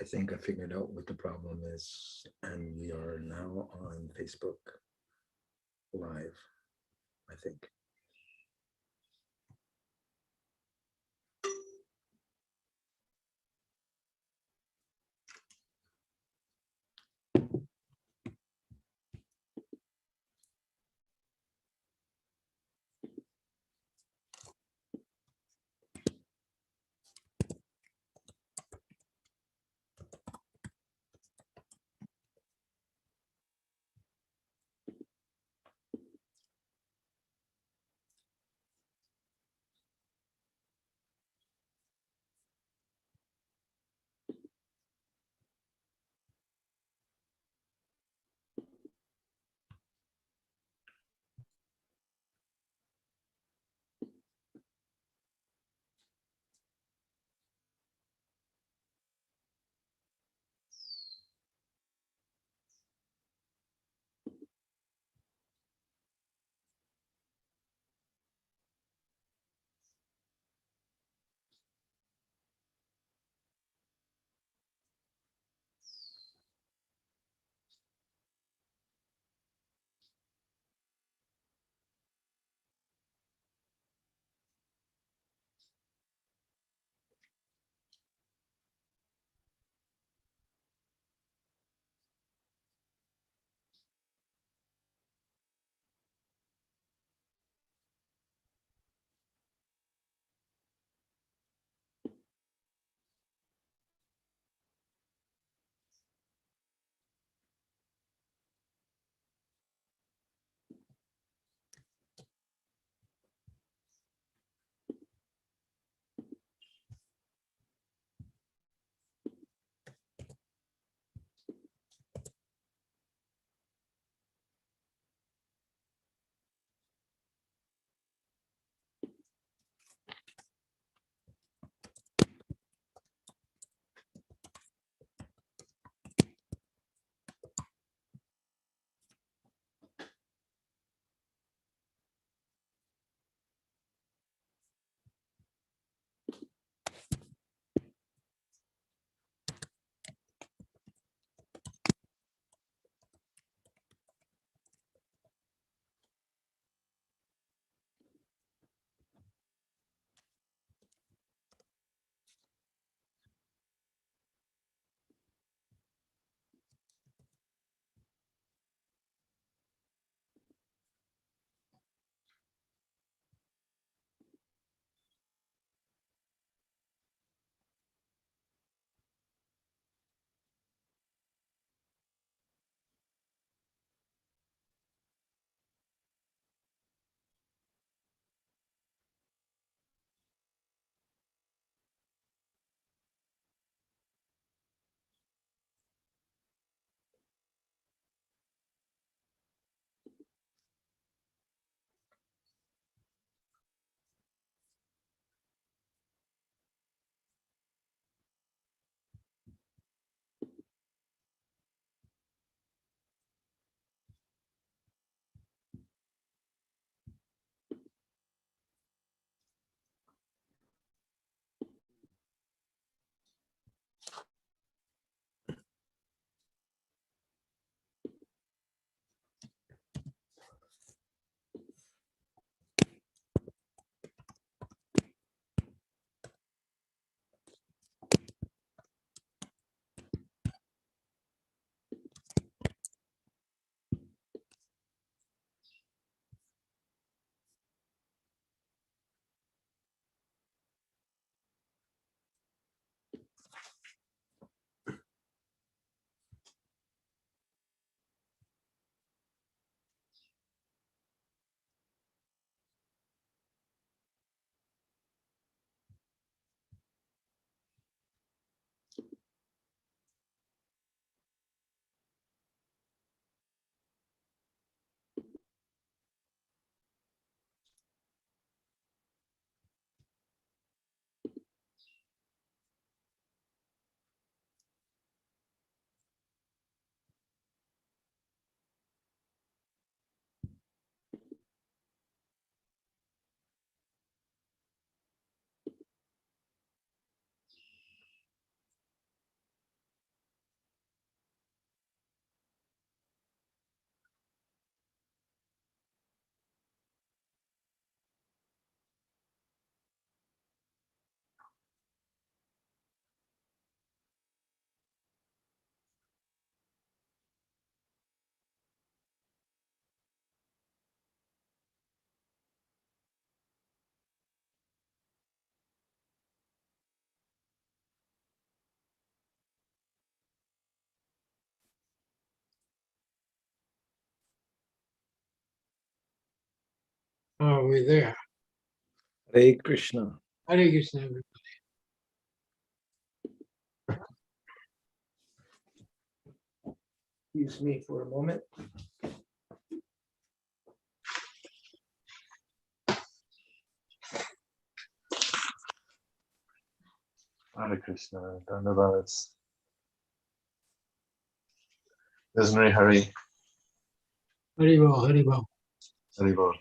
I think I figured out what the problem is, and we are now on Facebook Live, I think. Are we there? Hare Krishna. Hare Krishna, everybody. Excuse me for a moment. Hare Krishna. Dhanavad. Desnari Hari. Haribol, Haribol. Haribol.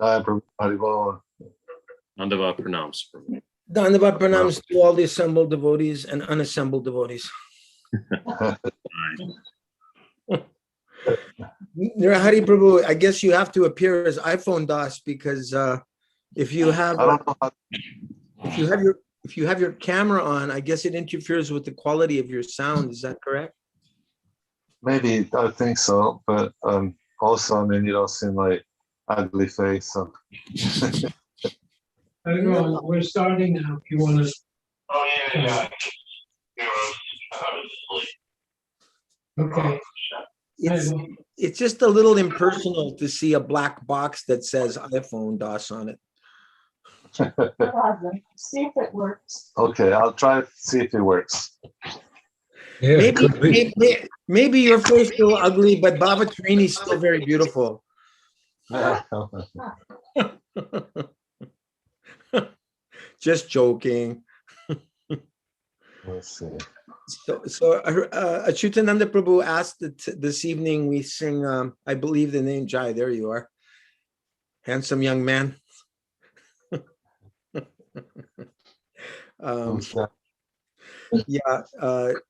Jai Prabhu. Haribol. Dandavad pranams. Dandavad pranams to all the assembled devotees and unassembled devotees. Hari Prabhu, I guess you have to appear as iPhone DOS because if you have I don't know how, if you have your camera on, I guess it interferes with the quality of your sound. Is that correct? maybe I think so, but also, I mean, you don't seem like ugly face. So. Haribol, we're starting now. If you want to. Oh, yeah. Okay. It's just a little impersonal to see a black box that says iPhone DOS on it. See if it works. Okay, I'll try to see if it works. Yeah, Maybe your face is still ugly, but Baba Trini is still very beautiful. Just joking. Let's see. So Acyutananda Prabhu asked that this evening we sing, I believe the name Jai. There you are. Handsome young man. Yeah,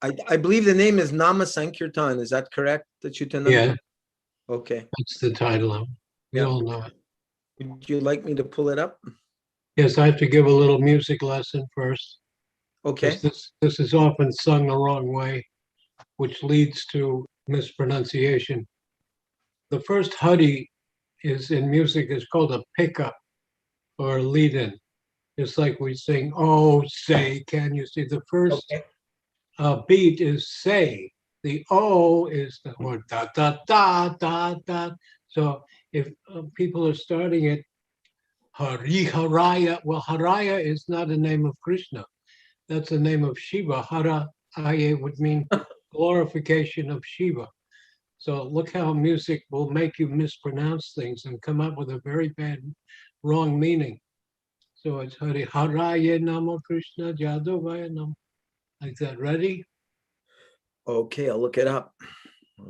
I believe the name is Nama Sankirtan. Is that correct, Acyutananda? Yeah, Okay. that's the title of it. We Yeah. all know it. Would you like me to pull it up? Yes, I have to give a little music lesson first. Okay. Because this is often sung the wrong way, which leads to mispronunciation. The first Hari is in music is called a pickup or a lead-in. It's like we sing, oh, say, can you see? The first beat is say. The O is the word da, da, da, da, da. So if people are starting it, Hari, Haraya, well, Haraya is not a name of Krishna. That's the name of Shiva. Hara Aye would mean glorification of Shiva. So look how music will make you mispronounce things and come up with a very bad, wrong meaning. So it's Hari Haraya Namo Krishna Jadavaya Namo. Like that. Ready? Okay, I'll look it up.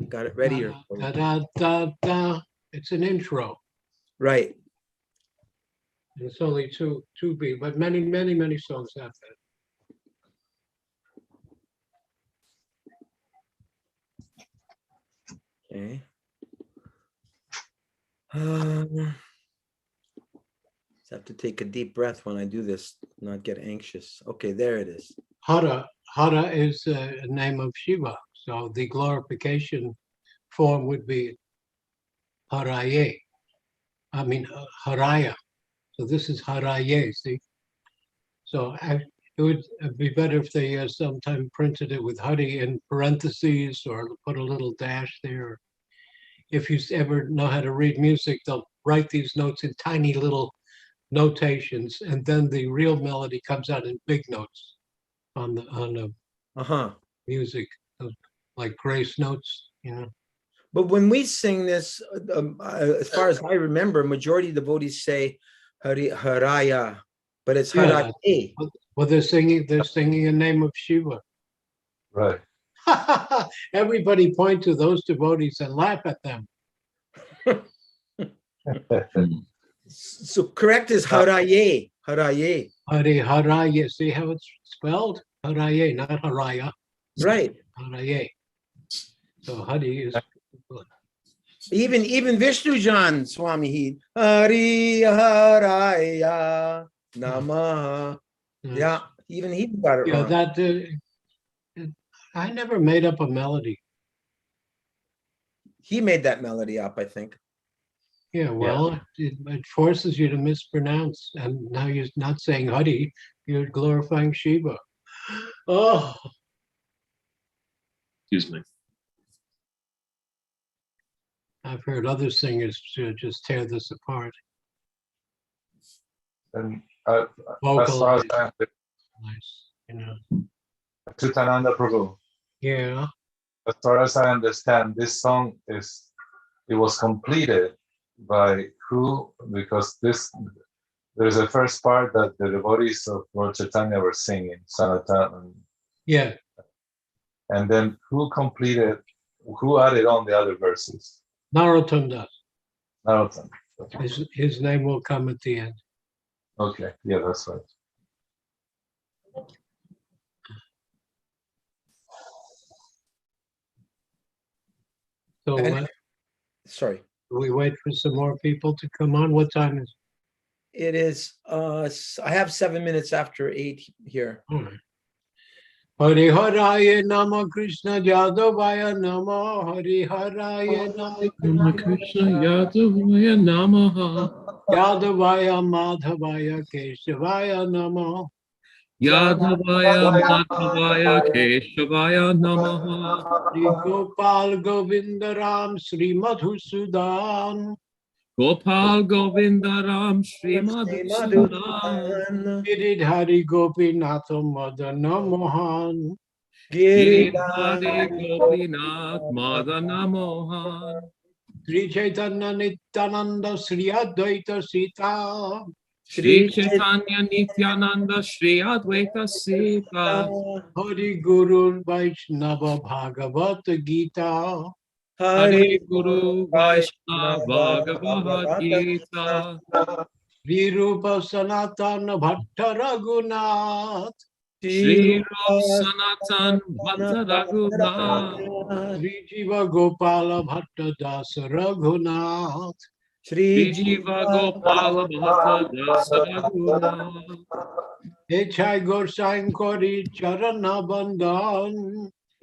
Got it ready here. Da, da, da, da. It's an intro. Right. It's only two beat, but many songs have that. Okay. Just have to take a deep breath when I do this, not get anxious. Okay, there it is. Hara is a name of Shiva. So the glorification form would be Haraye. I mean, Haraya. So this is Haraye, see? So it would be better if they sometime printed it with Hari in parentheses or put a little dash there. If you ever know how to read music, they'll write these notes in tiny little notations, and then the real melody comes out in big notes on the music, like grace notes, you know. But when we sing this, as far as I remember, majority of devotees say Haraya, but it's Yeah. Haraye. Well, they're singing the name of Shiva. Right. Everybody point to those devotees and laugh at them. So correct is Haraye. Haraye. Haraye. See how it's spelled? Haraye, not Haraya. Right. Haraye. So Hari is. Even Vishnujan Swami, Hari Haraya Namaha. Yeah, even he got it Yeah, wrong. that I never made up a melody. He made that melody up, I think. Yeah, well, it forces you to mispronounce, and now you're not saying Hari, you're glorifying Shiva. Oh, Excuse me. I've heard other singers just tear this apart. And as far as Vocalize, I you know. Acyutananda Prabhu, Yeah, as far as I understand, this song was completed by who? Because there's a first part that the devotees of Lord Chaitanya were singing, Sanatan, yeah. and then who added on the other verses? Narottam does. Narottam. His name will come at the end. Okay, yeah, that's right. So And- Sorry. we wait for some more people to come on. What time is It is, I have 7 minutes after 8 here. it? All right. Hari Haraya Nama Krishna Jadavaya Nama Hari Haraya Nama Krishna Yadavaya Namaha. Yadavaya Madhavaya Keshavaya Nama Yadavaya Madhavaya Keshavaya Namaha. Shri Gopal Govindaram Sri Madhusudan Gopal Govindaram Sri Madhusudan. Giridhari Gopinatha Madana Mohan Giridhari Gopinath Madana Mohan. Sri Chaitanya Nityananda Sri Advaita Sita Shri Caitanya Nityananda Shri Advaita Sita. Hari Guru Vaishnava Bhagavata Gita Hari Guru Vaishnava Bhagavad Gita. Sri Rupa Sanatana Bhatta Raghunath Shri Rup Sanatan Bhatta Raghunath. Sri Jiva Gopala Bhatta Dasa Raghunath Shri Jiva Gopala Bhatta Dasa Raghunath. Echai Gorsai Kori Charana Bandhan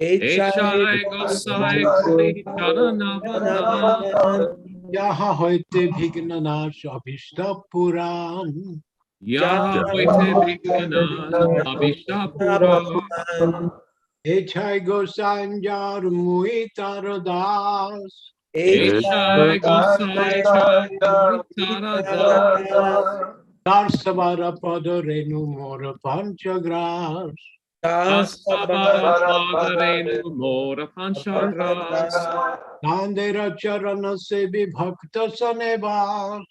Eshai Gosai Kuri Charana Bandhan. Yaha Hoite Bhignanash Abhishta Puran Yaha Hoite Bhignanas Abhishapura. Echai Gorsai Jar Muitar Das Eshai Gosai Chai Taradas. Darsavara Pada Renu Mora Panchagras Dasabara Padarenu Mora Panchagras. Nandera Charana Sebi Bhakta Sanevas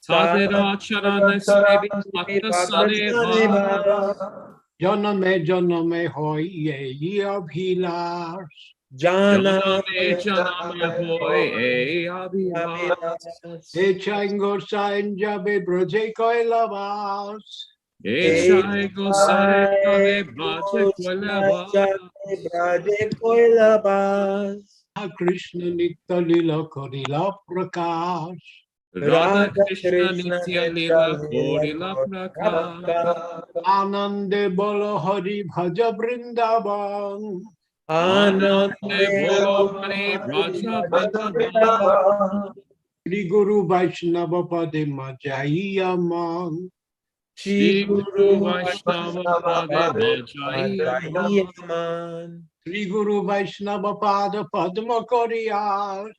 Tadera Charana Sevi Bhakta Saneva. Janame Hoy Ye Abhilas Janame Hoy E Abhilas. Echangor Sain Jabe Broje Koilavas Eshai Gosai Jabe Braje Koilabas. Krishna Nitya Lila Korila Prakash Radha Krishna Nitya Lila Korila Prakash. Anande Bolo Hari Bhaja Vrindavan Anande Bolo Hari Braja Vrindavan. Sri Guru Vaishnava Pade Majaiya Man Shri Guru Vaishnava Pade Bhajaiyaman. Sri Guru Vaishnava Pada Padma Koriyas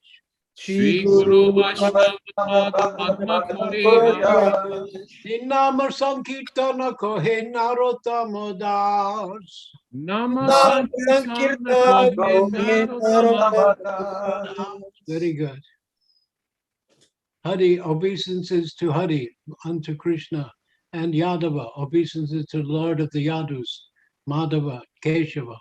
Shri Guru Vaishnava Pada Padma Koriyas. Ninama Sankirtana Kohe Narottama Das Nama Sankirtana Kohe Narottama. Very good. Hari, obeisances to Hari, unto Krishna, and Yadava, obeisances to the Lord of the Yadus, Madhava, Keshava.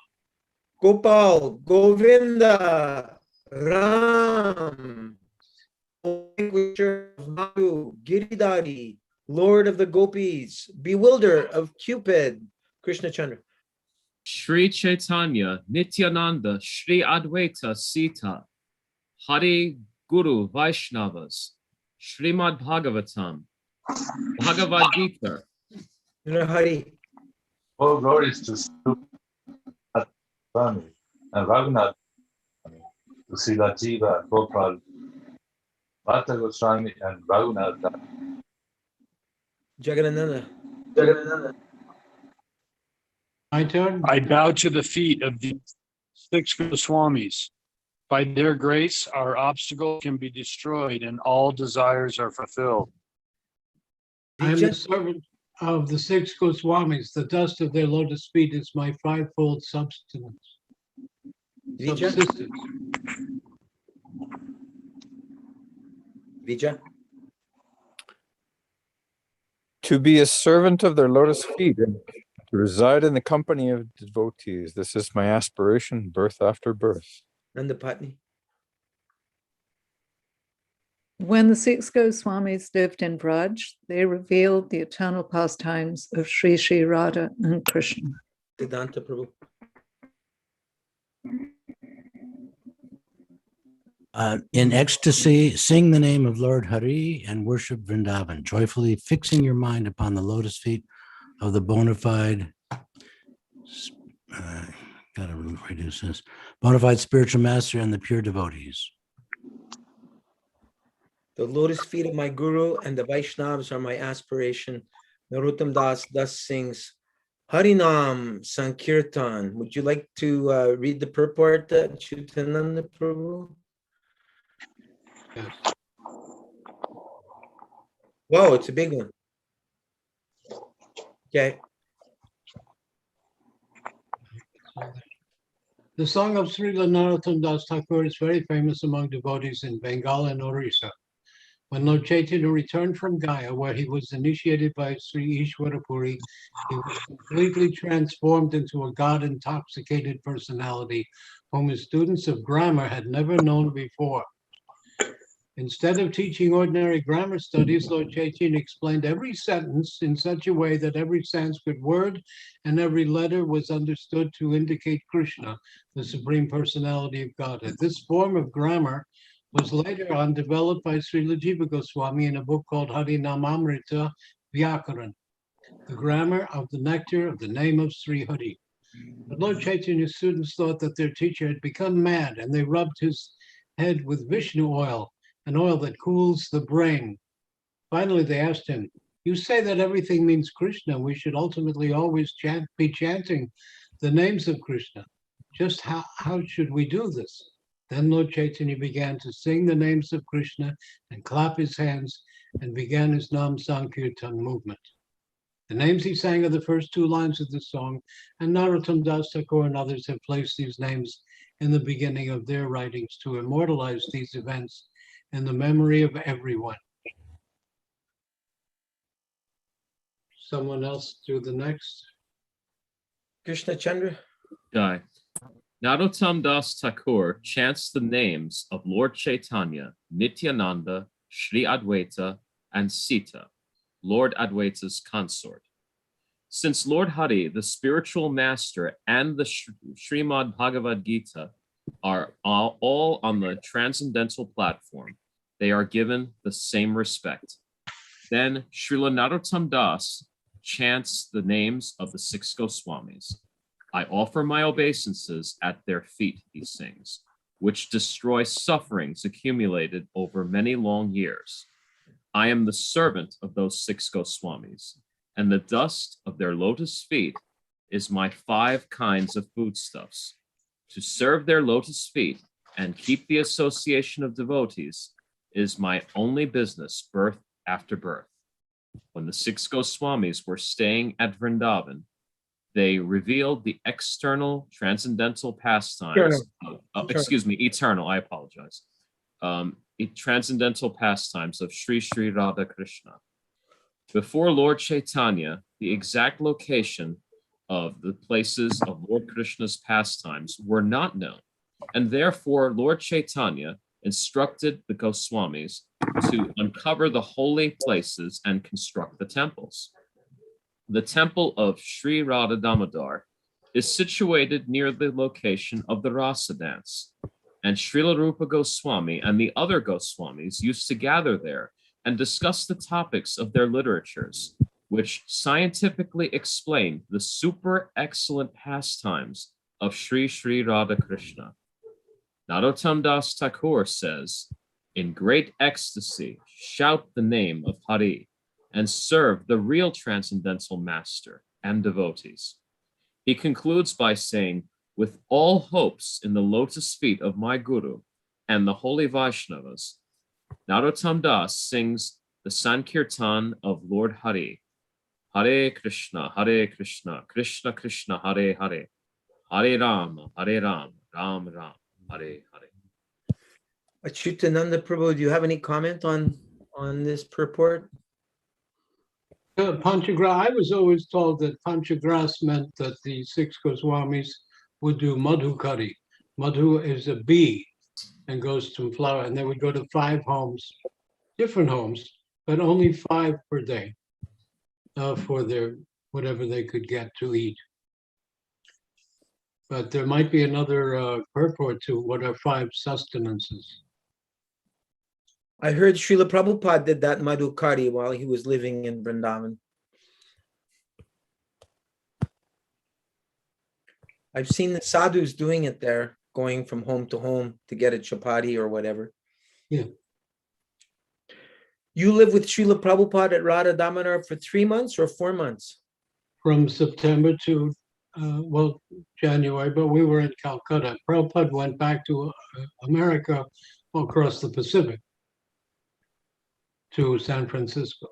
Gopal, Govinda, Ram, Madhu, Giridhari, Lord of the Gopis, Bewilder of Cupid, Krishna Chandra. Shri Chaitanya, Nityananda, Shri Advaita Sita, Hari Guru Vaishnavas, Srimad Bhagavatam, Bhagavad Gita, Hari. All glories to Swami and Raghunath, to Srila Jiva, Gopal, Bhatta Goswami, and Raghunath. Jaganananda. My turn. I bow to the feet of the six Goswamis. By their grace, our obstacles can be destroyed and all desires are fulfilled. I am the servant of the six Goswamis. The dust of their lotus feet is my fivefold subsistence. Vijay. To be a servant of their lotus feet and to reside in the company of devotees. This is my aspiration, birth after birth. Nandapatni. When the six Goswamis lived in Braj, they revealed the eternal pastimes of Sri Sri Radha and Krishna. Siddhanta Prabhu. In ecstasy, sing the name of Lord Hari and worship Vrindavan, joyfully fixing your mind upon the lotus feet of the bona fide, gotta reduce this, bona fide spiritual master and the pure devotees. The lotus feet of my guru and the Vaishnavas are my aspiration. Narottam Das thus sings Harinam Sankirtan. Would you like to read the purport, Acyutananda Prabhu? Yes. Whoa, it's a big one. Okay. The song of Srila Narottam Das Thakur is very famous among devotees in Bengal and Orissa. When Lord Chaitanya returned from Gaya, where he was initiated by Sri Ishwarapuri, he was completely transformed into a God-intoxicated personality whom his students of grammar had never known before. Instead of teaching ordinary grammar studies, Lord Chaitanya explained every sentence in such a way that every Sanskrit word and every letter was understood to indicate Krishna, the Supreme Personality of Godhead. This form of grammar was later on developed by Srila Jiva Goswami in a book called Harinamamrita Vyakaran, the grammar of the nectar of the name of Sri Hari. But Lord Chaitanya's students thought that their teacher had become mad, and they rubbed his head with Vishnu oil, an oil that cools the brain. Finally, they asked him, "You say that everything means Krishna. We should ultimately always be chanting the names of Krishna. Just how should we do this?" Then Lord Chaitanya began to sing the names of Krishna and clap his hands and began his Nam Sankirtan movement. The names he sang are the first two lines of the song, and Narottam Das Thakur and others have placed these names in the beginning of their writings to immortalize these events in the memory of everyone. Someone else do the next. Krishna Chandra. Jai. Narottam Das Thakur chants the names of Lord Chaitanya, Nityananda, Sri Adwaita, and Sita, Lord Adwaita's consort. Since Lord Hari, the spiritual master, and the Srimad Bhagavad Gita are all on the transcendental platform, they are given the same respect. Then Srila Narottam Das chants the names of the six Goswamis. I offer my obeisances at their feet, he sings, which destroy sufferings accumulated over many long years. I am the servant of those six Goswamis, and the dust of their lotus feet is my 5 kinds of foodstuffs. To serve their lotus feet and keep the association of devotees is my only business, birth after birth. When the six Goswamis were staying at Vrindavan, they revealed the external transcendental pastimes. Eternal, I apologize. Transcendental pastimes of Sri Sri Radha Krishna. Before Lord Chaitanya, the exact location of the places of Lord Krishna's pastimes were not known, and therefore Lord Chaitanya instructed the Goswamis to uncover the holy places and construct the temples. The temple of Sri Radha Damodar is situated near the location of the Rasa dance. and Srila Rupa Goswami and the other Goswamis used to gather there and discuss the topics of their literatures, which scientifically explain the super excellent pastimes of Sri Sri Radha Krishna. Narottam Das Thakur says, in great ecstasy, shout the name of Hari and serve the real transcendental master and devotees. He concludes by saying, with all hopes in the lotus feet of my Guru and the holy Vaishnavas, Narottam Das sings the Sankirtan of Lord Hari. Hare Krishna, Krishna Krishna, Hare Hare, Hare Rama, Ram Ram, Hare Hare. Acyutananda Prabhu, do you have any comment on this purport? Panchagra, I was always told that Panchagras meant that the 6 Goswamis would do madhukari. Madhu is a bee and goes to flower, and they would go to 5 homes, different homes, but only 5 per day for their whatever they could get to eat. But there might be another purport to what are 5 sustenances. I heard Srila Prabhupada did that madhukari while he was living in Vrindavan. I've seen the sadhus doing it there, going from home to home to get a chapati or whatever. Yeah. You live with Srila Prabhupada at Radha Damodar for 3 months or 4 months? From September to, January, but we were in Calcutta. Prabhupada went back to America across the Pacific to San Francisco.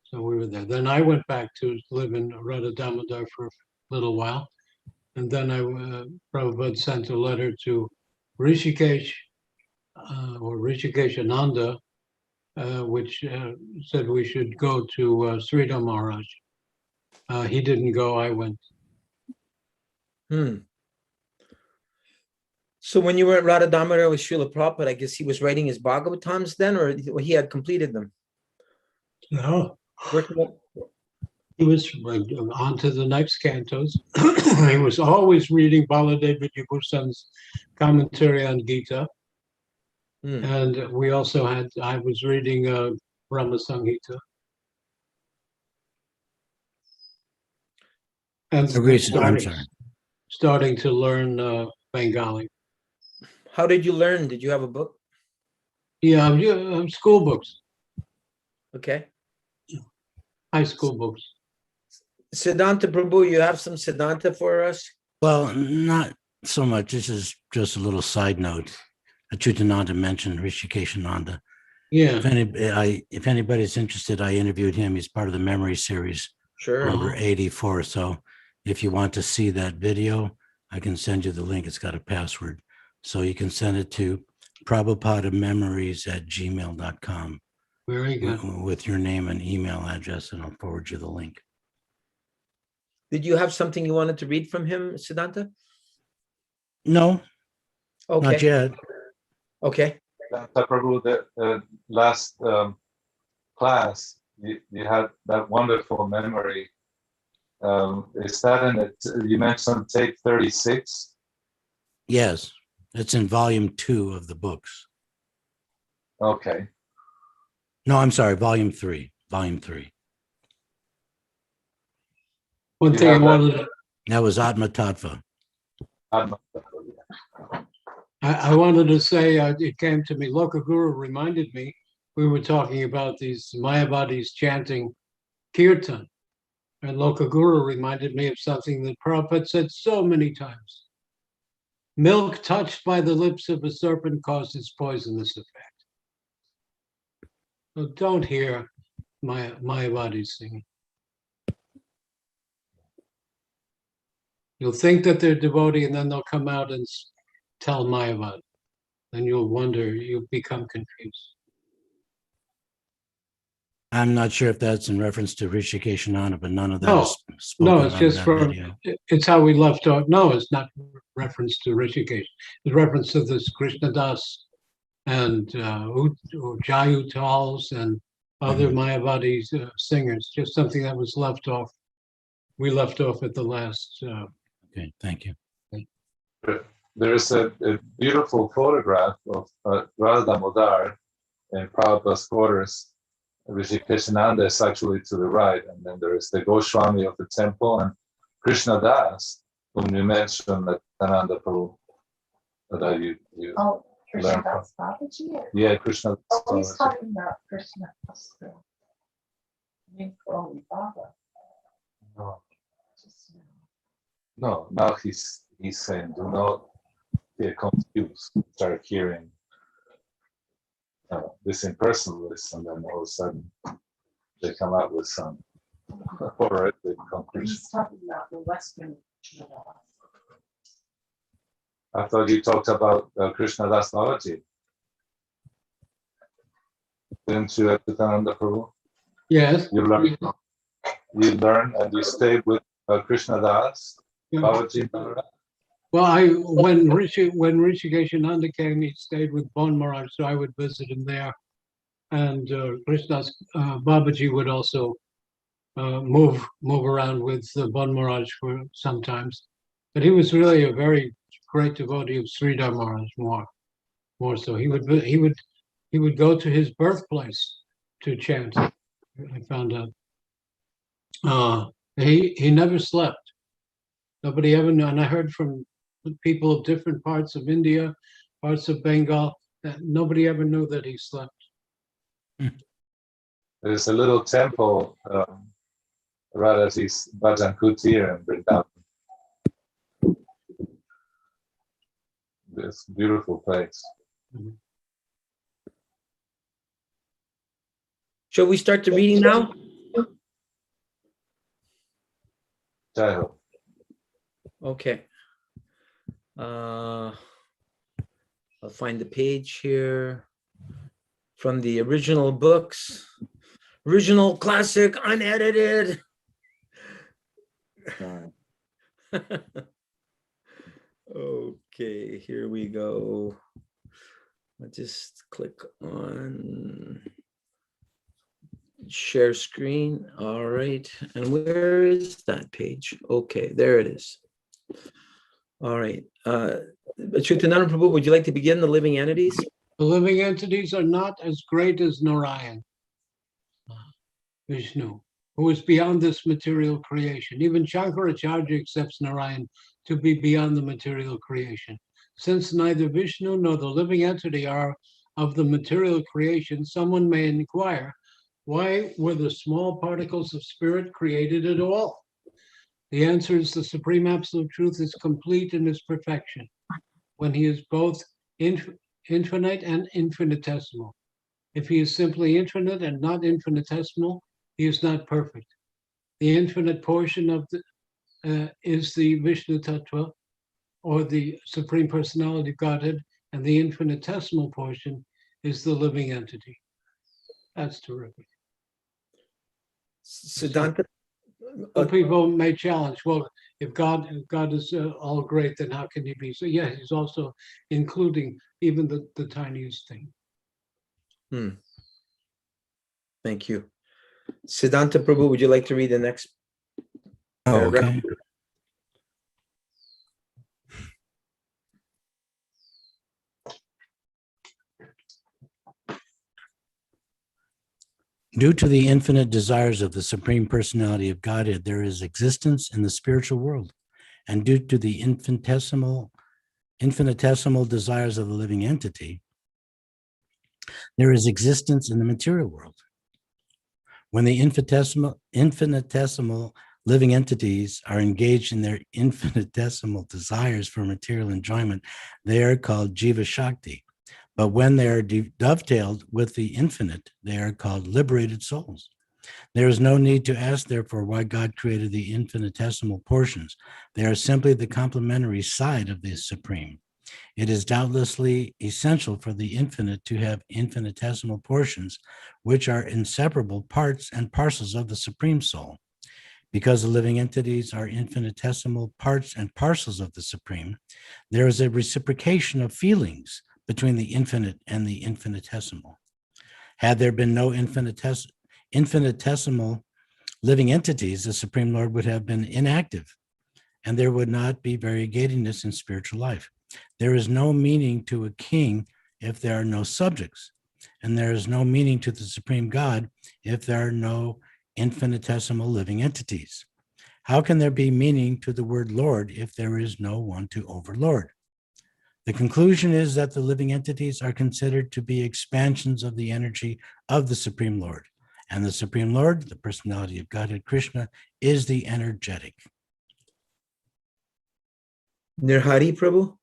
So we were there. Then I went back to live in Radha Damodar for a little while. And then Prabhupada sent a letter to Rishikesh or Rishikeshananda, which said we should go to Sridhar Maharaj. He didn't go, I went. So when you were at Radha Damodar with Srila Prabhupada, I guess he was writing his Bhagavatams then, or he had completed them? No, Working up- he was on to the next cantos. He was always reading Baladev Vijayabhusan's commentary on Gita. And we also I was reading Brahma Samhita. And starting to learn Bengali. How did you learn? Did you have a book? Yeah, school books, Okay. high school books. Siddhanta Prabhu, you have some Siddhanta for us? Well, not so much. This is just a little side note. Acyutananda mentioned Rishikeshananda. Yeah. If anybody's interested, I interviewed him. He's part of the memory series. Sure. Number 84. So if you want to see that video, I can send you the link. It's got a password. So you can send it to prabhupadamemories@gmail.com. Very good. With your name and email address, and I'll forward you the link. Did you have something you wanted to read from him, Siddhanta? No, Okay. not yet. Okay. Prabhu, the last class, you had that wonderful memory. Is that in it? You mentioned tape 36? Yes, it's in volume 2 of the books. Okay. No, I'm sorry, volume 3. Volume 3. One thing I wanted. That was Atma Tattva. I wanted to say, it came to me, Lokaguru reminded me, we were talking about these Mayavadis chanting kirtan. And Lokaguru reminded me of something that Prabhupada said so many times. Milk touched by the lips of a serpent causes poisonous effect. So don't hear Mayavadis singing. You'll think that they're devotee, and then they'll come out and tell Mayavad. Then you'll wonder, you'll become confused. I'm not sure if that's in reference to Rishikeshananda, but none of that No, is spoken no, it's about in just that from, video. it's how we left off. No, it's not reference to Rishikesh. It's reference to this Krishna Das and Jayu Tals and other Mayavadi singers, just something that was left off. We left off at the last. Okay, thank you. There is a beautiful photograph of Radha Damodar in Prabhupada's quarters. Acyutananda is actually to the right, and then there is the Goswami of the temple and Krishna Das, whom you mentioned at Ananda Prabhu. That you Oh, Krishna learn from. Das Babaji? Or- Yeah, Krishna Das. Oh, he's talking about Krishna Das. Only Baba. No, Just, no, now he's saying, do not get confused. Start hearing this impersonalists, and then all of a sudden they come out with some horrific conclusion. he's talking about the Western. I thought you talked about Krishna Das Babaji. Didn't you at Acyutananda Prabhu? Yes. You learn and you stayed with Krishna Das Yeah. Babaji. Well, when Rishikesh came, he stayed with Bon Maharaj, so I would visit him there. And Krishnadas Babaji would also move around with Bon Maharaj for sometimes. But he was really a very great devotee of Sridhar Maharaj, more so. He would go to his birthplace to chant. I found out. He never slept. Nobody ever knew, and I heard from people of different parts of India, parts of Bengal, that nobody ever knew that he slept. There's a little temple, Radha's Bhajan Kutir in Vrindavan. This beautiful place. Shall we start the reading now? Jai Ho. Okay. I'll find the page here from the original books, original classic, unedited. Okay, here we go. I'll just click on share screen. All right. And where is that page? Okay, there it is. All right. Acyutananda Prabhu, would you like to begin the living entities? The living entities are not as great as Narayan, Vishnu, who is beyond this material creation. Even Shankaracharya accepts Narayan to be beyond the material creation. Since neither Vishnu nor the living entity are of the material creation, someone may inquire, why were the small particles of spirit created at all? The answer is the Supreme Absolute Truth is complete in his perfection, when he is both infinite and infinitesimal. If he is simply infinite and not infinitesimal, he is not perfect. The infinite portion of is the Vishnu Tattva, or the Supreme Personality of Godhead, and the infinitesimal portion is the living entity. That's terrific. Siddhanta? Some people may challenge, well, if God is all great, then how can he be? So yeah, he's also including even the tiniest thing. Thank you. Siddhanta Prabhu, would you like to read the next paragraph? Okay. Due to the infinite desires of the Supreme Personality of Godhead, there is existence in the spiritual world. And due to the infinitesimal desires of the living entity, there is existence in the material world. When the infinitesimal living entities are engaged in their infinitesimal desires for material enjoyment, they are called Jiva Shakti. But when they are dovetailed with the infinite, they are called liberated souls. There is no need to ask, therefore, why God created the infinitesimal portions. They are simply the complementary side of the Supreme. It is doubtlessly essential for the infinite to have infinitesimal portions, which are inseparable parts and parcels of the Supreme Soul. Because the living entities are infinitesimal parts and parcels of the Supreme, there is a reciprocation of feelings between the infinite and the infinitesimal. Had there been no infinitesimal living entities, the Supreme Lord would have been inactive and there would not be variegatedness in spiritual life. There is no meaning to a king if there are no subjects, and there is no meaning to the supreme God if there are no infinitesimal living entities. How can there be meaning to the word Lord if there is no one to overlord? The conclusion is that the living entities are considered to be expansions of the energy of the Supreme Lord, and the Supreme Lord, the personality of Godhead Krishna, is the energetic. Nirhari Prabhu?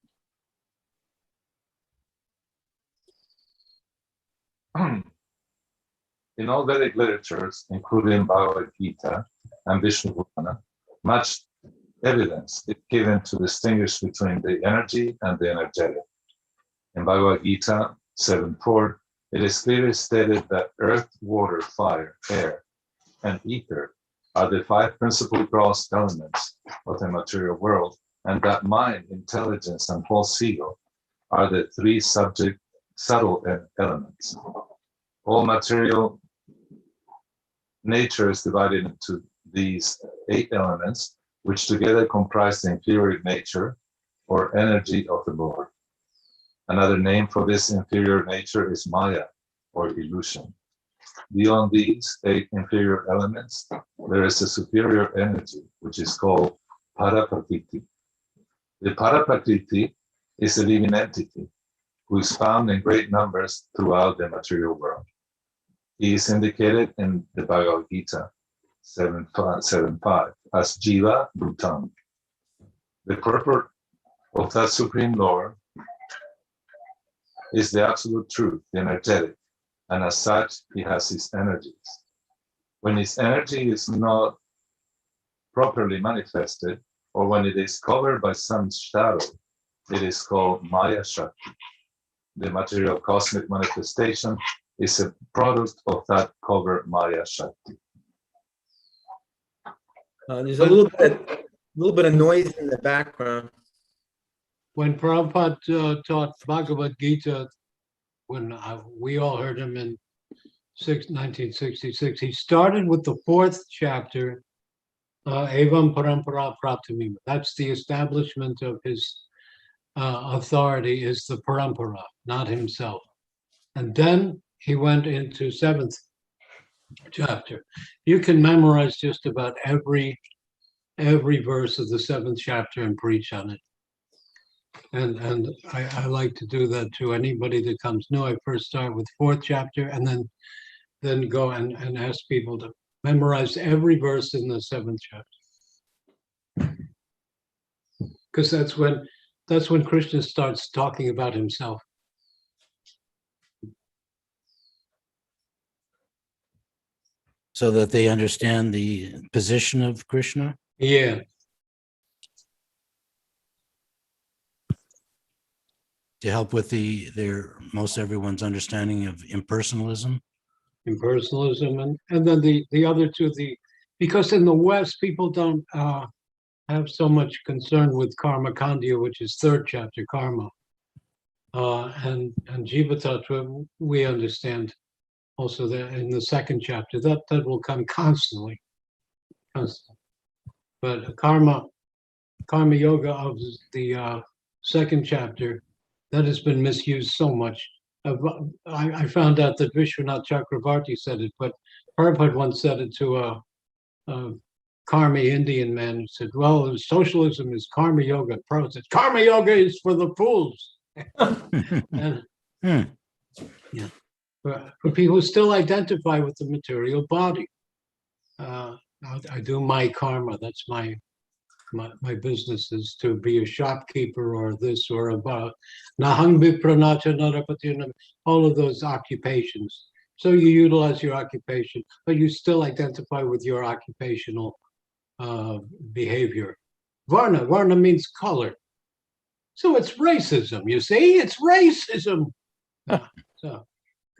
In all Vedic literatures, including Bhagavad Gita and Vishnu Purana, much evidence is given to distinguish between the energy and the energetic. In Bhagavad Gita 7.4, it is clearly stated that earth, water, fire, air, and ether are the 5 principal gross elements of the material world, and that mind, intelligence, and false ego are the 3 subtle elements. All material nature is divided into these 8 elements, which together comprise the inferior nature or energy of the Lord. Another name for this inferior nature is Maya, or illusion. Beyond these 8 inferior elements, there is a superior energy, which is called Paraprakriti. The Paraprakriti is a living entity who is found in great numbers throughout the material world. He is indicated in the Bhagavad Gita 7.5 as Jiva Bhutan. The purport of that Supreme Lord is the absolute truth, the energetic, and as such, he has his energies. When his energy is not properly manifested, or when it is covered by some shadow, it is called Maya Shakti. The material cosmic manifestation is a product of that covered Maya Shakti. There's a little bit of noise in the background. When Prabhupada taught Bhagavad Gita, when we all heard him in 1966, he started with the 4th chapter, Evam Parampara Praptamima. That's the establishment of his authority, is the Parampara, not himself. And then he went into 7th chapter. You can memorize just about every verse of the 7th chapter and preach on it. And I like to do that to anybody that comes new. I first start with 4th chapter and then go and ask people to memorize every verse in the 7th chapter. Because that's when Krishna starts talking about himself. So that they understand the position of Krishna? Yeah. To help with most everyone's understanding of impersonalism? Impersonalism, and then the other two, because in the West, people don't have so much concern with Karma Kandya, which is 3rd chapter, Karma. And Jiva Tattva, we understand also that in the 2nd chapter, that will come constantly. But Karma Yoga of the 2nd chapter, that has been misused so much. I found out that Vishwanath Chakravarti said it, but Prabhupada once said it to a Karmi Indian man who said, well, socialism is Karma Yoga. Prabhupada said, Karma Yoga is for the fools. And, yeah, for people who still identify with the material body. I do my karma. That's my business is to be a shopkeeper or this or about Nahang Vipranacha Narapati, all of those occupations. So you utilize your occupation, but you still identify with your occupational behavior. Varna means color. So it's racism, you see? It's racism. So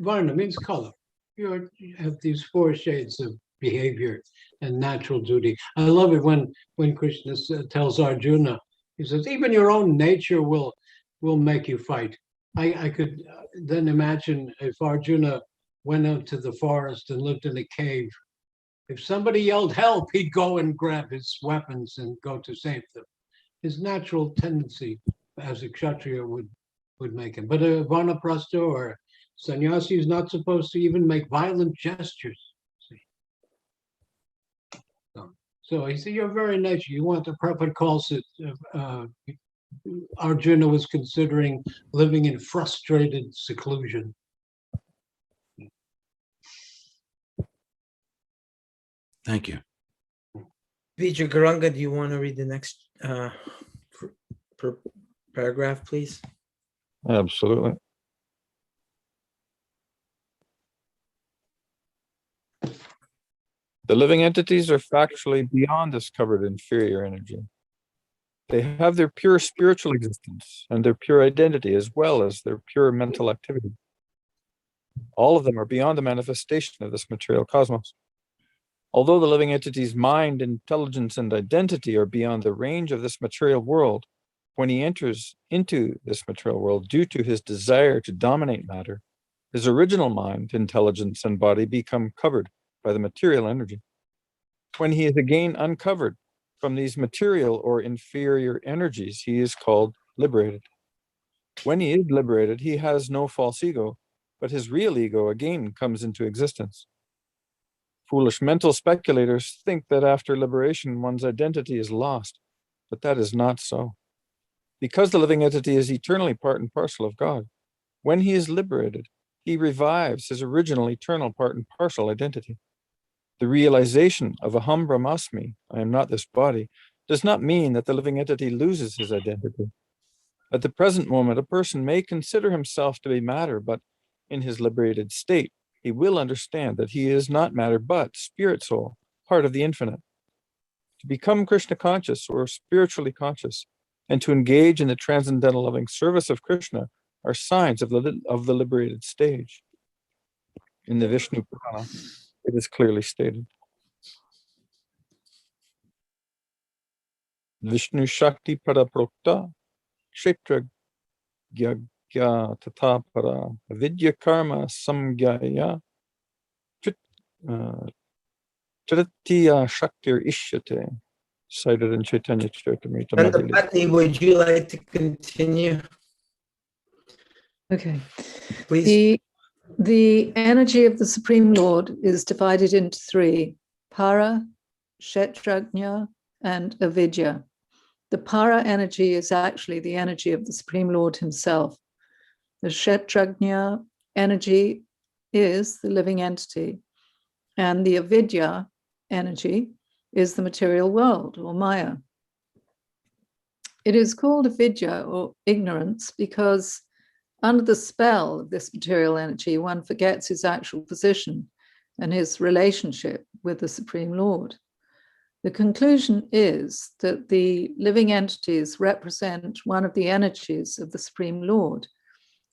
Varna means color. You have these 4 shades of behavior and natural duty. I love it when Krishna tells Arjuna, he says, even your own nature will make you fight. I could then imagine if Arjuna went out to the forest and lived in a cave. If somebody yelled help, he'd go and grab his weapons and go to save them. his natural tendency as a kshatriya would make him. But a vanaprastha or sannyasi is not supposed to even make violent gestures. See? So he said, your very nature, you want, the Prabhupada calls it, Arjuna was considering living in frustrated seclusion. Thank you. Vijay Garanga, do you want to read the next paragraph, please? Absolutely. The living entities are factually beyond this covered inferior energy. They have their pure spiritual existence and their pure identity as well as their pure mental activity. All of them are beyond the manifestation of this material cosmos. Although the living entity's mind, intelligence, and identity are beyond the range of this material world, when he enters into this material world due to his desire to dominate matter, his original mind, intelligence, and body become covered by the material energy. When he is again uncovered from these material or inferior energies, he is called liberated. When he is liberated, he has no false ego, but his real ego again comes into existence. Foolish mental speculators think that after liberation, one's identity is lost, but that is not so. Because the living entity is eternally part and parcel of God, when he is liberated, he revives his original eternal part and parcel identity. The realization of aham brahmasmi, I am not this body, does not mean that the living entity loses his identity. At the present moment, a person may consider himself to be matter, but in his liberated state, he will understand that he is not matter, but spirit soul, part of the infinite. To become Krishna conscious or spiritually conscious, and to engage in the transcendental loving service of Krishna are signs of the liberated stage. In the Vishnu Purana, it is clearly stated. Vishnu Shakti Paraprokta Kshetra Gyagya Tata Para Vidya Karma Samgyaya Tritiya Shaktir Ishyate, cited in Caitanya Charitamrita And the Madhya. Patni, would you like to continue, Okay. please? The energy of the Supreme Lord is divided into three: para, kshetrajna, and avidya. The para energy is actually the energy of the Supreme Lord himself. The kshetrajna energy is the living entity, and the avidya energy is the material world, or Maya. It is called avidya, or ignorance, because under the spell of this material energy, one forgets his actual position and his relationship with the Supreme Lord. The conclusion is that the living entities represent one of the energies of the Supreme Lord,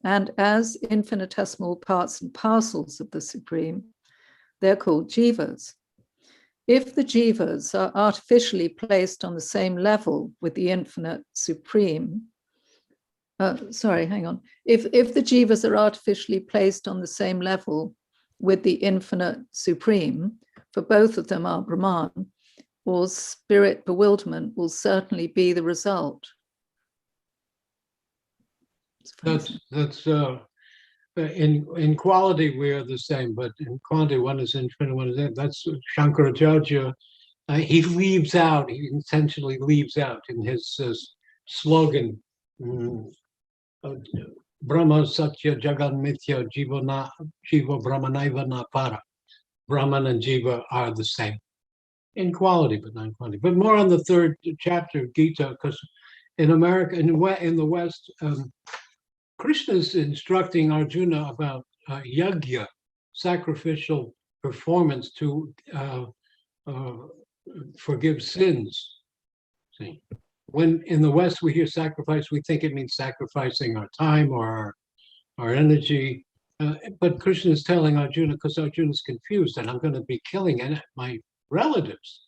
and as infinitesimal parts and parcels of the Supreme, they're called jivas. If the jivas are artificially placed on the same level with the infinite Supreme, if the jivas are artificially placed on the same level with the infinite Supreme, for both of them are Brahman, or spirit bewilderment will certainly be the result. That's in quality we are the same, but in quantity one is infinite, one is infinite. That's Shankaracharya. He intentionally leaves out in his slogan, Brahma Satya Jagan Mithya Jiva Brahmanaiva Na Para. Brahman and Jiva are the same in quality, but not in quantity. But more on the third chapter of Gita, because in America, in the West, Krishna is instructing Arjuna about yajna, sacrificial performance to forgive sins. See, when in the West we hear sacrifice, we think it means sacrificing our time or our energy. But Krishna is telling Arjuna, because Arjuna is confused, and I'm going to be killing my relatives.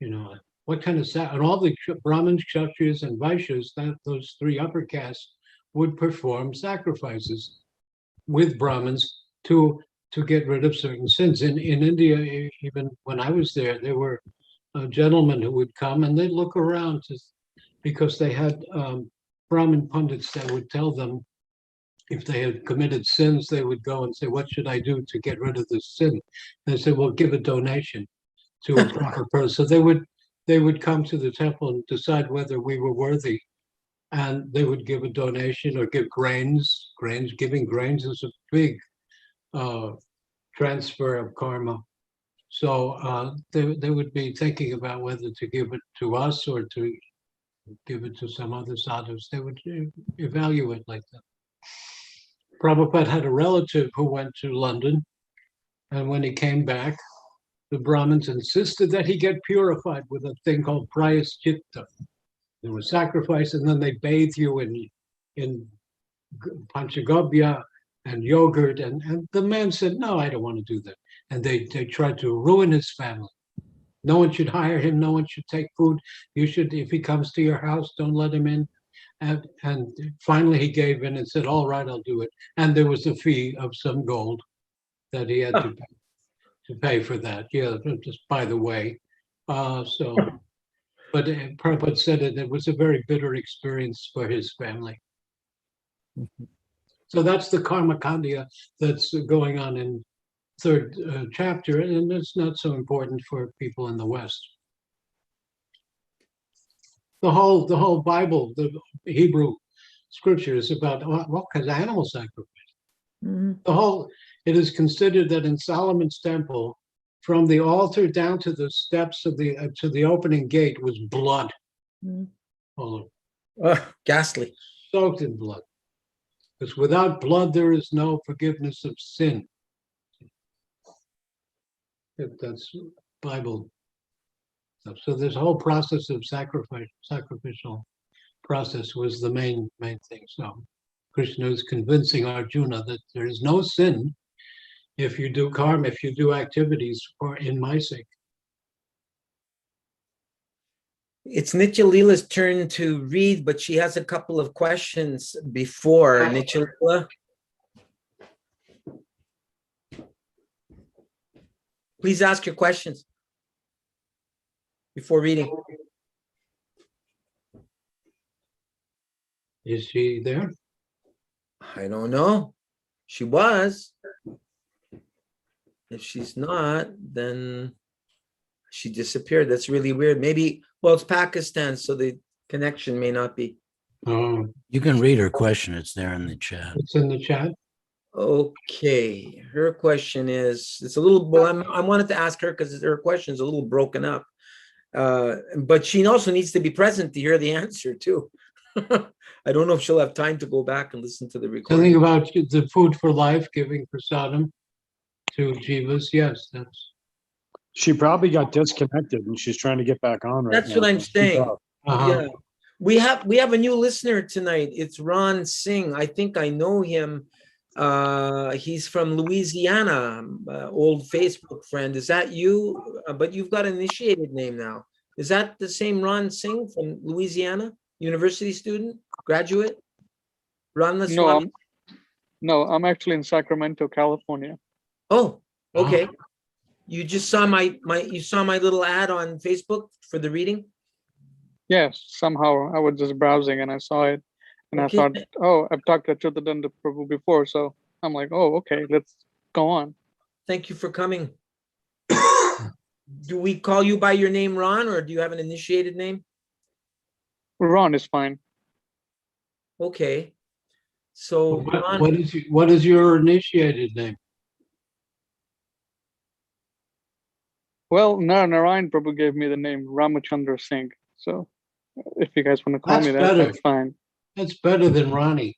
You know, what kind of and all the Brahmins, Kshatriyas, and Vaishyas, those three upper castes would perform sacrifices with Brahmins to get rid of certain sins. In India, even when I was there were gentlemen who would come and they'd look around because they had Brahmin pundits that would tell them if they had committed sins, they would go and say, what should I do to get rid of this sin? And they said, well, give a donation to a proper person. So they would come to the temple and decide whether we were worthy. And they would give a donation or give grains. Giving grains is a big transfer of karma. So they would be thinking about whether to give it to us or to give it to some other sadhus. They would evaluate like that. Prabhupada had a relative who went to London, and when he came back, the Brahmins insisted that he get purified with a thing called prayaschita. There was sacrifice, and then they bathe you in panchagabya and yogurt. And the man said, no, I don't want to do that. And they tried to ruin his family. No one should hire him. No one should take food. You should, if he comes to your house, don't let him in. And finally he gave in and said, all right, I'll do it. And there was a fee of some gold that he had to pay for that. Yeah, just by the way. But Prabhupada said it was a very bitter experience for his family. So that's the karma kandya that's going on in third chapter, and it's not so important for people in the West. The whole Bible, the Hebrew scripture is about all kinds of animal sacrifice. Mm. It is considered that in Solomon's temple, from the altar down to the steps of to the opening gate was blood. Mm. All Ghastly. soaked in blood. Because without blood, there is no forgiveness of sin. That's Bible stuff. So this whole process of sacrificial process was the main thing. So Krishna is convincing Arjuna that there is no sin if you do karma, if you do activities in my sake. It's Nitya Leela's turn to read, but she has a couple of questions before. Nitya Leela, please ask your questions before reading. Is she there? I don't know. She was. If she's not, then she disappeared. That's really weird. Maybe, well, it's Pakistan, so the connection may not be. Oh, You can read her question. It's there in the chat. it's in the chat. Okay, her question is, it's a little, well, I wanted to ask her because her question is a little broken up. But she also needs to be present to hear the answer too. I don't know if she'll have time to go back and listen to the recording. Something about the food for life, giving prasadam to jivas. Yes, that's. She probably got disconnected and she's trying to get back on right That's now. what I'm saying. Uh-huh. Yeah, we have a new listener tonight. It's Ron Singh. I think I know him. He's from Louisiana, old Facebook friend. Is that you? But you've got an initiated name now. Is that the same Ron Singh from Louisiana? University student, graduate? Ron Laswami? No, I'm actually in Sacramento, California. Oh, okay. You just saw my little ad on Facebook for the reading? Yes, somehow I was just browsing and I saw it, and Okay. I thought, oh, I've talked to Acyutananda Prabhu before, so I'm like, oh, okay, let's go on. Thank you for coming. Do we call you by your name, Ron, or do you have an initiated name? Ron is fine. Okay. So Ron, What is your initiated name? Well, Narayan Prabhu gave me the name Ramachandra Singh, so if you guys want to call That's me that, better. that's fine. That's better than Ronnie.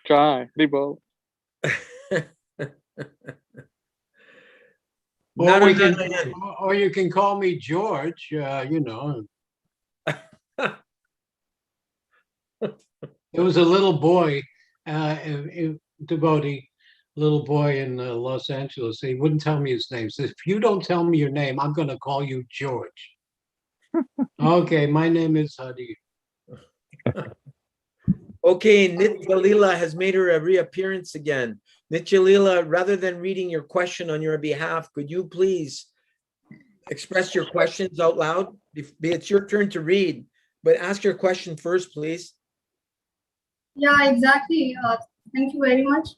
Try, Debo. Or you can call me George. You know. There was a little boy, devotee, little boy in Los Angeles. He wouldn't tell me his name. Says, if you don't tell me your name, I'm going to call you George. Okay, my name is Hadi. Okay, Nitya Leela has made her a reappearance again. Nitya Leela, rather than reading your question on your behalf, could you please express your questions out loud? It's your turn to read. but ask your question first, please. Yeah, exactly. Thank you very much.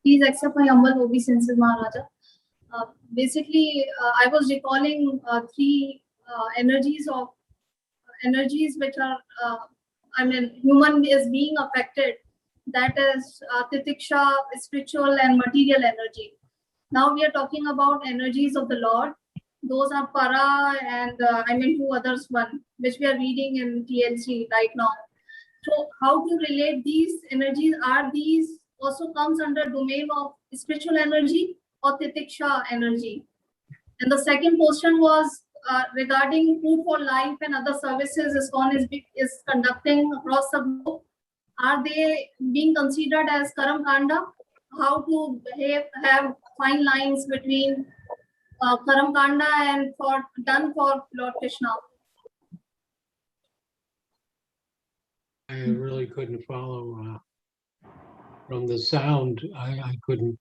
Please accept my humble obeisances, Maharaja. Basically, I was recalling three energies which are, human is being affected. That is titiksha, spiritual and material energy. Now we are talking about energies of the Lord. Those are para and two others one, which we are reading in TLC right now. So how to relate these energies? Are these also comes under domain of spiritual energy or titiksha energy? And the second question was regarding food for life and other services ISKCON is conducting across the globe. Are they being considered as Karam Kanda? How to have fine lines between Karam Kanda and done for Lord Krishna? I really couldn't follow from the sound. I couldn't.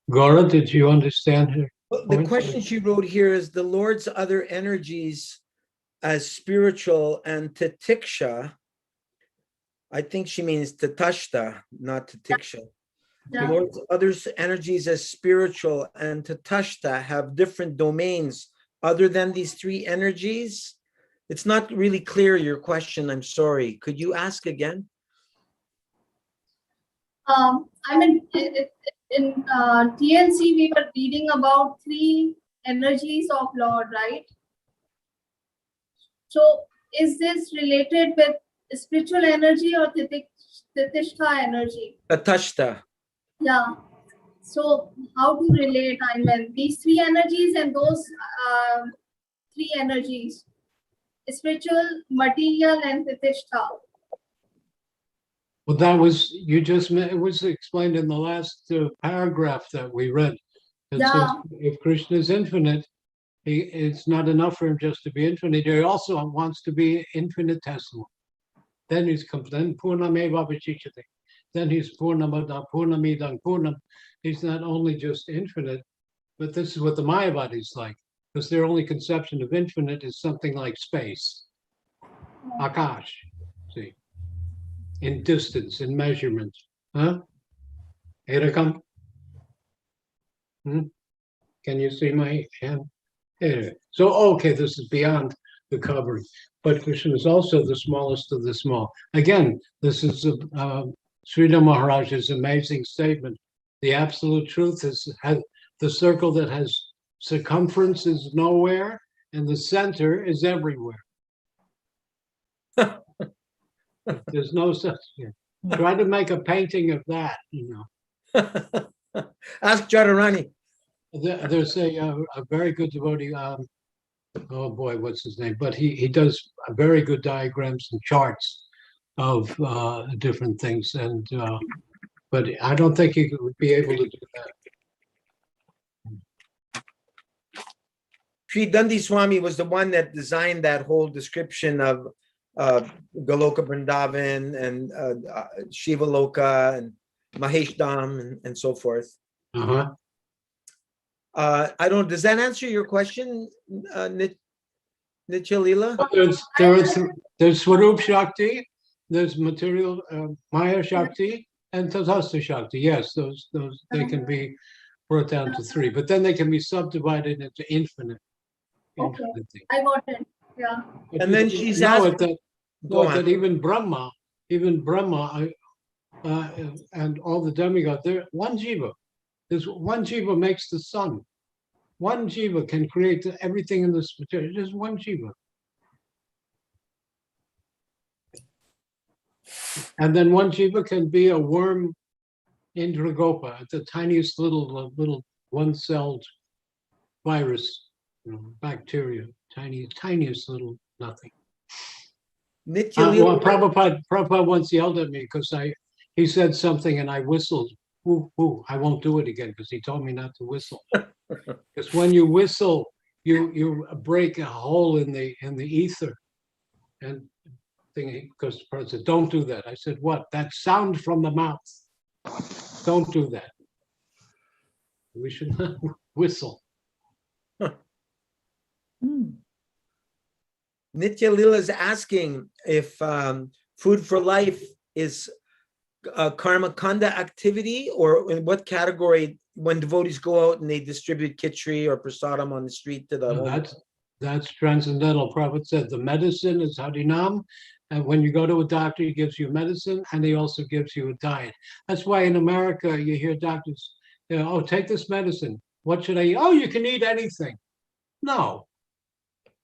Gora, did you understand her? Well, the question she wrote here is the Lord's other energies as spiritual and titiksha. I think she means tatashta, not titiksha. The Lord's other energies as spiritual and tatashta have different domains other than these three energies. It's not really clear, your question. I'm sorry. Could you ask again? In TLC, we were reading about three energies of Lord, right? So is this related with spiritual energy or titishta energy? Tatashta. Yeah. So how to relate, these three energies and those three energies, spiritual, material and titishta. Well, that was, it was explained in the last paragraph that we read. If Krishna is infinite, it's not enough for him just to be infinite. He also wants to be infinitesimal. Then then Purnameva Vachichyate. Then he's Purnamada, Purnamidang, Purnam. He's not only just infinite, but this is what the Mayavadi is like, because their only conception of infinite is something like space, Akash, see, in distance, in measurement. Huh? Erakam? Can you see my hand? So, okay, this is beyond the covering, but Krishna is also the smallest of the small. Again, this is Sridhar Maharaj's amazing statement. The absolute truth is the circle that has circumference is nowhere, and the center is everywhere. There's no such thing. Try to make a painting of that, Ask Jadharani. There's a very good devotee, oh boy, what's his name? But he does very good diagrams and charts of different things, and but I don't think he would be able to do that. Sri Dandi Swami was the one that designed that whole description of Goloka Vrindavan and Shiva Loka and Mahesh Dham and so forth. Uh-huh. I don't. Does that answer your question, Nityalila? There's Swarup Shakti, there's material Maya Shakti, and Tatastha Shakti. Yes, those they can be brought down to three, but then they can be subdivided into infinite. Okay, I got it. Yeah. But and then she's asked. That even Brahma, and all the demigods, they're one jiva. There's one jiva makes the sun. One jiva can create everything in this material. Just one jiva. And then one jiva can be a worm Indragopa, the tiniest little one-celled virus, bacteria, tiniest little nothing. Well, Prabhupada once yelled at me because he said something and I whistled. Woo, woo. I won't do it again because he told me not to whistle. Because when you whistle, you break a hole in the ether. And because the person said, "Don't do that." I said, "What? That sound from the mouth. Don't do that. We should not whistle." Nitya Lila is asking if food for life is karma kanda activity, or in what category when devotees go out and they distribute khichdi or prasadam on the street to the homeless? That's transcendental. Prabhupada said the medicine is harinam, and when you go to a doctor, he gives you medicine and he also gives you a diet. That's why in America you hear doctors, oh, take this medicine. What should I eat? Oh, you can eat anything. No.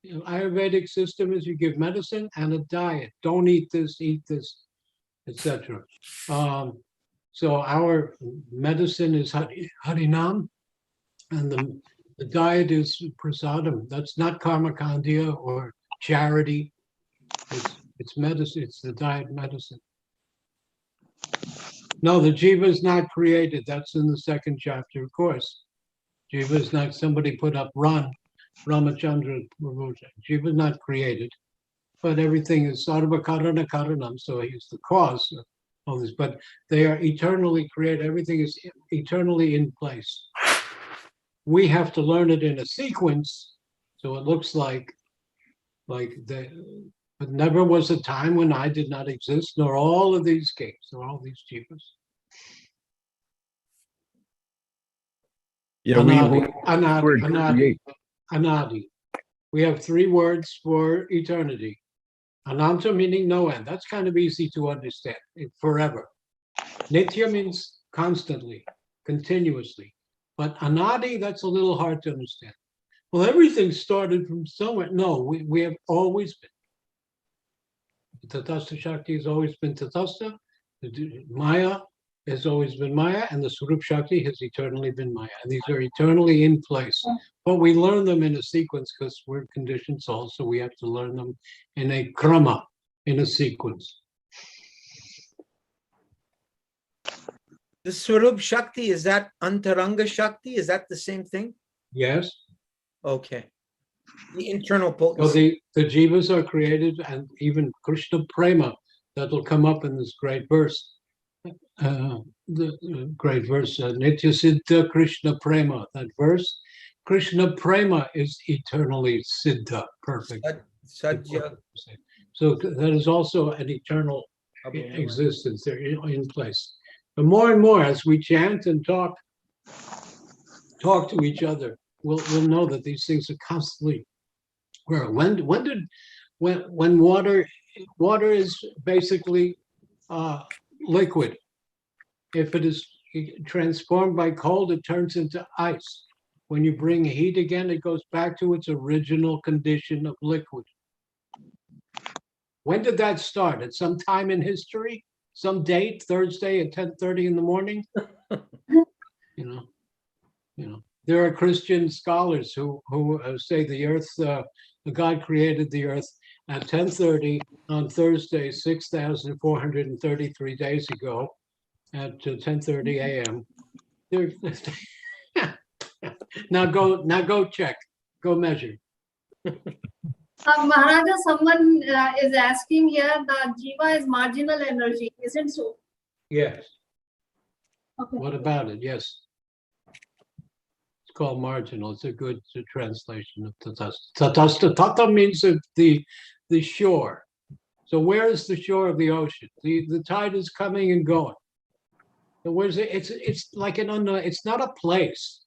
Ayurvedic system is you give medicine and a diet. Don't eat this, etc. So our medicine is harinam, and the diet is prasadam. That's not karma kandya or charity. It's medicine. It's the diet medicine. No, the jiva is not created. That's in the second chapter, of course. Jiva is not somebody put up Ramachandra Prabhu. Jiva is not created, but everything is sarva karana karanam. So he's the cause of all this. But they are eternally created. Everything is eternally in place. We have to learn it in a sequence, so it looks like but never was a time when I did not exist, nor all of these kings, nor all these jivas. Yeah, Anadi. We have three words for eternity. Ananta meaning no end. That's kind of easy to understand. Forever. Nitya means constantly, continuously. But anadi, that's a little hard to understand. Well, everything started from somewhere. No, we have always been. Tatastha Shakti has always been Tatastha. Maya has always been Maya, and the Swarup Shakti has eternally been Maya. And these are eternally in place. But we learn them in a sequence because we're conditioned souls, so we have to learn them in a krama, in a sequence. The Swarup Shakti, is that Antaranga Shakti? Is that the same thing? Yes. Okay. The internal So potency. the jivas are created, and even Krishna Prema, that'll come up in this great verse. The great verse, Nitya Siddha Krishna Prema. That verse, Krishna Prema is eternally Siddha, perfect. Sadhya. So that is also an eternal existence there in place. But more and more, as we chant and talk to each other, we'll know that these things are constantly. When water is basically liquid. If it is transformed by cold, it turns into ice. When you bring heat again, it goes back to its original condition of liquid. When did that start? At some time in history? Some date, Thursday at 10:30 in the morning? You know. There are Christian scholars who say the earth, God created the earth at 10:30 on Thursday, 6,433 days ago at 10:30 a.m. Now go check, go measure. Maharaja, someone is asking here, the jiva is marginal energy, isn't so? Yes. Okay. What about it? Yes. It's called marginal. It's a good translation of tatastha. Tatastha, tata means the shore. So where is the shore of the ocean? The tide is coming and going. So where's it? It's like an unknown. It's not a place.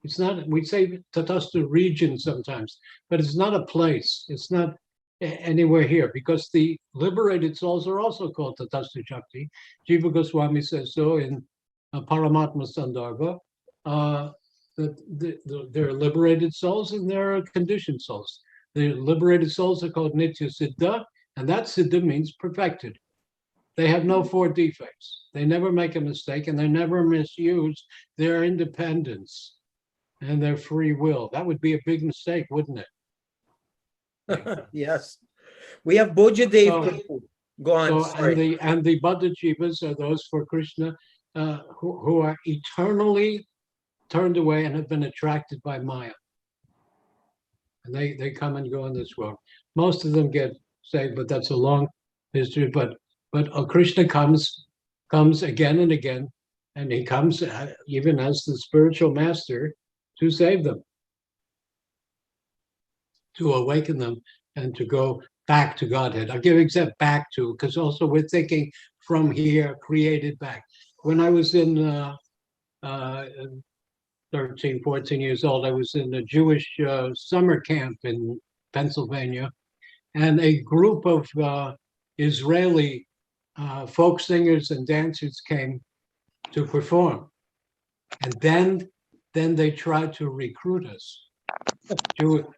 It's not. We say tatastha region sometimes, but it's not a place. It's not anywhere here, because the liberated souls are also called tatastha shakti. Jiva Goswami says so in Paramatma Sandarbha. There are liberated souls and there are conditioned souls. The liberated souls are called Nitya Siddha, and that Siddha means perfected. They have no four defects. They never make a mistake, and they never misuse their independence and their free will. That would be a big mistake, wouldn't it? Yes. We have Bojadev. Go on. So, and the Buddha Jivas are those for Krishna who are eternally turned away and have been attracted by Maya. And they come and go in this world. Most of them get saved, but that's a long history. But Krishna comes again and again, and he comes even as the spiritual master to save them, to awaken them and to go back to Godhead. I'll give example back to, because also we're thinking from here, created back. When I was in 13, 14 years old, I was in a Jewish summer camp in Pennsylvania, and a group of Israeli folk singers and dancers came to perform. And then they tried to recruit us,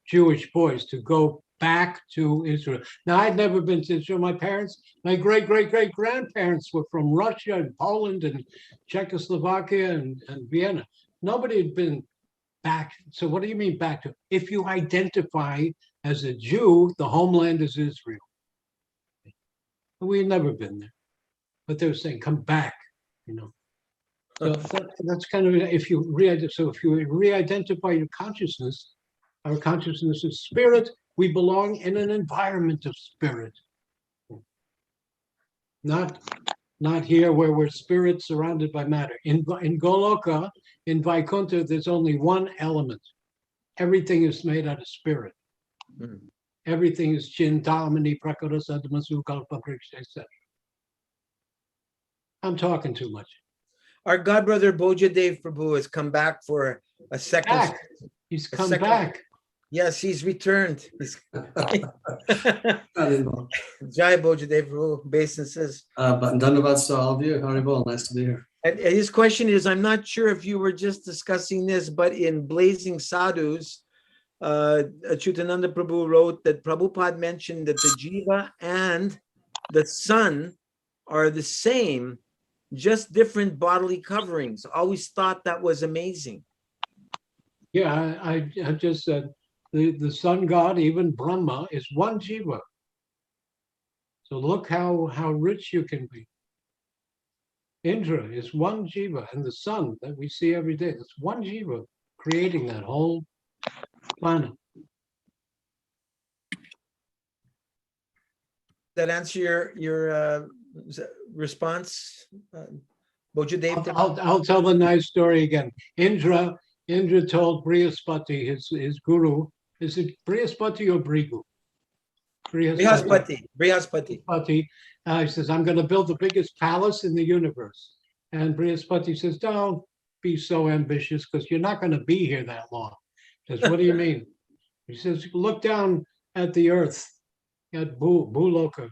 Jewish boys, to go back to Israel. Now, I'd never been to Israel. My parents, my great-great-great-grandparents were from Russia and Poland and Czechoslovakia and Vienna. Nobody had been back. So what do you mean back to? If you identify as a Jew, the homeland is Israel. We had never been there. But they were saying, come back, you know. So that's kind of, if you re-identify your consciousness, our consciousness is spirit, we belong in an environment of spirit. Not here where we're spirit surrounded by matter. In Goloka, in Vaikuntha, there's only one element. Everything is made out of spirit. Mm. Everything is Chintamani, Prakara, Sadhamasu, Kalpa, Vriksha, etc. I'm talking too much. Our godbrother Bojadev Prabhu has come back for a second. Back. He's come back. Yes, he's returned. Jai Bojadev Prabhu, obeisances. Dhanavad to all of you. Haribol, nice to be here. And his question is, I'm not sure if you were just discussing this, but in Blazing Sadhus, Acyutananda Prabhu wrote that Prabhupada mentioned that the jiva and the sun are the same, just different bodily coverings. Always thought that was amazing. Yeah, I just said the sun god, even Brahma, is one jiva. So look how rich you can be. Indra is one jiva, and the sun that we see every day, that's one jiva creating that whole planet. That answer your response, Bojadev? I'll tell the nice story again. Indra told Brihaspati, his guru, is it Brihaspati or Brigu? Brihaspati. He says, I'm going to build the biggest palace in the universe. And Brihaspati says, don't be so ambitious because you're not going to be here that long. He says, what do you mean? He says, look down at the earth, at Bhuloka.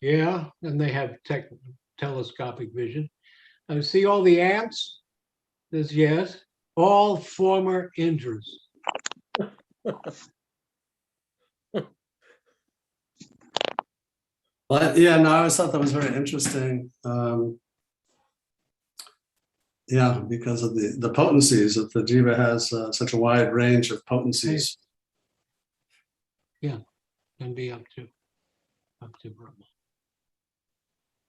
Yeah, and they have telescopic vision. See all the ants? Says, yes, all former Indras. Well, yeah, no, I always thought that was very interesting. Yeah, because of the potencies that the jiva has such a wide range of potencies. Yeah, can be up to Brahma.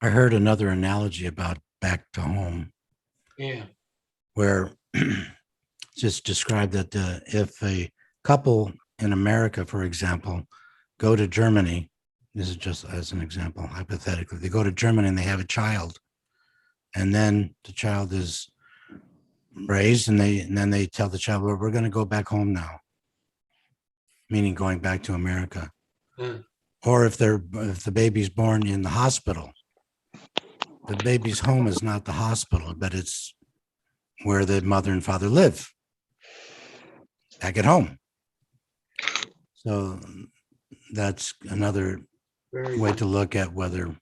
I heard another analogy about back to home. Yeah. Where just described that if a couple in America, for example, go to Germany, this is just as an example, hypothetically, they go to Germany and they have a child, and then the child is raised, and then they tell the child, well, we're going to go back home now, meaning going back to America. Mm. Or if the baby's born in the hospital, the baby's home is not the hospital, but it's where the mother and father live, back at home. So that's another way to look at whether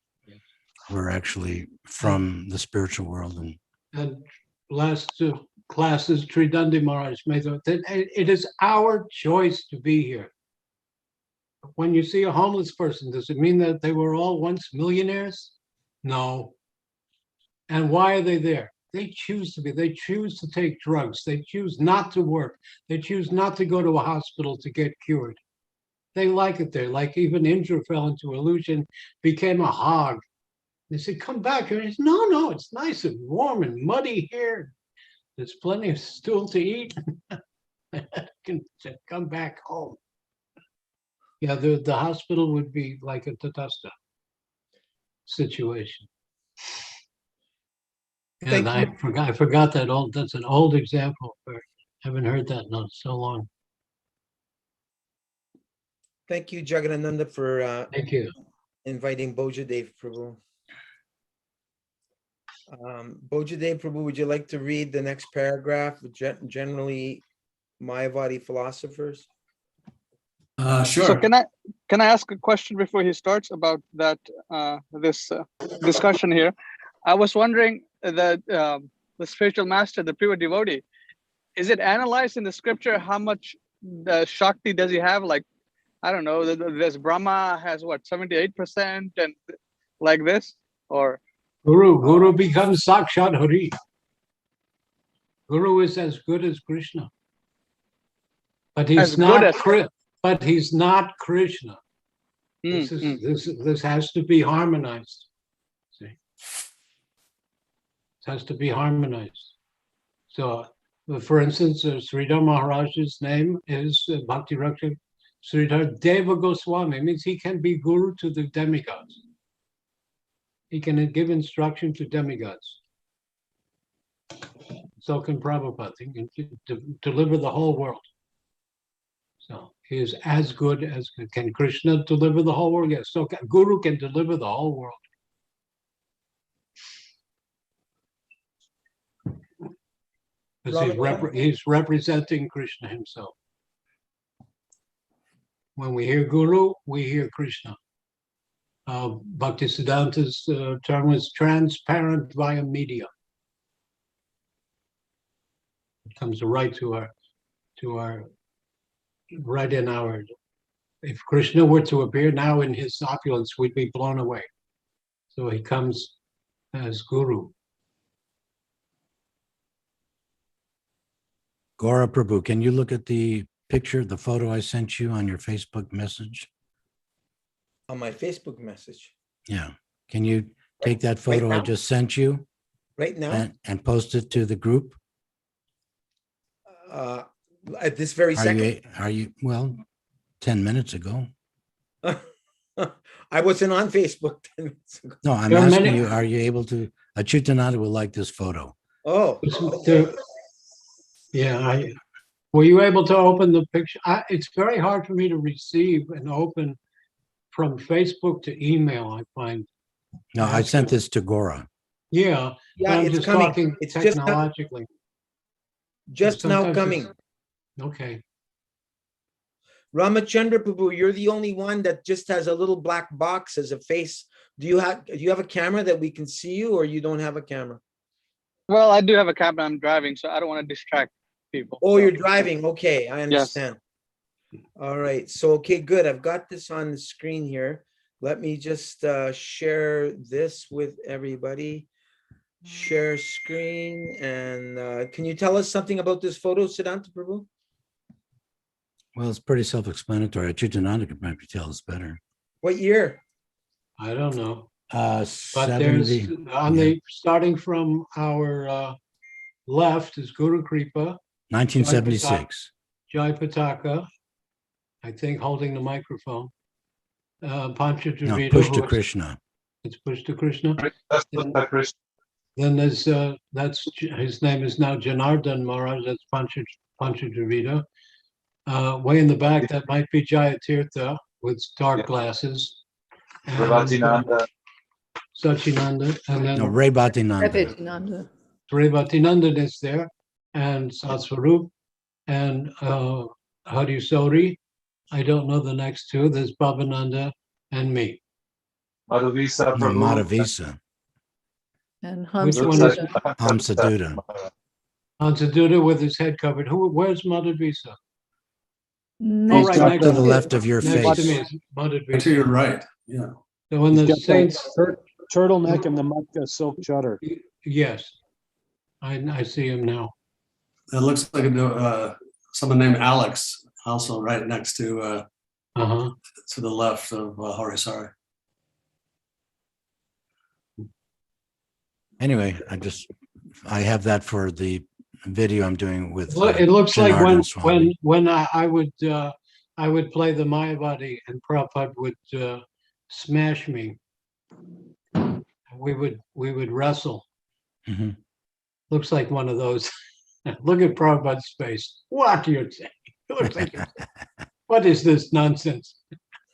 we're actually from the spiritual world. And last two classes, Tridandi Maharaj made that it is our choice to be here. When you see a homeless person, does it mean that they were all once millionaires? No. And why are they there? They choose to be. They choose to take drugs. They choose not to work. They choose not to go to a hospital to get cured. They like it there. Like even Indra fell into illusion, became a hog. They said, come back. And he said, no, it's nice and warm and muddy here. There's plenty of stool to eat. Come back home. Yeah, the hospital would be like a tatasta situation. And I forgot that that's an old example. I haven't heard that in so long. Thank you, Jagadananda, for Thank you. inviting Bojadev Prabhu. Bojadev Prabhu, would you like to read the next paragraph? Generally, Mayavadi philosophers. So Sure. can I ask a question before he starts about that this discussion here? I was wondering that the spiritual master, the pure devotee, is it analyzed in the scripture how much the Shakti does he have? Like, I don't know, there's Brahma has what, 78% and like this? Or Guru becomes Sakshat Hari. Guru is as good as Krishna. But As he's good not as- but he's not Krishna. This has to be harmonized. See? It has to be harmonized. So, for instance, Sridhar Maharaj's name is Bhakti Raksha Sridhar Deva Goswami. It means he can be guru to the demigods. He can give instruction to demigods. So can Prabhupada. He can deliver the whole world. So he is as good as, can Krishna deliver the whole world? Yes. So Guru can deliver the whole world. Because he's representing Krishna himself. When we hear Guru, we hear Krishna. Bhaktisiddhanta's term was transparent via media. It comes right to our right in our. If Krishna were to appear now in his opulence, we'd be blown away. So he comes as Guru. Gaura Prabhu, can you look at the picture, the photo I sent you on your Facebook message? On my Facebook message. Yeah. Can you take that photo I just sent you? Right now? And post it to the group? At this very second? Are you, well, 10 minutes ago. I wasn't on Facebook 10 minutes ago. No, I'm asking you, are you able to, Acyutananda will like this photo. Oh, okay. Yeah, were you able to open the picture? It's very hard for me to receive and open from Facebook to email, I find. No, I sent this to Gaura. Yeah, I'm it's just coming. talking It's technologically. Just now coming. Okay. Ramachandra Prabhu, you're the only one that just has a little black box as a face. Do you have a camera that we can see you, or you don't have a camera? well, I do have a camera. I'm driving, so I don't want to distract people. Oh, so. you're driving. Okay, I understand. Yes. All right. So, okay, good. I've got this on the screen here. Let me just share this with everybody. Share screen. And can you tell us something about this photo, Siddhanta Prabhu? Well, it's pretty self-explanatory. Acyutananda could probably tell us better. What year? I don't know. But 70, there's on the starting from our left is Guru Kripa. 1976. Jai Pataka, I think, holding the microphone. Pancha No, Dravida. Push to Krishna. It's Push to Krishna. That's the Krishna. Then there's his name is now Janardhan Maharaj. That's Pancha Dravida. Way in the back, that might be Jayatirtha with dark glasses. Ravatinanda. Sachinanda, and then No, Ray Bhatinanda. Ray Bhatinanda is there, and Satsvarup, and Hari Sori. I don't know the next two. There's Bhavananda and me. Madhavisa No, Prabhu. Madhavisa. And Which one is Hamsaduta. Hamsaduta with his head covered? Where's Madhavisa? Next right next to the left of your next to face. me is Madhavisa. To your right. Yeah. So when the saints, turtleneck and the Matka silk shutter. yes, I see him now. It looks like someone named Alex, also right next to to the left of Harisari. Anyway, I have that for the video I'm doing with. It looks like Janardhan Swami. when I would play the Mayavadi and Prabhupada would smash me. We would wrestle. Mm-hmm. Looks like one of those. Look at Prabhupada's face. What do you say? It looks like What is this nonsense?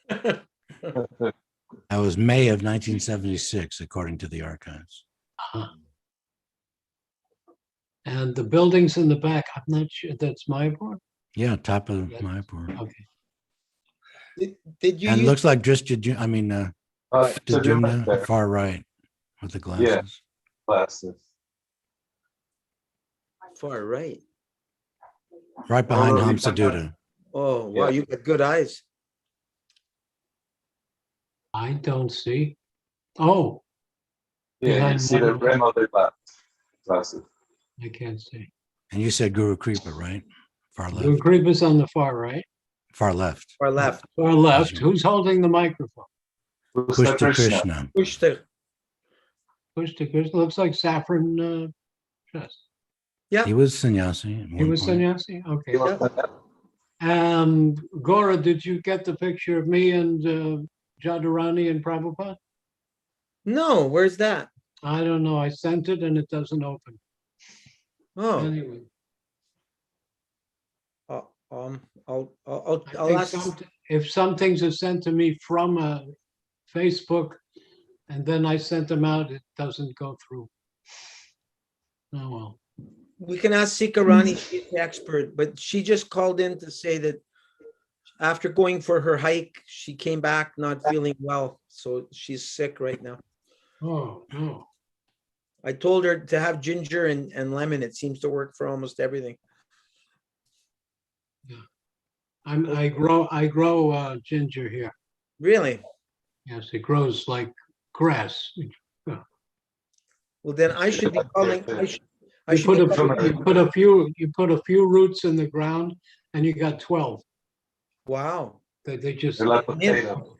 That was May of 1976, according to the archives. And the buildings in the back, I'm not sure that's Mayapur. Yeah, top of Mayapur. Okay. Did you And it use looks like Drishti, I mean, So you went there. far right with the glasses. Yeah. Glasses. far right? Right behind Although you Hamsa can have- Duda. Oh, wow, Yeah. you got good eyes. I don't see. Oh, Yeah, you behind see the one- rim of the glasses. I can't see. And you said Guru Kripa, right? Far Guru left. Kripa's on the far right. Far left. Far left. Far left. Who's holding the microphone? Push to Krishna. Push the. Push to Krishna. Looks like saffron dress. Yeah. He was sannyasi. at He one was point. sannyasi? Okay. He was the- Gora, did you get the picture of me and Jadurani and Prabhupada? No, where's that? I don't know. I sent it and it doesn't open. Oh, Anyway, I'll I think ask. if some things are sent to me from Facebook and then I sent them out, it doesn't go through. Oh, well. We can ask Sikarani, she's the expert, but she just called in to say that after going for her hike, she came back not feeling well, so she's sick right now. Oh, no. I told her to have ginger and lemon. It seems to work for almost everything. I grow ginger here. Really? Yes, it grows like grass. Well, then I should be calling. I You should put be calling- you put a few roots in the ground and you got 12. Wow. They just They're like potato.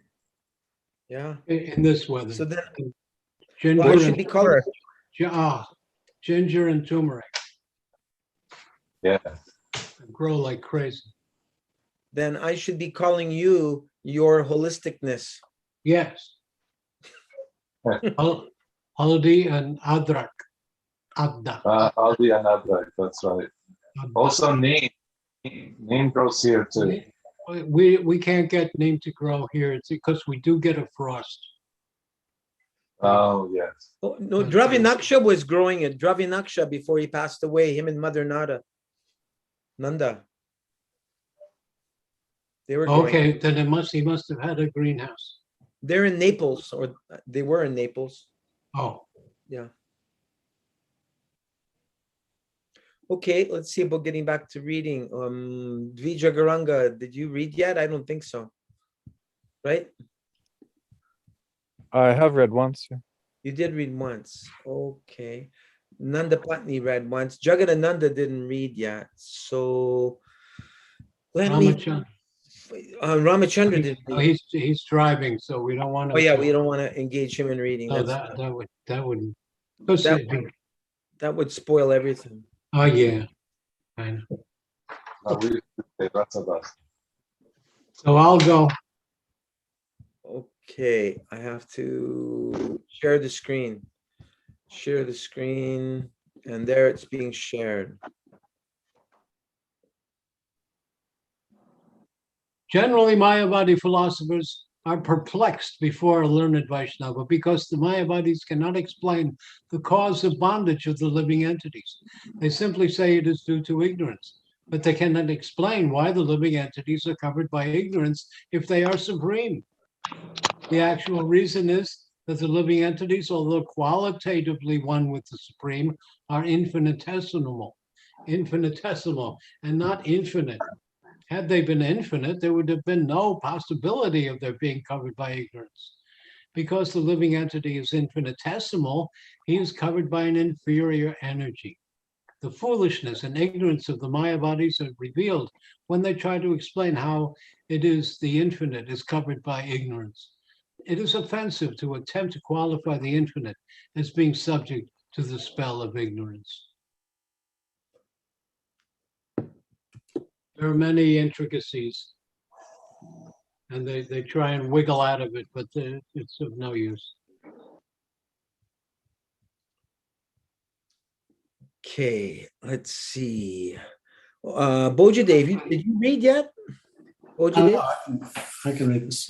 Yeah. in this weather. So then Ginger I should and be calling. ginger and turmeric Yeah. grow like crazy. Then I should be calling you your holisticness. Yes. Haldi and adrak. Adda. Aldi and Adrak, that's right. Also neem. Neem grows here too. We can't get neem to grow here. It's because we do get a frost. Oh, yes. Oh, no, Dravinaksha was growing it. Dravinaksha before he passed away, him and Mother Nanda. They were growing Okay, it. then he must have had a greenhouse. They're in Naples, or they were in Naples. Oh, Yeah. Okay, let's see about getting back to reading. Vijagaranga, did you read yet? I don't think so. Right? I have read once. Yeah. You did read once. Okay. Nanda Patni read once. Jagadananda didn't read yet. So let me. Ramachandra. Ramachandra didn't read. He's driving, so we don't want to. Oh yeah, we don't want to engage him in reading. No, That's- that wouldn't. that would spoil everything. Oh yeah, I know. No, that's about. So I'll go. Okay, I have to share the screen. Share the screen, and there it's being shared. Generally, Mayavadi philosophers are perplexed before a learned Vaishnava because the Mayavadis cannot explain the cause of bondage of the living entities. They simply say it is due to ignorance, but they cannot explain why the living entities are covered by ignorance if they are supreme. The actual reason is that the living entities, although qualitatively one with the Supreme, are infinitesimal and not infinite. Had they been infinite, there would have been no possibility of their being covered by ignorance. Because the living entity is infinitesimal, he is covered by an inferior energy. The foolishness and ignorance of the Mayavadis are revealed when they try to explain how it is the infinite is covered by ignorance. It is offensive to attempt to qualify the infinite as being subject to the spell of ignorance. There are many intricacies, and they try and wiggle out of it, but it's of no use. Okay, let's see. Bojadev, did you read yet? Oh, did it? I can read this.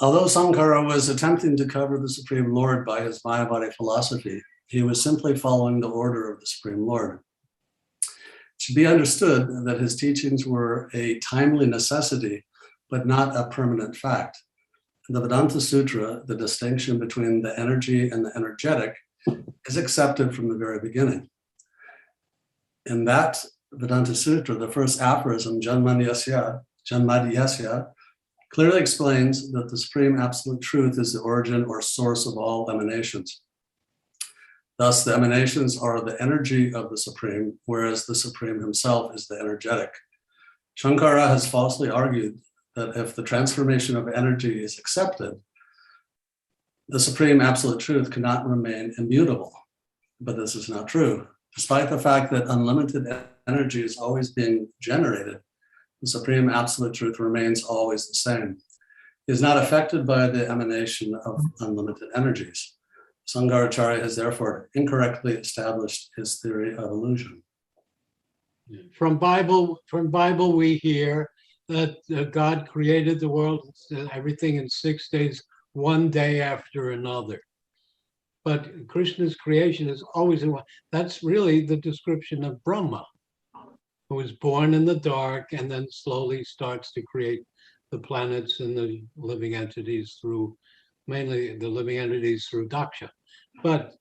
Although Sankara was attempting to cover the Supreme Lord by his Mayavadi philosophy, he was simply following the order of the Supreme Lord. It should be understood that his teachings were a timely necessity, but not a permanent fact. In the Vedanta Sutra, the distinction between the energy and the energetic is accepted from the very beginning. In that Vedanta Sutra, the first aphorism, Janmadhyasya, clearly explains that the Supreme Absolute Truth is the origin or source of all emanations. Thus, the emanations are the energy of the Supreme, whereas the Supreme himself is the energetic. Shankara has falsely argued that if the transformation of energy is accepted, the Supreme Absolute Truth cannot remain immutable. But this is not true. Despite the fact that unlimited energy is always being generated, the Supreme Absolute Truth remains always the same. It is not affected by the emanation of unlimited energies. Sangaracharya has therefore incorrectly established his theory of illusion. From Bible, we hear that God created the world, everything in 6 days, one day after another. But Krishna's creation is always in one. That's really the description of Brahma, who was born in the dark and then slowly starts to create the planets and the living entities through, mainly the living entities through Daksha. But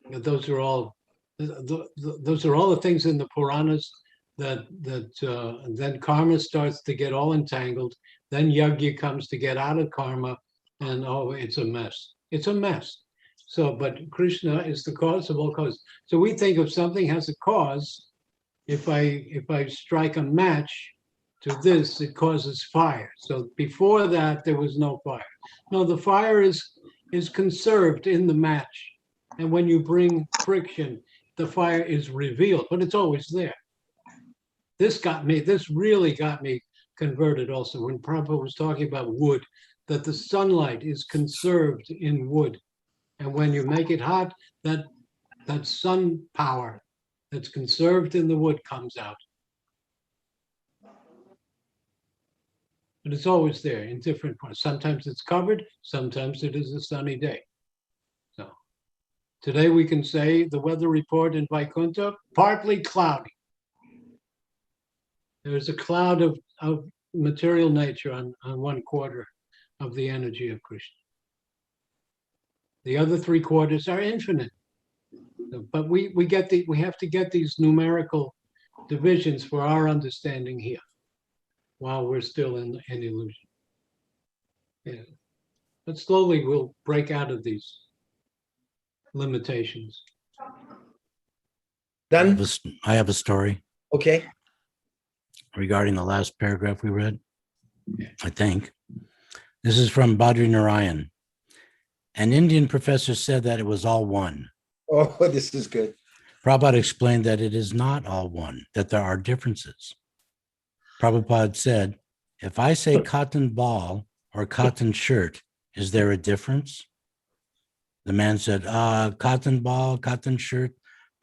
those are all the things in the Puranas that then karma starts to get all entangled. Then yajna comes to get out of karma, and oh, it's a mess. It's a mess. So, but Krishna is the cause of all causes. So we think if something has a cause, if I strike a match to this, it causes fire. So before that, there was no fire. No, the fire is conserved in the match. And when you bring friction, the fire is revealed, but it's always there. This really got me converted also when Prabhu was talking about wood, that the sunlight is conserved in wood. And when you make it hot, that sun power that's conserved in the wood comes out. But it's always there in different points. Sometimes it's covered, sometimes it is a sunny day. So today we can say the weather report in Vaikuntha, partly cloudy. There's a cloud of material nature on 1/4 of the energy of Krishna. The other 3/4 are infinite. But we have to get these numerical divisions for our understanding here while we're still in illusion. Yeah. But slowly we'll break out of these limitations. Done? I have a story Okay. regarding the last paragraph we read, I think. This is from Badri Narayan. An Indian professor said that it was all one. Oh, this is good. Prabhupada explained that it is not all one, that there are differences. Prabhupada said, if I say cotton ball or cotton shirt, is there a difference? The man said, cotton ball, cotton shirt.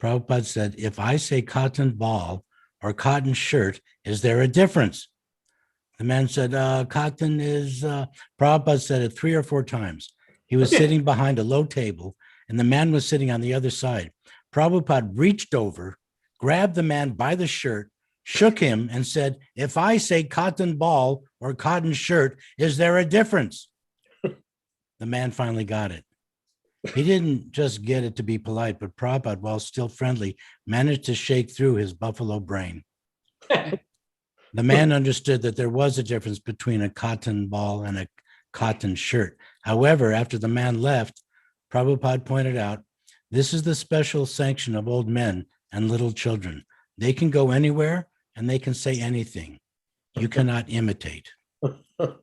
Prabhupada said, if I say cotton ball or cotton shirt, is there a difference? The man said, cotton is, Prabhupada said it 3 or 4 times. He was sitting behind a low table and the man was sitting on the other side. Prabhupada reached over, grabbed the man by the shirt, shook him and said, if I say cotton ball or cotton shirt, is there a difference? The man finally got it. He didn't just get it to be polite, but Prabhupada, while still friendly, managed to shake through his buffalo brain. The man understood that there was a difference between a cotton ball and a cotton shirt. However, after the man left, Prabhupada pointed out, this is the special sanction of old men and little children. They can go anywhere and they can say anything. You cannot imitate. Tell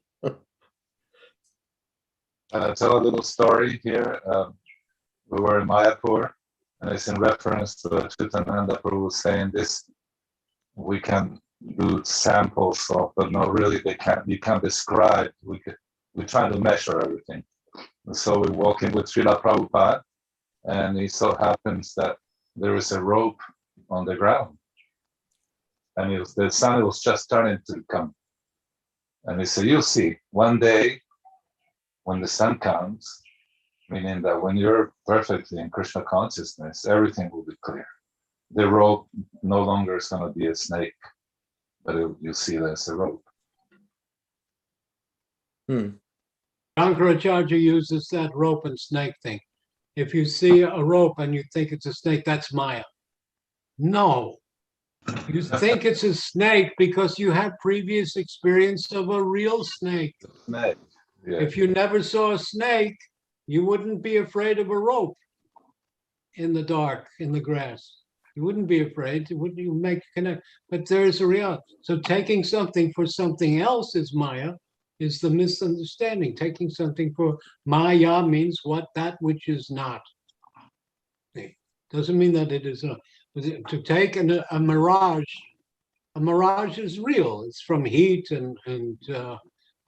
a little story here. We were in Mayapur, and it's in reference to Acyutananda Prabhu saying this. We can do samples of, but no, really, you can't describe. We try to measure everything. And so we're walking with Srila Prabhupada, and it so happens that there is a rope on the ground, and the sun was just starting to come And he said, you'll see, one day when the sun comes, meaning that when you're perfectly in Krishna consciousness, everything will be clear. The rope no longer is going to be a snake, but you'll see that as a rope. Shankaracharya uses that rope and snake thing. If you see a rope and you think it's a snake, that's Maya. No. You think it's a snake because you have previous experience of a real snake. Snake. Yeah. If you never saw a snake, you wouldn't be afraid of a rope in the dark, in the grass. You wouldn't be afraid. Wouldn't you make connect? But there is a reality. So taking something for something else is Maya, is the misunderstanding. Taking something for Maya means that which is not. Doesn't mean that it is not. To take a mirage is real. It's from heat and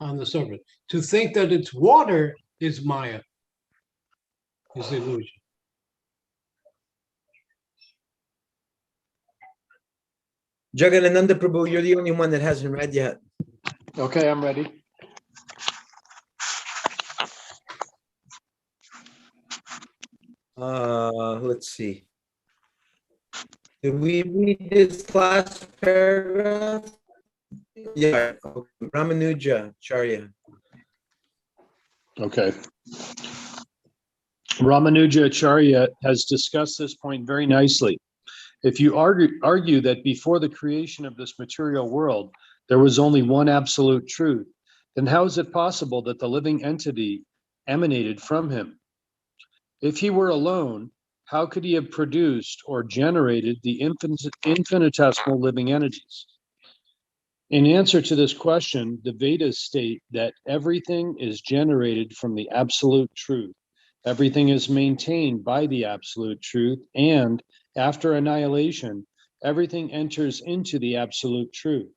on the surface. To think that it's water is Maya, is illusion. Jagadananda Prabhu, you're the only one that hasn't read yet. Okay, I'm ready. Let's see. Did we read this last paragraph? Yeah, okay. Ramanuja Charya. Okay. Ramanuja Acharya has discussed this point very nicely. If you argue that before the creation of this material world, there was only one absolute truth, then how is it possible that the living entity emanated from him? If he were alone, how could he have produced or generated the infinitesimal living entities? In answer to this question, the Vedas state that everything is generated from the absolute truth. Everything is maintained by the absolute truth, and after annihilation, everything enters into the absolute truth.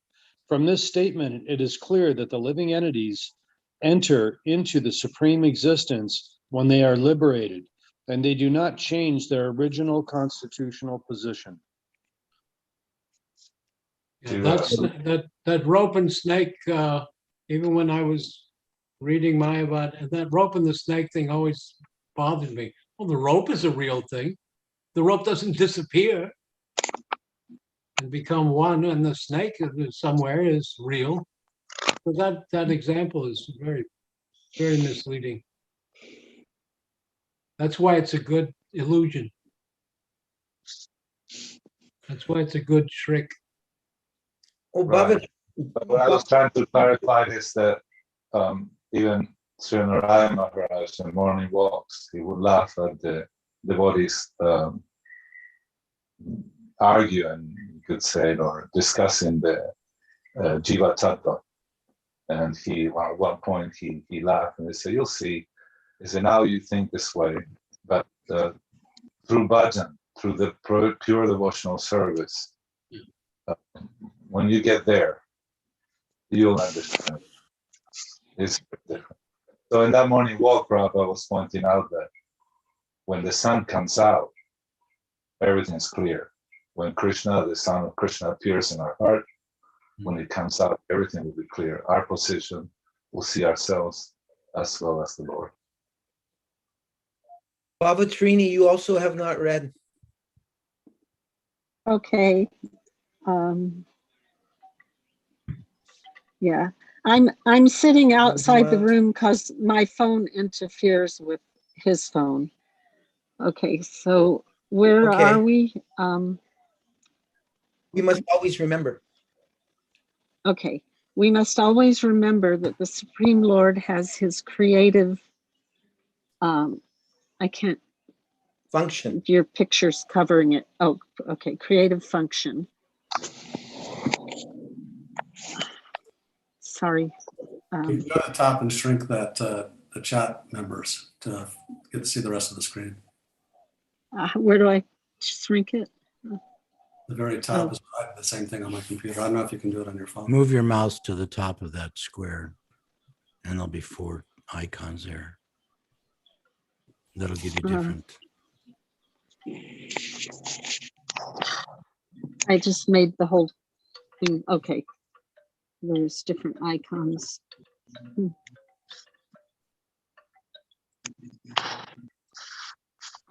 From this statement, it is clear that the living entities enter into the supreme existence when they are liberated, and they do not change their original constitutional position. Yeah, that rope and snake, even when I was reading Mayavad, that rope and the snake thing always bothered me. Well, the rope is a real thing. The rope doesn't disappear and become one, and the snake somewhere is real. So that example is very, very misleading. That's why it's a good illusion. That's why it's a good trick. Oh, Right. But what I was trying to clarify is that even Sri Narayana Maharaj in morning walks, he would laugh at the devotees arguing, you could say, or discussing the Jiva Tattva. And at one point, he laughed and he said, you'll see, he said, now you think this way, but through bhajan, through the pure devotional service, when you get there, you'll understand. It's different. So in that morning walk, Prabhupada was pointing out that when the sun comes out, everything's clear. When Krishna, the Son of Krishna, appears in our heart, when it comes out, everything will be clear. Our position, we'll see ourselves as well as the Lord. Baba Trini, you also have not read. Okay. Yeah, I'm sitting outside the room because my phone interferes with his phone. Okay, so where are we? We must always remember. Okay, we must always remember that the Supreme Lord has his creative, I can't. Function. Your picture's covering it. Oh, okay, creative function. Sorry. You can go to the top and shrink that the chat members to get to see the rest of the screen. Where do I shrink it? The very top is the same thing on my computer. I don't know if you can do it on your phone. Move your mouse to the top of that square, and there'll be 4 icons there. That'll give you different. I just made the whole thing. Okay. there's different icons.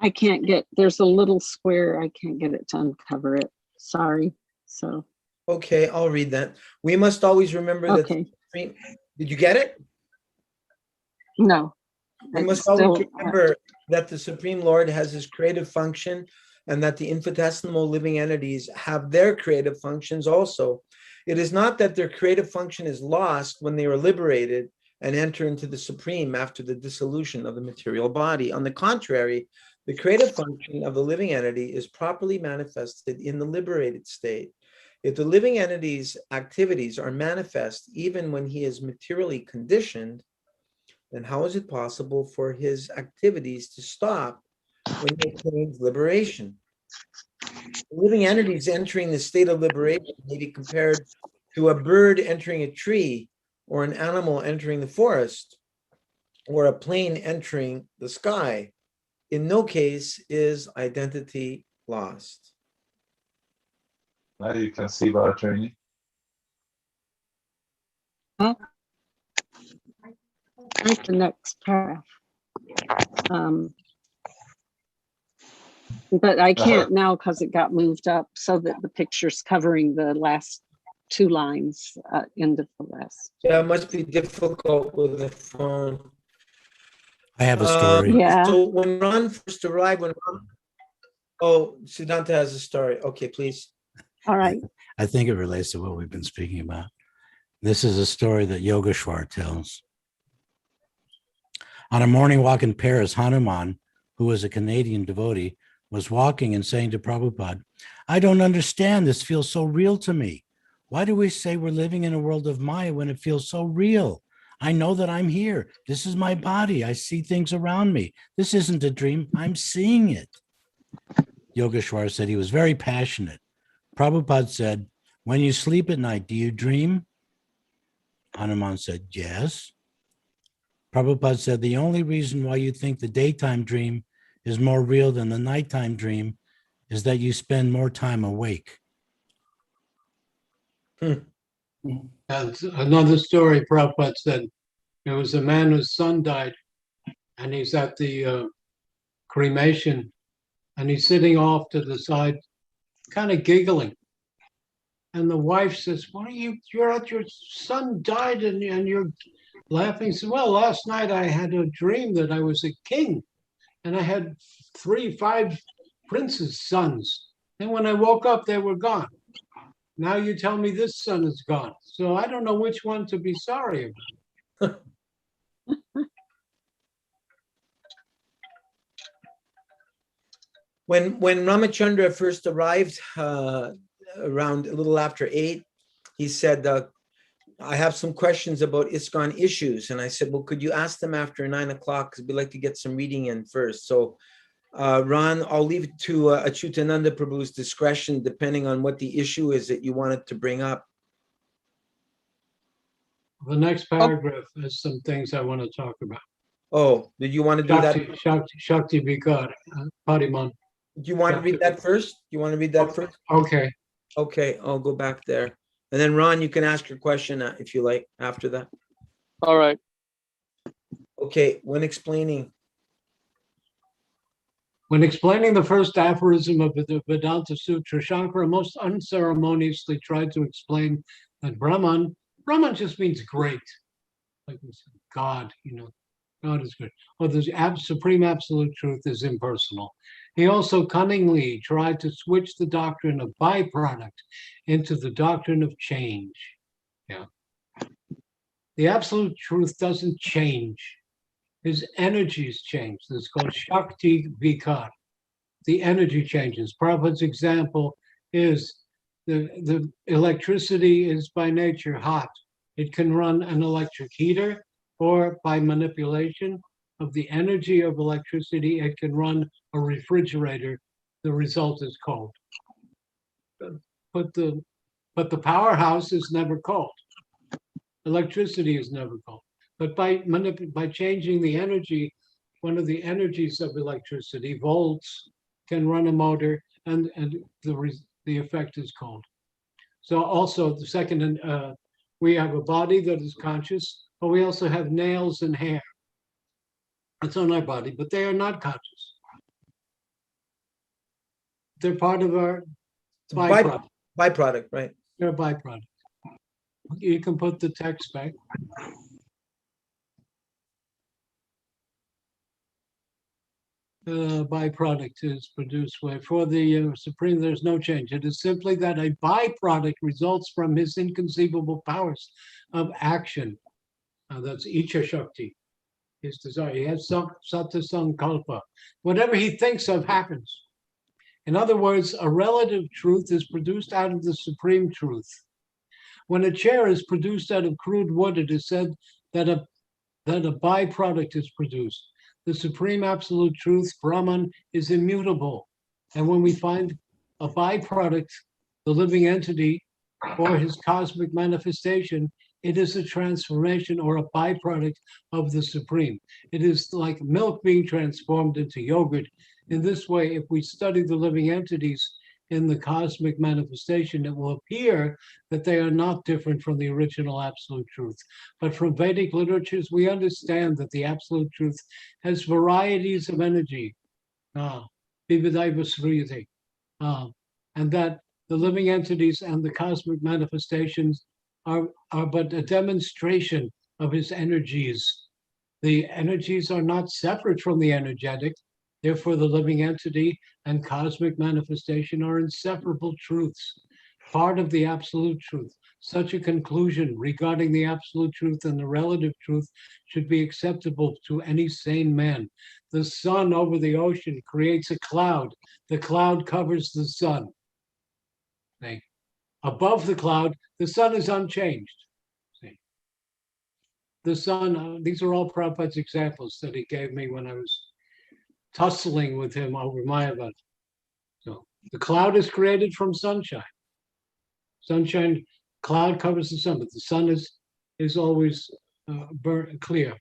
I can't get, there's a little square, I can't get it to uncover it. Sorry. So. Okay, I'll read that. We must always remember that. Okay. Did you get it? No. We must always remember that the Supreme Lord has his creative function and that the infinitesimal living entities have their creative functions also. It is not that their creative function is lost when they are liberated and enter into the Supreme after the dissolution of the material body. On the contrary, the creative function of the living entity is properly manifested in the liberated state. If the living entity's activities are manifest even when he is materially conditioned, then how is it possible for his activities to stop when he attains liberation? Living entities entering the state of liberation may be compared to a bird entering a tree, or an animal entering the forest, or a plane entering the sky. In no case is identity lost. Now you can see about attorney. Like the next paragraph. But I can't now because it got moved up so that the picture's covering the last two lines, end of the last. Yeah, it must be difficult with the phone. I have a story. Yeah. So when Ron first arrived, Siddhanta has a story. Okay, please. All right. I think it relates to what we've been speaking about. This is a story that Yogeshwar tells. On a morning walk in Paris, Hanuman, who was a Canadian devotee, was walking and saying to Prabhupada, "I don't understand. This feels so real to me. Why do we say we're living in a world of Maya when it feels so real? I know that I'm here. This is my body. I see things around me. This isn't a dream. I'm seeing it." Yogeshwar said he was very passionate. Prabhupada said, "When you sleep at night, do you dream?" Hanuman said, "Yes." Prabhupada said, "The only reason why you think the daytime dream is more real than the nighttime dream is that you spend more time awake." That's another story Prabhupada said. There was a man whose son died, and he's at the cremation, and he's sitting off to the side, kind of giggling. And the wife says, "What are you're at your son died and you're laughing?" He said, "Well, last night I had a dream that I was a king and I had 5 princes' sons. And when I woke up, they were gone. Now you tell me this son is gone. So I don't know which one to be sorry about." When Ramachandra first arrived around a little after 8, he said, "I have some questions about ISKCON issues." And I said, "Well, could you ask them after 9 o'clock? Because we'd like to get some reading in first." So Ron, I'll leave it to Acyutananda Prabhu's discretion, depending on what the issue is that you wanted to bring up. The next paragraph has some things I want to talk about. Oh, did you want to do that? Shakti Vikar, Pariman. Do you want to read that first? You want to read that first? Okay. Okay, I'll go back there. And then Ron, you can ask your question if you like after that. All right. Okay, when explaining the first aphorism of the Vedanta Sutra, Shankara most unceremoniously tried to explain that Brahman just means great. Like God, God is good. Or the supreme absolute truth is impersonal. He also cunningly tried to switch the doctrine of byproduct into the doctrine of change. Yeah. The absolute truth doesn't change. His energies change. This is called Shakti Vikar. The energy changes. Prabhupada's example is the electricity is by nature hot. It can run an electric heater, or by manipulation of the energy of electricity, it can run a refrigerator. The result is cold. But the powerhouse is never cold. Electricity is never cold. But by changing the energy, one of the energies of electricity, volts, can run a motor, and the effect is cold. So also the second we have a body that is conscious, but we also have nails and hair. It's on our body, but they are not conscious. They're part of our byproduct. Byproduct, right? They're a byproduct. You can put the text back. Byproduct is produced where for the Supreme, there's no change. It is simply that a byproduct results from his inconceivable powers of action. That's Icha Shakti, his desire. He has Sattva Sankalpa. Whatever he thinks of happens. In other words, a relative truth is produced out of the supreme truth. When a chair is produced out of crude wood, it is said that a byproduct is produced. The supreme absolute truth, Brahman, is immutable. And when we find a byproduct, the living entity or his cosmic manifestation, it is a transformation or a byproduct of the supreme. It is like milk being transformed into yogurt. In this way, if we study the living entities in the cosmic manifestation, it will appear that they are not different from the original absolute truth. But from Vedic literatures, we understand that the absolute truth has varieties of energy, and that the living entities and the cosmic manifestations are but a demonstration of his energies. The energies are not separate from the energetic. Therefore, the living entity and cosmic manifestation are inseparable truths, part of the absolute truth. Such a conclusion regarding the absolute truth and the relative truth should be acceptable to any sane man. The sun over the ocean creates a cloud. The cloud covers the sun. See? Above the cloud, the sun is unchanged. See? The sun, these are all Prabhupada's examples that he gave me when I was tussling with him over Mayavad. So the cloud is created from sunshine. Sunshine, cloud covers the sun, but the sun is always clear.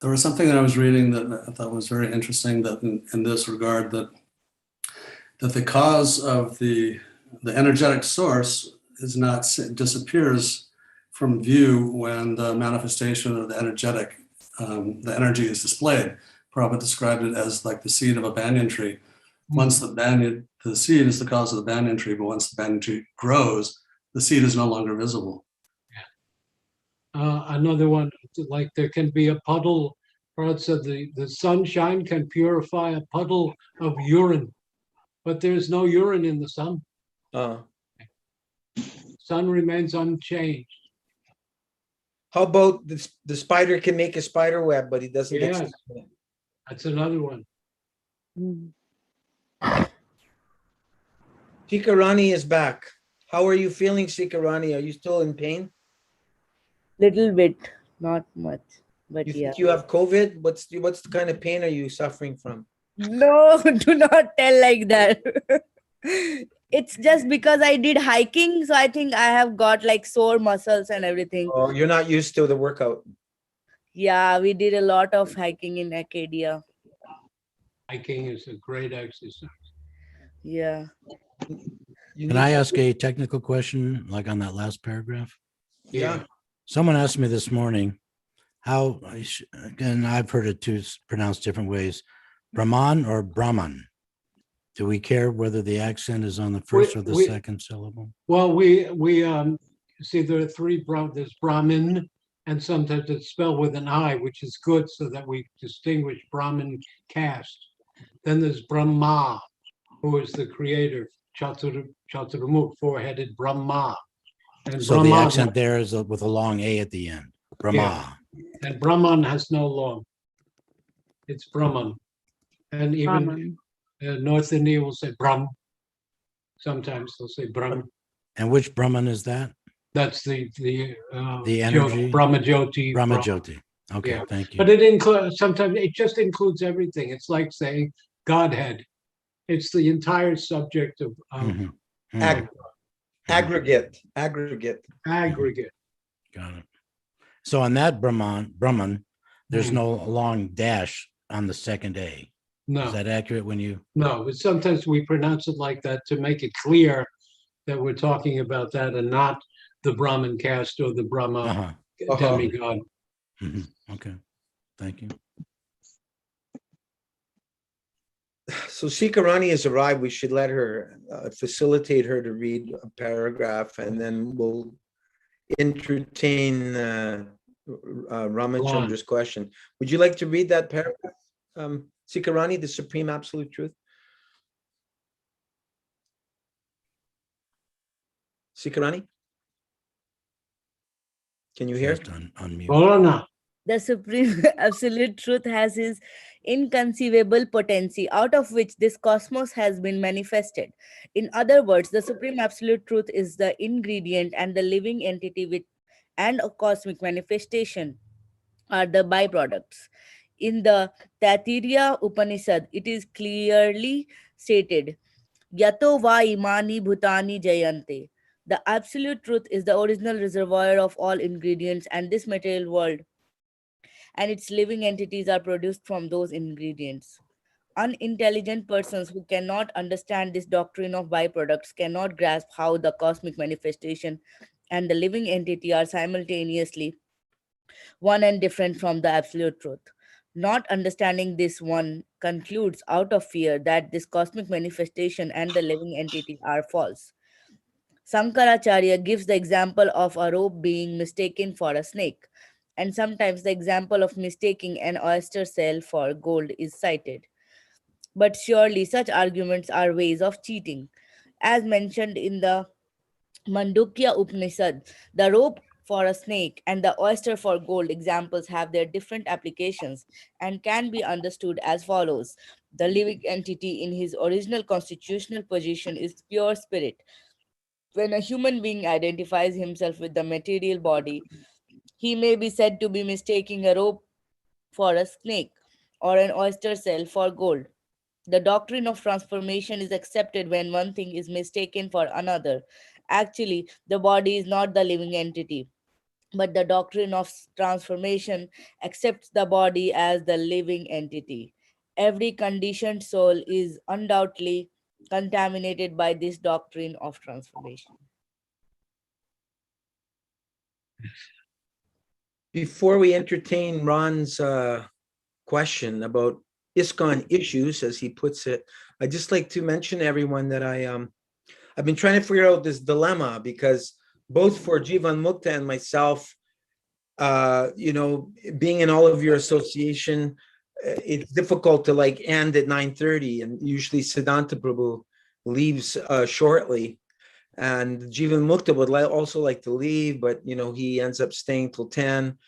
There was something that I was reading that I thought was very interesting, that in this regard, that the cause of the energetic source is not disappears from view when the manifestation of the energetic, the energy is displayed. Prabhupada described it as like the seed of a banyan tree. Once the seed is the cause of the banyan tree, but once the banyan tree grows, the seed is no longer visible. Another one, like there can be a puddle, Prabhupada said the sunshine can purify a puddle of urine, but there's no urine in the sun. Sun remains unchanged. How about the spider can make a spider web, but he doesn't get stuck in it? That's another one. Shikarani is back. How are you feeling, Shikarani? Are you still in pain? Little bit, not much, but You yeah. think you have COVID? What's the kind of pain are you suffering from? No, do not tell like that. It's just because I did hiking, so I think I have got like sore muscles and everything. Oh, you're not used to the workout. Yeah, we did a lot of hiking in Acadia. Hiking is a great exercise. Yeah. Can I ask a technical question, like on that last paragraph? Yeah. Someone asked me this morning how, again, I've heard it too pronounced different ways, Brahman or Brahman? Do we care whether the accent is on the first or the second syllable? Well, we see there are three, there's Brahmin, and sometimes it's spelled with an I, which is good so that we distinguish Brahmin caste. Then there's Brahma, who is the creator, Chaturmukh, four-headed Brahma. And So Brahman, the accent there is with a long A at the end, Brahma. Yeah. And Brahman has no long. It's Brahman. And even North India will say Brahm. Sometimes they'll say Brahm. And which Brahman is that? That's the energy? Brahmajyoti. Brahmajyoti. Okay, Yeah. thank you. But it includes, sometimes it just includes everything. It's like saying Godhead. It's the entire subject of aggregate. Got it. So on that Brahman, there's no long dash on the second A. No. Is that accurate when you? No, but sometimes we pronounce it like that to make it clear that we're talking about that and not the Brahmin caste or the Brahma demigod. Okay, thank you. So Sikarani has arrived. We should let her facilitate her to read a paragraph, and then we'll entertain Ramachandra's question. Would you like to read that paragraph, Sikarani, the Supreme Absolute Truth? Sikarani? Can you hear? The Supreme Absolute Truth has his inconceivable potency, out of which this cosmos has been manifested. In other words, the Supreme Absolute Truth is the ingredient, and the living entity with and a cosmic manifestation are the byproducts. In the Taittiriya Upanishad, it is clearly stated, Yato va imani bhutani jayante. The Absolute Truth is the original reservoir of all ingredients, and this material world and its living entities are produced from those ingredients. Unintelligent persons who cannot understand this doctrine of byproducts cannot grasp how the cosmic manifestation and the living entity are simultaneously one and different from the absolute truth. Not understanding this, one concludes out of fear that this cosmic manifestation and the living entity are false. Sankaracharya gives the example of a rope being mistaken for a snake, and sometimes the example of mistaking an oyster shell for gold is cited. But surely such arguments are ways of cheating. As mentioned in the Mandukya Upanishad, the rope for a snake and the oyster for gold examples have their different applications and can be understood as follows. The living entity in his original constitutional position is pure spirit. When a human being identifies himself with the material body, he may be said to be mistaking a rope for a snake or an oyster shell for gold. The doctrine of transformation is accepted when one thing is mistaken for another. Actually, the body is not the living entity, but the doctrine of transformation accepts the body as the living entity. Every conditioned soul is undoubtedly contaminated by this doctrine of transformation. Before we entertain Ron's question about ISKCON issues, as he puts it, I'd just like to mention to everyone that I've been trying to figure out this dilemma, because both for Jivan Mukta and myself, being in all of your association, it's difficult to like end at 9:30, and usually Siddhanta Prabhu leaves shortly. And Jivan Mukta would also like to leave, but he ends up staying till 10.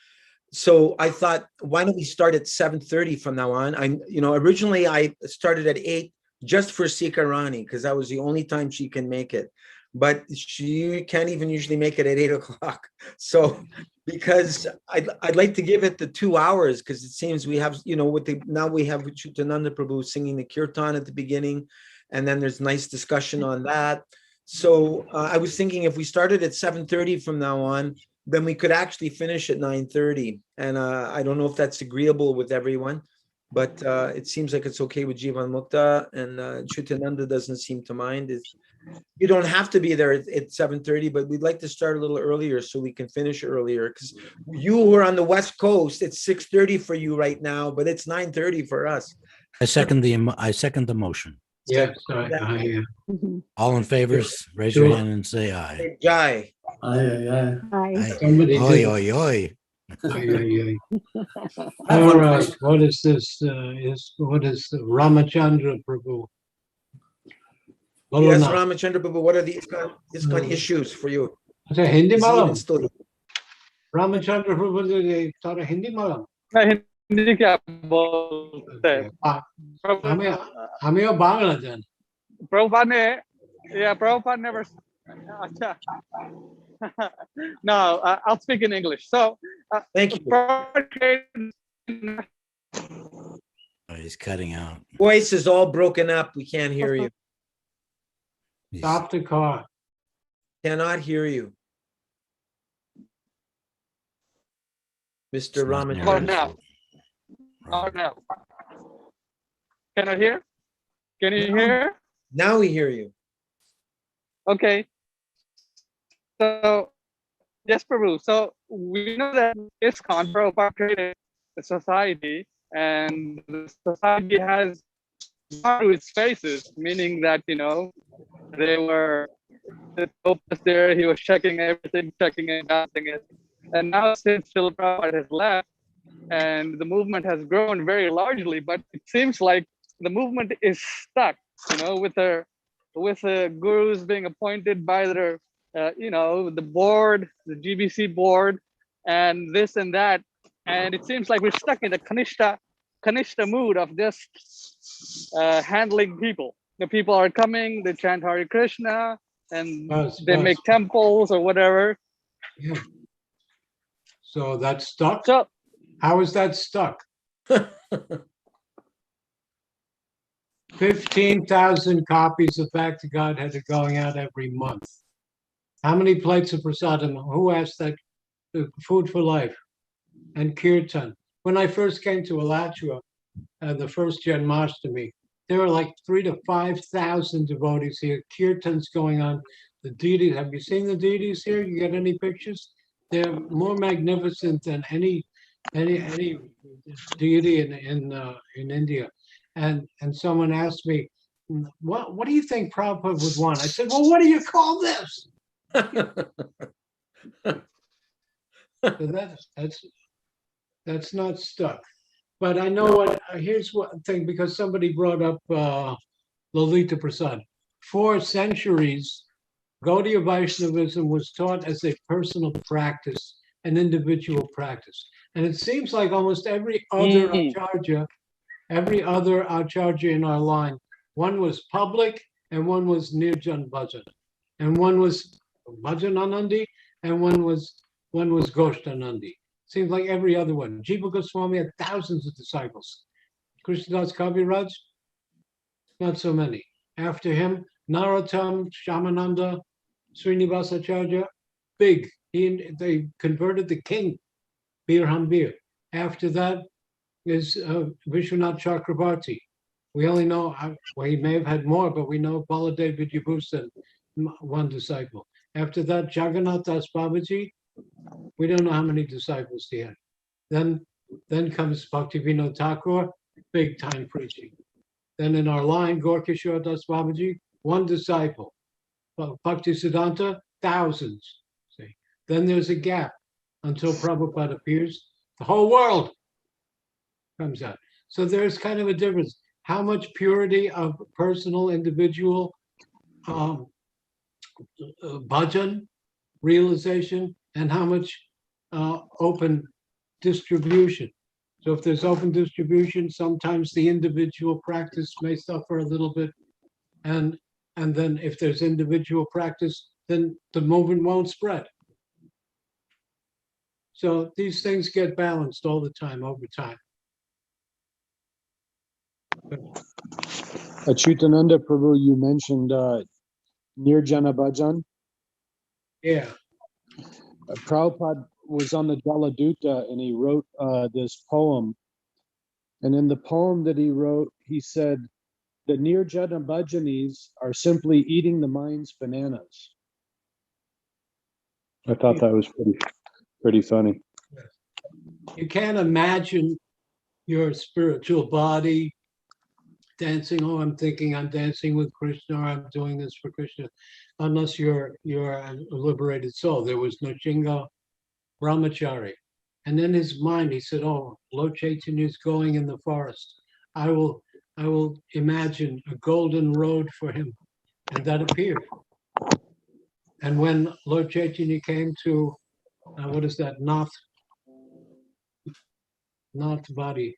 So I thought, why don't we start at 7:30 from now on? Originally I started at 8 just for Sikarani, because that was the only time she can make it. But she can't even usually make it at 8 o'clock. So because I'd like to give it the 2 hours, because it seems we have, now we have Acyutananda Prabhu singing the kirtan at the beginning, and then there's nice discussion on that. So I was thinking if we started at 7:30 from now on, then we could actually finish at 9:30. And I don't know if that's agreeable with everyone, but it seems like it's okay with Jivan Mukta, and Acyutananda doesn't seem to mind. You don't have to be there at 7:30, but we'd like to start a little earlier so we can finish earlier, because you who are on the West Coast, it's 6:30 for you right now, but it's 9:30 for us. I second the motion. Yes, All in favor, raise your hand and say aye. Jai. Aye. Aye. Somebody Oi, did. oi, oi. All right, what is this? What is Ramachandra Prabhu? Yes, Ramachandra Prabhu, what are the ISKCON issues for you? अच्छा हिंदी मालूम Is he even still- Ramchandra प्रभु जी तारा हिंदी मालूम हिंदी क्या बोलते हैं हमें हमें बांग्ला जान Prabhupada ने Prabhupada never अच्छा no I'll speak in English. So thank you. Oh, he's cutting out. Voice is all broken up. We can't hear you. Stop the car. Cannot hear you. Mr. How Ramachandra. now? How now? Can I hear? Can you hear? Now we hear you. Okay. So, yes, Prabhu. So we know that ISKCON Prabhupada created the society, and the society has gone through its phases, meaning that, they were the Pope was there, he was checking everything, checking it, balancing it. And now since Srila Prabhupada has left and the movement has grown very largely, but it seems like the movement is stuck, with the gurus being appointed by their, the board, the GBC board, and this and that. And it seems like we're stuck in the Kanishta mood of just handling people. The people are coming, they chant Hare Krishna, and they make temples or whatever. Yeah. So that's stuck? So, how is that stuck? 15,000 copies of Back to Godhead are going out every month. How many plates of prasadam? Who asked that? Food for life and kirtan. When I first came to Alachua, the first Janmashtami, there were like 3,000 to 5,000 devotees here. Kirtans going on. The deities. Have you seen the deities here? You get any pictures? They're more magnificent than any deity in India. And someone asked me, what do you think Prabhupada would want? I said, well, what do you call this? So that's not stuck. But I know what, here's one thing, because somebody brought up Lalita Prasad. For centuries, Gaudiya Vaishnavism was taught as a personal practice, an individual practice. And it seems like almost every other acharya in our line, one was public and one was Nirjan Bhajan. And one was Bhajananandi and one was Goshtanandi. Seems like every other one. Jiva Goswami had thousands of disciples. Krishnadas Kaviraj, not so many. After him, Narottam, Shamananda, Srinivasacharya, big. They converted the king, Bir Hambir. After that is Vishwanath Chakrabarti. We only know, well, he may have had more, but we know Baladev Vidyabhusan, one disciple. After that, Jagannath Das Babaji. We don't know how many disciples he had. Then comes Bhaktivinoda Thakur, big time preaching. Then in our line, Gorkishore Das Babaji, one disciple. Bhaktisiddhanta, thousands. See. Then there's a gap until Prabhupada appears. The whole world comes out. So there's kind of a difference. How much purity of personal, individual bhajan, realization, and how much open distribution. So if there's open distribution, sometimes the individual practice may suffer a little bit. And then if there's individual practice, then the movement won't spread. So these things get balanced all the time, over time. Acyutananda Prabhu, you mentioned Nirjana Bhajan. Yeah. Prabhupada was on the Jaladuta and he wrote this poem. And in the poem that he wrote, he said, the Nirjana Bhajanis are simply eating the mind's bananas. I thought that was pretty funny. You can't imagine your spiritual body dancing. Oh, I'm thinking I'm dancing with Krishna, or I'm doing this for Krishna, unless you're a liberated soul. There was Nrsimha Brahmachari, and in his mind he said, "Oh, Lord Chaitanya is going in the forest. I will imagine a golden road for him," and that appeared. And when Lord Chaitanya came to what is that? Nathvadi.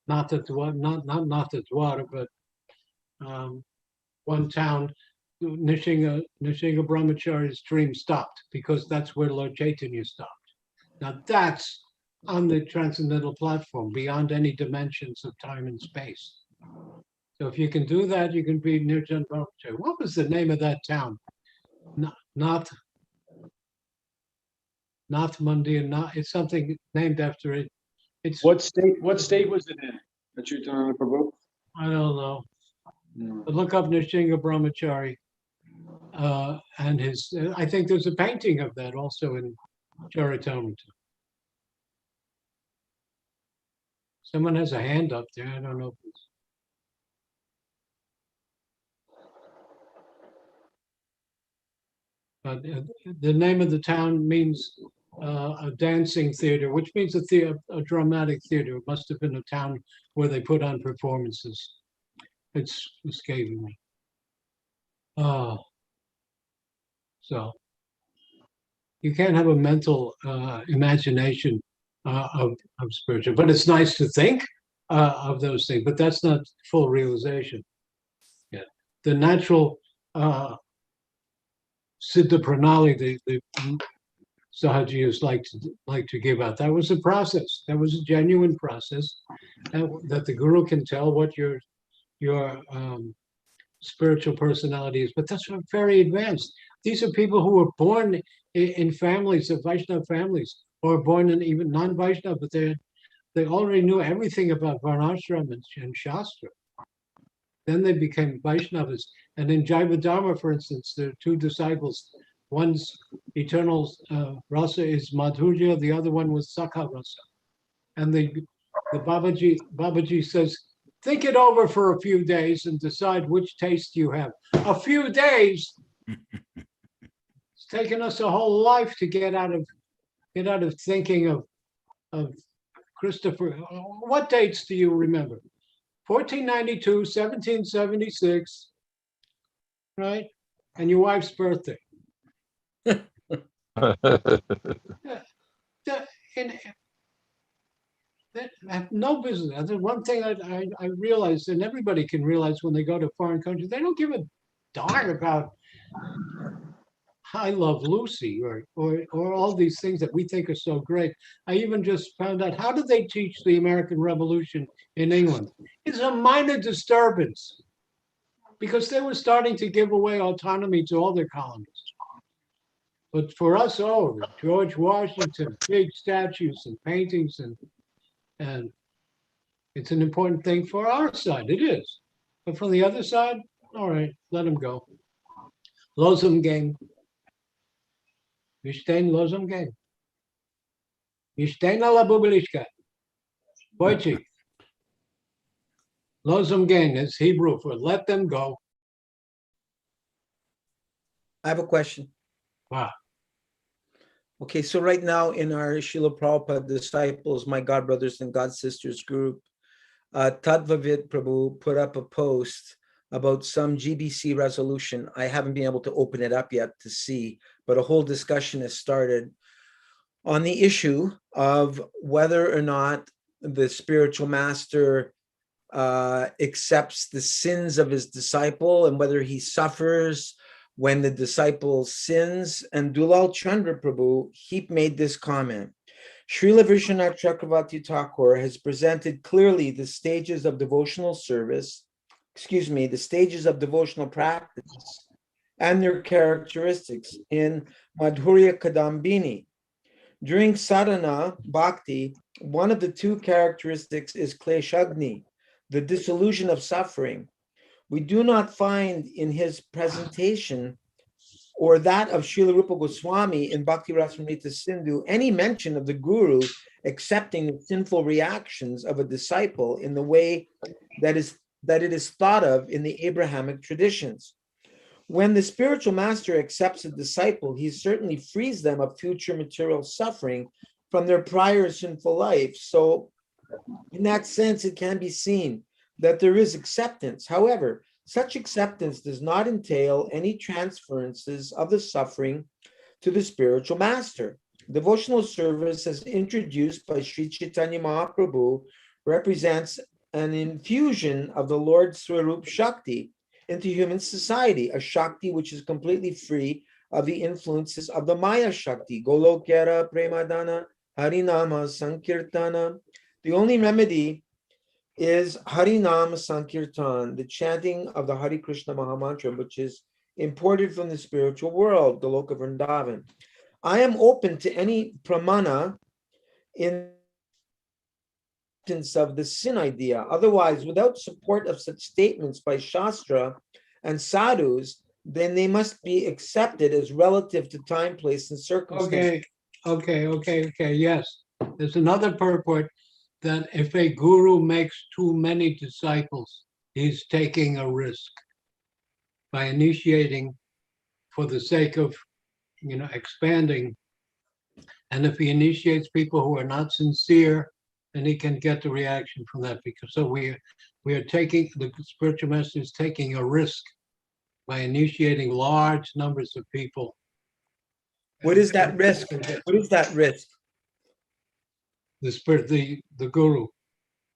Not Nathdwara, but one town, Nrsimha Brahmachari's dream stopped, because that's where Lord Chaitanya stopped. Now that's on the transcendental platform, beyond any dimensions of time and space. So if you can do that, you can be Nirjan Brahmachari. What was the name of that town? Nathmandi, it's something named after it. It's What state was it in? Acyutananda Prabhu? I don't know. But look up Nrsimha Brahmachari. And his, I think there's a painting of that also in Charitamrita. Someone has a hand up there. I don't know if it's. But the name of the town means a dancing theater, which means a dramatic theater. It must have been a town where they put on performances. It's escaping me. So you can't have a mental imagination of spiritual, but it's nice to think of those things, but that's not full realization. Yeah, the natural Siddha Pranali, the Sahajiyas like to give out. That was a process. That was a genuine process that the guru can tell what your spiritual personality is. But that's very advanced. These are people who were born in families of Vaishnava families, or born in even non-Vaishnava, but they already knew everything about Varnashram and Shastra. Then they became Vaishnavas. And in Jaiva Dharma, for instance, there are two disciples. One's eternal rasa is Madhurya, the other one was Sakha rasa. And the Babaji says, think it over for a few days and decide which taste you have. A few days. It's taken us a whole life to get out of thinking of Christopher. What dates do you remember? 1492, 1776, right? And your wife's birthday. That have no business. That's one thing I realized, and everybody can realize when they go to foreign countries, they don't give a darn about I Love Lucy or all these things that we think are so great. I even just found out, how did they teach the American Revolution in England? It's a minor disturbance because they were starting to give away autonomy to all their colonies. But for us, George Washington, big statues and paintings, and it's an important thing for our side. It is. But from the other side, all right, let them go. Lozum gang. Vishten lozum gang. Vishten la bubilishka. Boychi. Lozum gang is Hebrew for let them go. I have a question. Wow. Okay, so right now in our Srila Prabhupada Disciples, My God Brothers and God Sisters group, Tadvavid Prabhu put up a post about some GBC resolution. I haven't been able to open it up yet to see, but a whole discussion has started on the issue of whether or not the spiritual master accepts the sins of his disciple and whether he suffers when the disciple sins. And Dulal Chandra Prabhu, he made this comment. Srila Vishwanath Chakravarti Thakur has presented clearly the stages of devotional service, the stages of devotional practice and their characteristics in Madhurya Kadambini. During sadhana bhakti, one of the two characteristics is kleshagni, the dissolution of suffering. We do not find in his presentation or that of Srila Rupa Goswami in Bhakti Rasamrita Sindhu any mention of the guru accepting the sinful reactions of a disciple in the way that it is thought of in the Abrahamic traditions. When the spiritual master accepts a disciple, he certainly frees them of future material suffering from their prior sinful life. So in that sense, it can be seen that there is acceptance. However, such acceptance does not entail any transferences of the suffering to the spiritual master. Devotional service, as introduced by Sri Caitanya Mahaprabhu, represents an infusion of the Lord's Swarup Shakti into human society, a Shakti which is completely free of the influences of the Maya Shakti, Golokera, Premadana, Harinama, Sankirtana. The only remedy is Harinam Sankirtan, the chanting of the Hare Krishna Mahamantra, which is imported from the spiritual world, the Loka Vrindavan. I am open to any pramana in of the sin idea. Otherwise, without support of such statements by Shastra and sadhus, then they must be accepted as relative to time, place, and circumstance. Okay, yes. There's another purport that if a guru makes too many disciples, he's taking a risk by initiating for the sake of, expanding. And if he initiates people who are not sincere, then he can get the reaction from that. Because so we are taking, the spiritual master is taking a risk by initiating large numbers of people. What is that risk? What is that risk? The guru.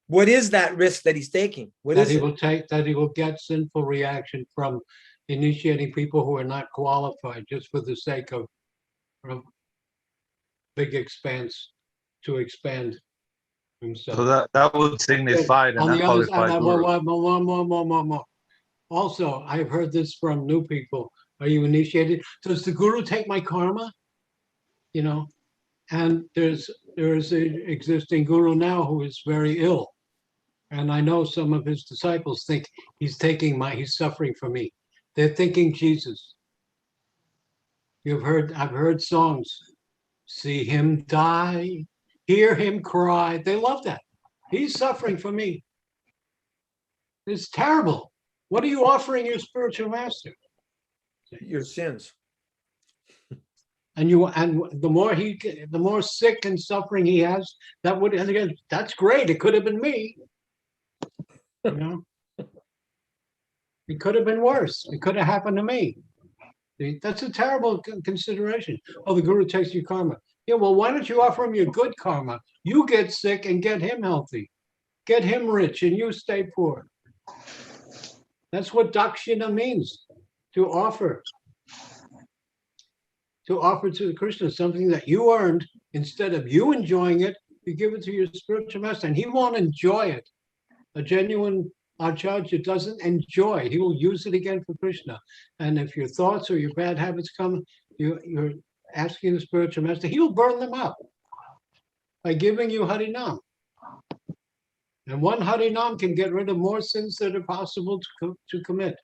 What is that risk that he's taking? What that is he it? will take, that he will get sinful reaction from initiating people who are not qualified just for the sake of big expanse to expand himself. So that would signify an On the other side, unqualified guru. more. Also, I've heard this from new people. Are you initiated? Does the guru take my karma? And there's an existing guru now who is very ill. And I know some of his disciples think he's suffering for me. They're thinking Jesus. I've heard songs. See him die, hear him cry. They love that. He's suffering for me. It's terrible. What are you offering your spiritual master? Your sins. And the more sick and suffering he has, that's great. It could have been me. It could have been worse. It could have happened to me. That's a terrible consideration. Oh, the guru takes your karma. Yeah, well, why don't you offer him your good karma? You get sick and get him healthy. Get him rich and you stay poor. That's what dakshina means, to offer. To offer to Krishna something that you earned. Instead of you enjoying it, you give it to your spiritual master and he won't enjoy it. A genuine acharya doesn't enjoy. He will use it again for Krishna. And if your thoughts or your bad habits come, you're asking the spiritual master, he will burn them up by giving you Harinam. And one Harinam can get rid of more sins that are possible to commit.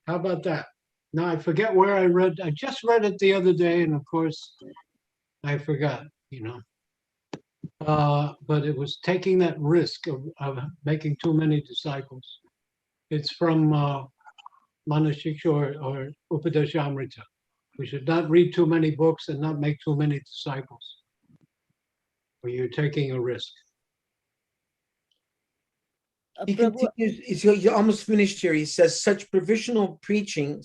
How about that? Now, I forget where I just read it the other day, and of course, I forgot, but it was taking that risk of making too many disciples. It's from Manashiksha or Upadeshamrita. We should not read too many books and not make too many disciples, or you're taking a risk. He continues, he's almost finished here. He says, such provisional preaching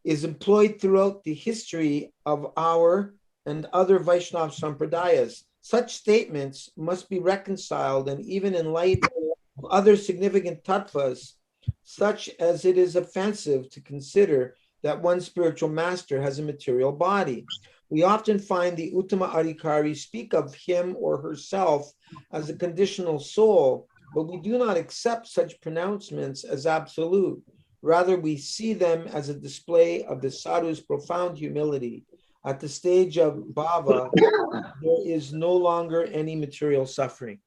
is employed throughout the history of our and other Vaishnava sampradayas. Such statements must be reconciled, and even in light of other significant tattvas, such as it is offensive to consider that one spiritual master has a material body. We often find the Uttama Adhikari speak of him or herself as a conditional soul, but we do not accept such pronouncements as absolute. Rather, we see them as a display of the sadhu's profound humility. At the stage of bhava, there is no longer any material suffering.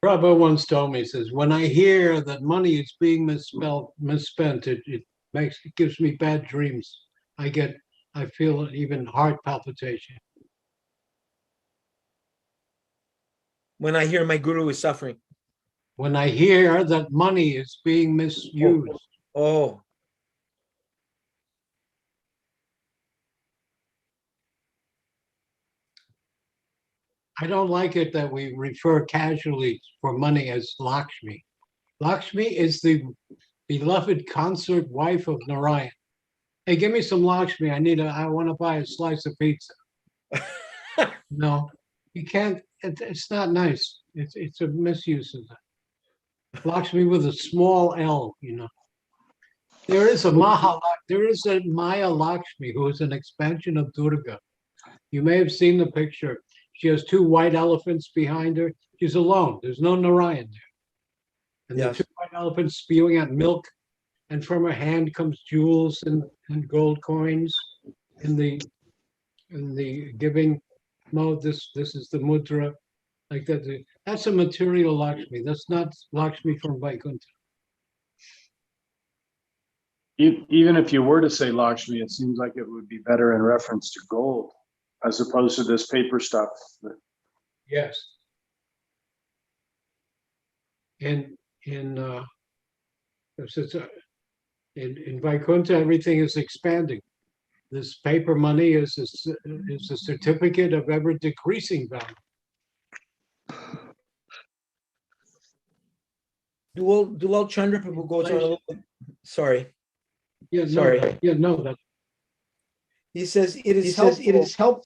Prabhu once told me, he says, when I hear that money is being misspent, it gives me bad dreams. I feel even heart palpitation. When I hear my guru is suffering. When I hear that money is being misused. Oh. I don't like it that we refer casually for money as Lakshmi. Lakshmi is the beloved consort wife of Narayan. Hey, give me some Lakshmi. I want to buy a slice of pizza. No, you can't. It's not nice. It's a misuse of that. Lakshmi with a small L, There is a Maya Lakshmi who is an expansion of Durga. You may have seen the picture. She has two white elephants behind her. She's alone. There's no Narayan there. And the two white elephants spewing out milk, and from her hand comes jewels and gold coins in the giving mode. This is the mudra, like that. That's a material Lakshmi. That's not Lakshmi from Vaikuntha. Even if you were to say Lakshmi, it seems like it would be better in reference to gold as opposed to this paper stuff. Yes. In Vaikuntha, everything is expanding. This paper money is a certificate of ever decreasing value. Dulal Chandra Prabhu goes on a little bit. Sorry. Yeah, Sorry. that He says it is helpful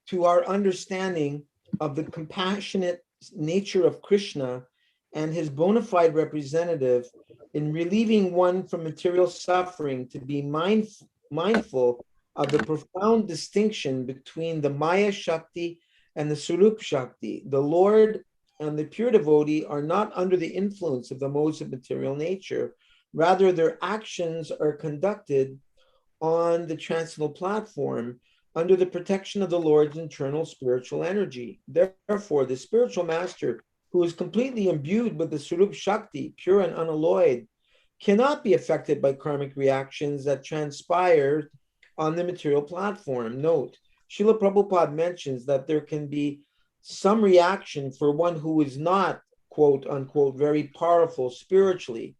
to our understanding of the compassionate nature of Krishna and his bona fide representative in relieving one from material suffering to be mindful of the profound distinction between the Maya Shakti and the Surup Shakti. The Lord and the pure devotee are not under the influence of the modes of material nature. Rather, their actions are conducted on the transcendental platform under the protection of the Lord's internal spiritual energy. Therefore, the spiritual master, who is completely imbued with the Surup Shakti, pure and unalloyed, cannot be affected by karmic reactions that transpire on the material platform. Note, Srila Prabhupada mentions that there can be some reaction for one who is not, quote unquote, very powerful spiritually.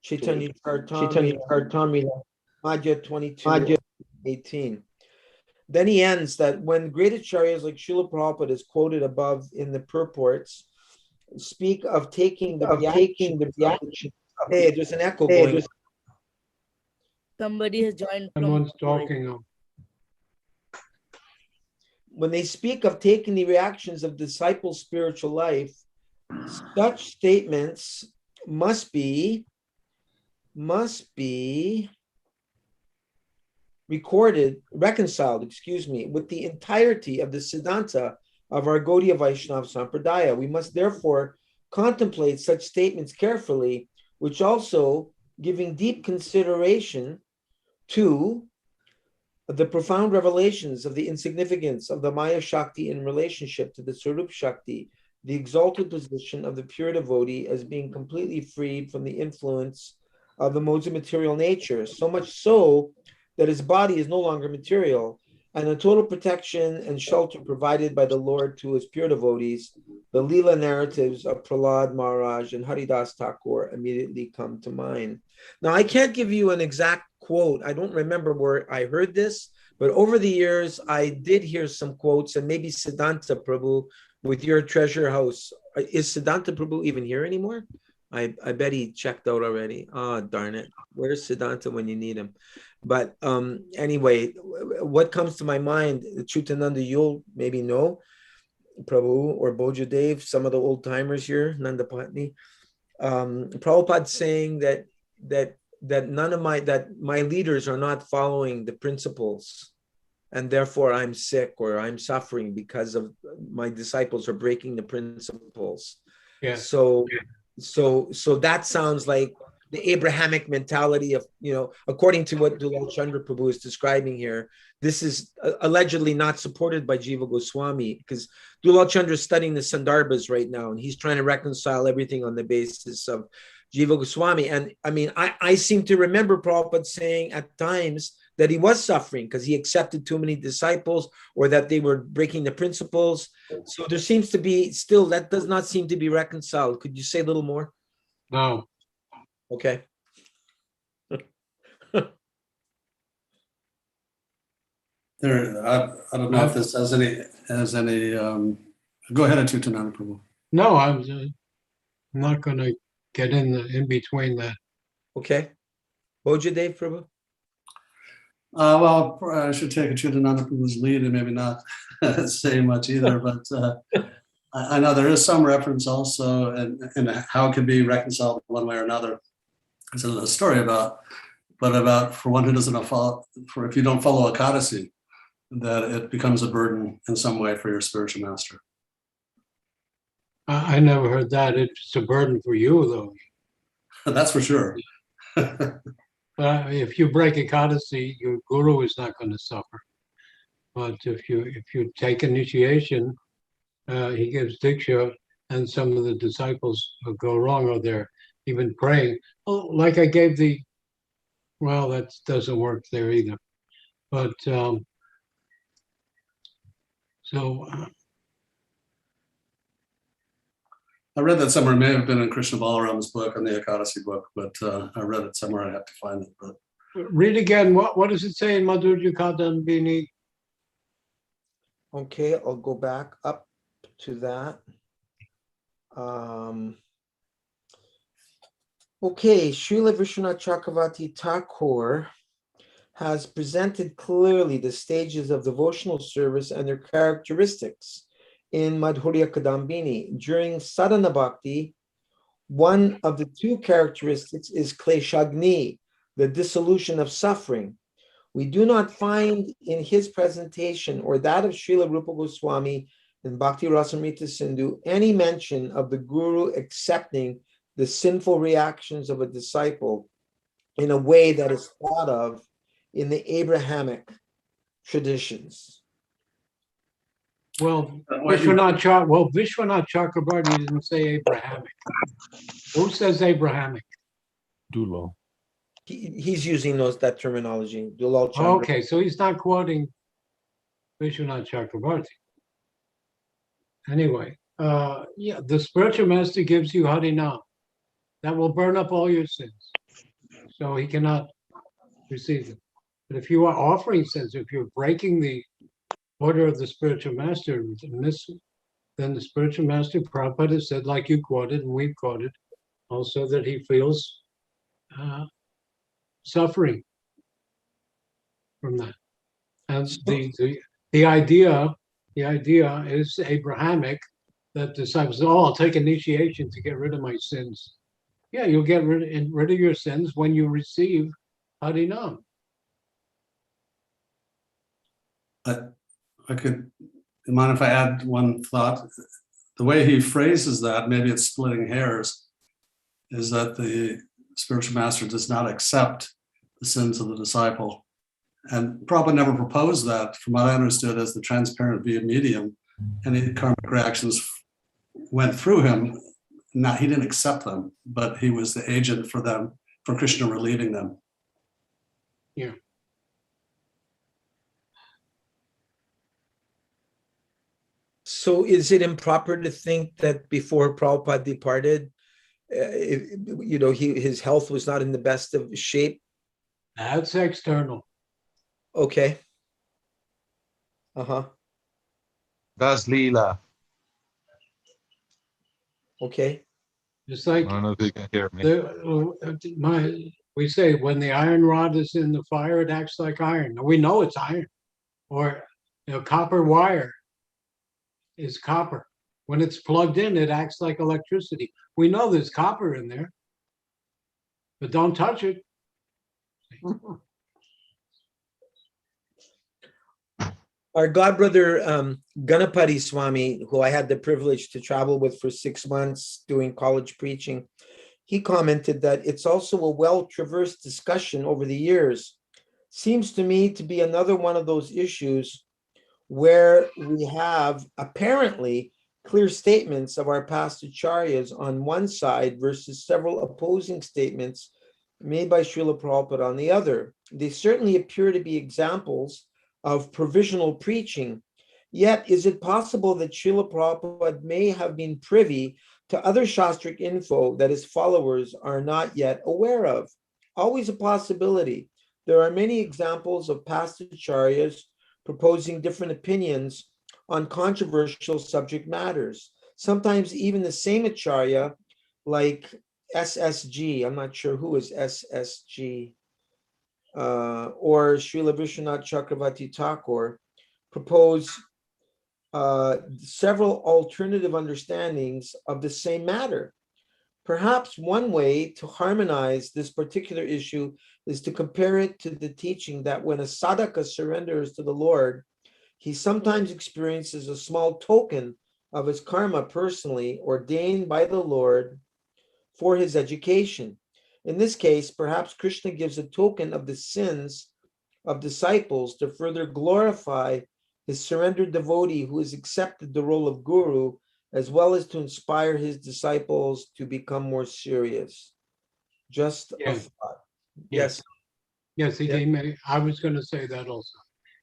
Caitanya Charitamrita, Madhya 22:18. Then he ends that when great acharyas like Srila Prabhupada is quoted above in the purports, speak of taking the reaction. Hey, there's an echo going on. Somebody has joined. Someone's talking. When they speak of taking the reactions of disciples' spiritual life, such statements must be reconciled, with the entirety of the Siddhanta of our Gaudiya Vaishnava Sampradaya. We must therefore contemplate such statements carefully, which also giving deep consideration to the profound revelations of the insignificance of the Maya Shakti in relationship to the Sarup Shakti, the exalted position of the pure devotee as being completely freed from the influence of the modes of material nature, so much so that his body is no longer material, and the total protection and shelter provided by the Lord to his pure devotees. The Leela narratives of Prahlad Maharaj and Haridas Thakur immediately come to mind. Now, I can't give you an exact quote. I don't remember where I heard this, but over the years, I did hear some quotes, and maybe Siddhanta Prabhu with your treasure house. Is Siddhanta Prabhu even here anymore? I bet he checked out already. Oh, darn it. Where's Siddhanta when you need him? But anyway, what comes to my mind, Acyutananda, you'll maybe know, Prabhu or Bojadev, some of the old timers here, Nanda Patni. Prabhupada saying that my leaders are not following the principles, and therefore I'm sick or I'm suffering because of my disciples are breaking the principles. Yeah. So that sounds like the Abrahamic mentality of, according to what Dulal Chandra Prabhu is describing here. This is allegedly not supported by Jiva Goswami, because Dulal Chandra is studying the Sandarbhas right now, and he's trying to reconcile everything on the basis of Jiva Goswami. And I mean, I seem to remember Prabhupada saying at times that he was suffering because he accepted too many disciples, or that they were breaking the principles. So there seems to be still, that does not seem to be reconciled. Could you say a little more? No. Okay. I don't know if this has any. Go ahead, Acyutananda Prabhu. No, I'm not going to get in between that. Okay. Bojadev Prabhu. Well, I should take Acyutananda Prabhu's lead and maybe not say much either, but I know there is some reference also in how it can be reconciled one way or another. There's a story about for one who doesn't follow, if you don't follow Ekadasi, that it becomes a burden in some way for your spiritual master. I never heard that. It's a burden for you, though. That's for sure. If you break Ekadasi, your guru is not going to suffer. But if you take initiation he gives Diksha, and some of the disciples go wrong, or they're even praying. Oh, like I gave well, that doesn't work there either. But I read that somewhere. It may have been in Krishna Balaram's book, in the Ekadasi book, but I read it somewhere. I have to find it. But read again. What does it say in Madhurya Kadambini? Okay, I'll go back up to that. Okay, Srila Vishwanath Chakravarti Thakur has presented clearly the stages of devotional service and their characteristics in Madhurya Kadambini. During sadhana bhakti, one of the two characteristics is kleshagni, the dissolution of suffering. We do not find in his presentation or that of Srila Rupa Goswami in Bhakti Rasamrita Sindhu any mention of the Guru accepting the sinful reactions of a disciple in a way that is thought of in the Abrahamic traditions. Well, Vishwanath Chakrabarti didn't say Abrahamic. Who says Abrahamic? Dulo. He's using that terminology. Dulal Chandra. Okay, so he's not quoting Vishwanath Chakrabarti. Anyway, yeah, the spiritual master gives you Harinam. That will burn up all your sins. So he cannot receive them. But if you are offering sins, if you're breaking the order of the spiritual master, then the spiritual master, Prabhupada said, like you quoted and we've quoted, also that he feels suffering from that. And the idea is Abrahamic, that disciples say, oh, I'll take initiation to get rid of my sins. Yeah, you'll get rid of your sins when you receive Harinam. I could, mind if I add one thought? The way he phrases that, maybe it's splitting hairs, is that the spiritual master does not accept the sins of the disciple. And Prabhupada never proposed that, from what I understood, as the transparent via medium. Any karmic reactions went through him. He didn't accept them, but he was the agent for them, for Krishna relieving them. Yeah. So is it improper to think that before Prabhupada departed, his health was not in the best of shape? That's external. Okay. Uh-huh. That's Leela. Okay. Just like I don't know if you can hear me. We say when the iron rod is in the fire, it acts like iron. We know it's iron. Or copper wire is copper. When it's plugged in, it acts like electricity. We know there's copper in there, but don't touch it. Our godbrother Ganapati Swami, who I had the privilege to travel with for 6 months doing college preaching, he commented that it's also a well-traversed discussion over the years. Seems to me to be another one of those issues where we have apparently clear statements of our past acharyas on one side versus several opposing statements made by Srila Prabhupada on the other. They certainly appear to be examples of provisional preaching. Yet, is it possible that Srila Prabhupada may have been privy to other Shastric info that his followers are not yet aware of? Always a possibility. There are many examples of past acharyas proposing different opinions on controversial subject matters. Sometimes even the same acharya, like SSG, I'm not sure who is SSG, or Srila Vishwanath Chakravarti Thakur, propose several alternative understandings of the same matter. Perhaps one way to harmonize this particular issue is to compare it to the teaching that when a sadhaka surrenders to the Lord, he sometimes experiences a small token of his karma personally ordained by the Lord for his education. In this case, perhaps Krishna gives a token of the sins of disciples to further glorify his surrendered devotee who has accepted the role of guru, as well as to inspire his disciples to become more serious. Just a thought. Yes. Yes, he may. I was going to say that also.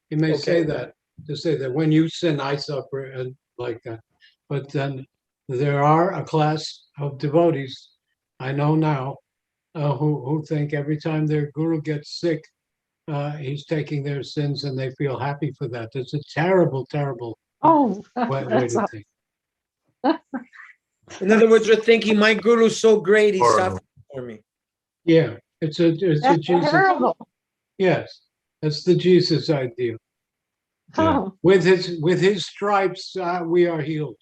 He may Okay. say that to say that when you sin, I suffer, and like that. But then there are a class of devotees I know now who think every time their guru gets sick, he's taking their sins, and they feel happy for that. It's a terrible, terrible way to think. In other words, you're thinking my guru's so great, he suffered for me. Yeah, it's a Jesus. Terrible. Yes, that's the Jesus idea. Oh. With his stripes, we are healed.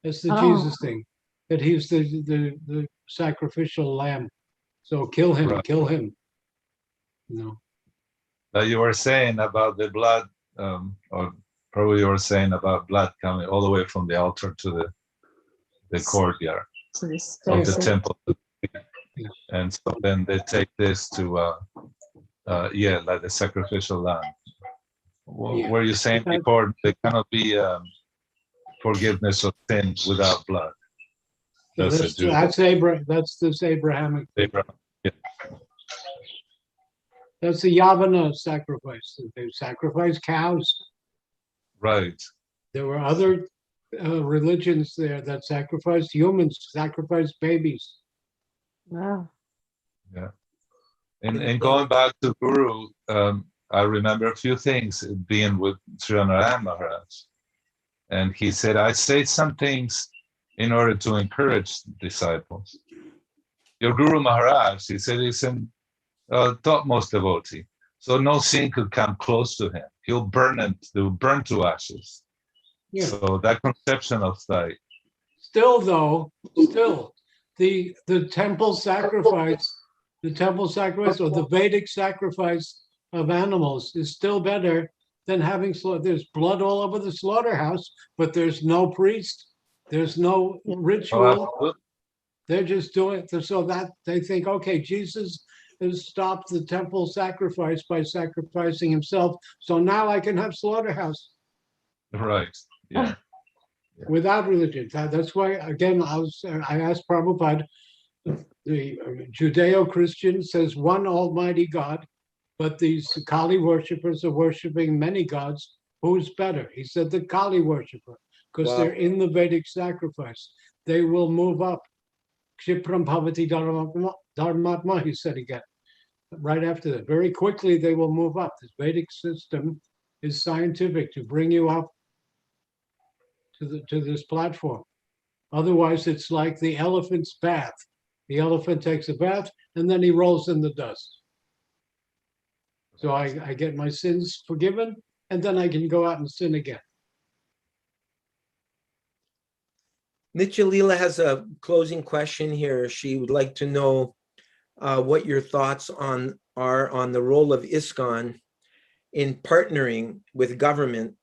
That's the Jesus thing. That he's the sacrificial lamb. So kill him, Right. kill him. No. You were saying about the blood, or probably you were saying about blood coming all the way from the altar to the courtyard of the temple. And so then they take this to, like the sacrificial lamb. Were you saying before there cannot be forgiveness of sin without blood? That's this Abrahamic. Abraham. Yeah. That's the Yavana sacrifice. They sacrifice cows. Right. There were other religions there that sacrificed humans, sacrificed babies. Wow. Yeah. And going back to Guru, I remember a few things being with Sri Narayana Maharaj. And he said, I say some things in order to encourage disciples. Your Guru Maharaj, he said, is an topmost devotee. So no sin could come close to him. He'll burn to ashes. Yeah. So that conception of like. Still, the temple sacrifice, or the Vedic sacrifice of animals is still better than having there's blood all over the slaughterhouse, but there's no priest, there's no ritual. Oh, they're just doing it so that they think, okay, Jesus has stopped the temple sacrifice by sacrificing himself, so now I can have slaughterhouse. Right. Yeah. Without religion. That's why, again, I asked Prabhupada, the Judeo-Christian says one almighty God, but these Kali worshippers are worshiping many gods. Who's better? He said the Kali worshipper, because they're in the Vedic sacrifice. They will move up. Kshipram bhavati dharmatma, he said again. Right after that, very quickly they will move up. This Vedic system is scientific to bring you up to this platform. Otherwise, it's like the elephant's bath. The elephant takes a bath and then he rolls in the dust. So I get my sins forgiven, and then I can go out and sin again. Nitya Leela has a closing question here. She would like to know what your thoughts are on the role of ISKCON in partnering with government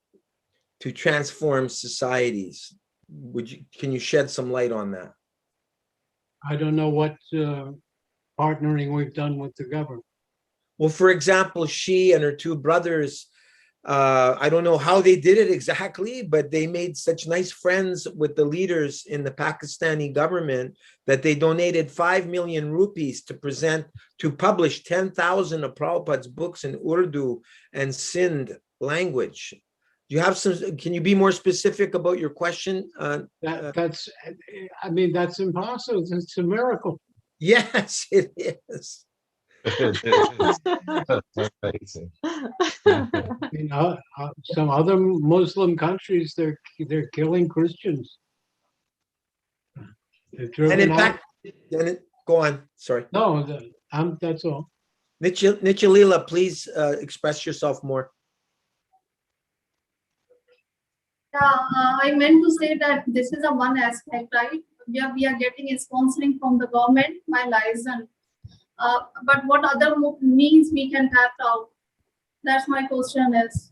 to transform societies. Can you shed some light on that? I don't know what partnering we've done with the government. Well, for example, she and her two brothers, I don't know how they did it exactly, but they made such nice friends with the leaders in the Pakistani government that they donated 5 million rupees to publish 10,000 of Prabhupada's books in Urdu and Sindh language. Do you have can you be more specific about your question? That's impossible. It's a miracle. Yes, it is. That's amazing. Some other Muslim countries, they're killing Christians. And in fact, go on. Sorry. No, that's all. Nitya Leela, please express yourself more. I meant to say that this is a one aspect, right? We are getting a sponsoring from the government by license. But what other means we can tap out? That's my question is.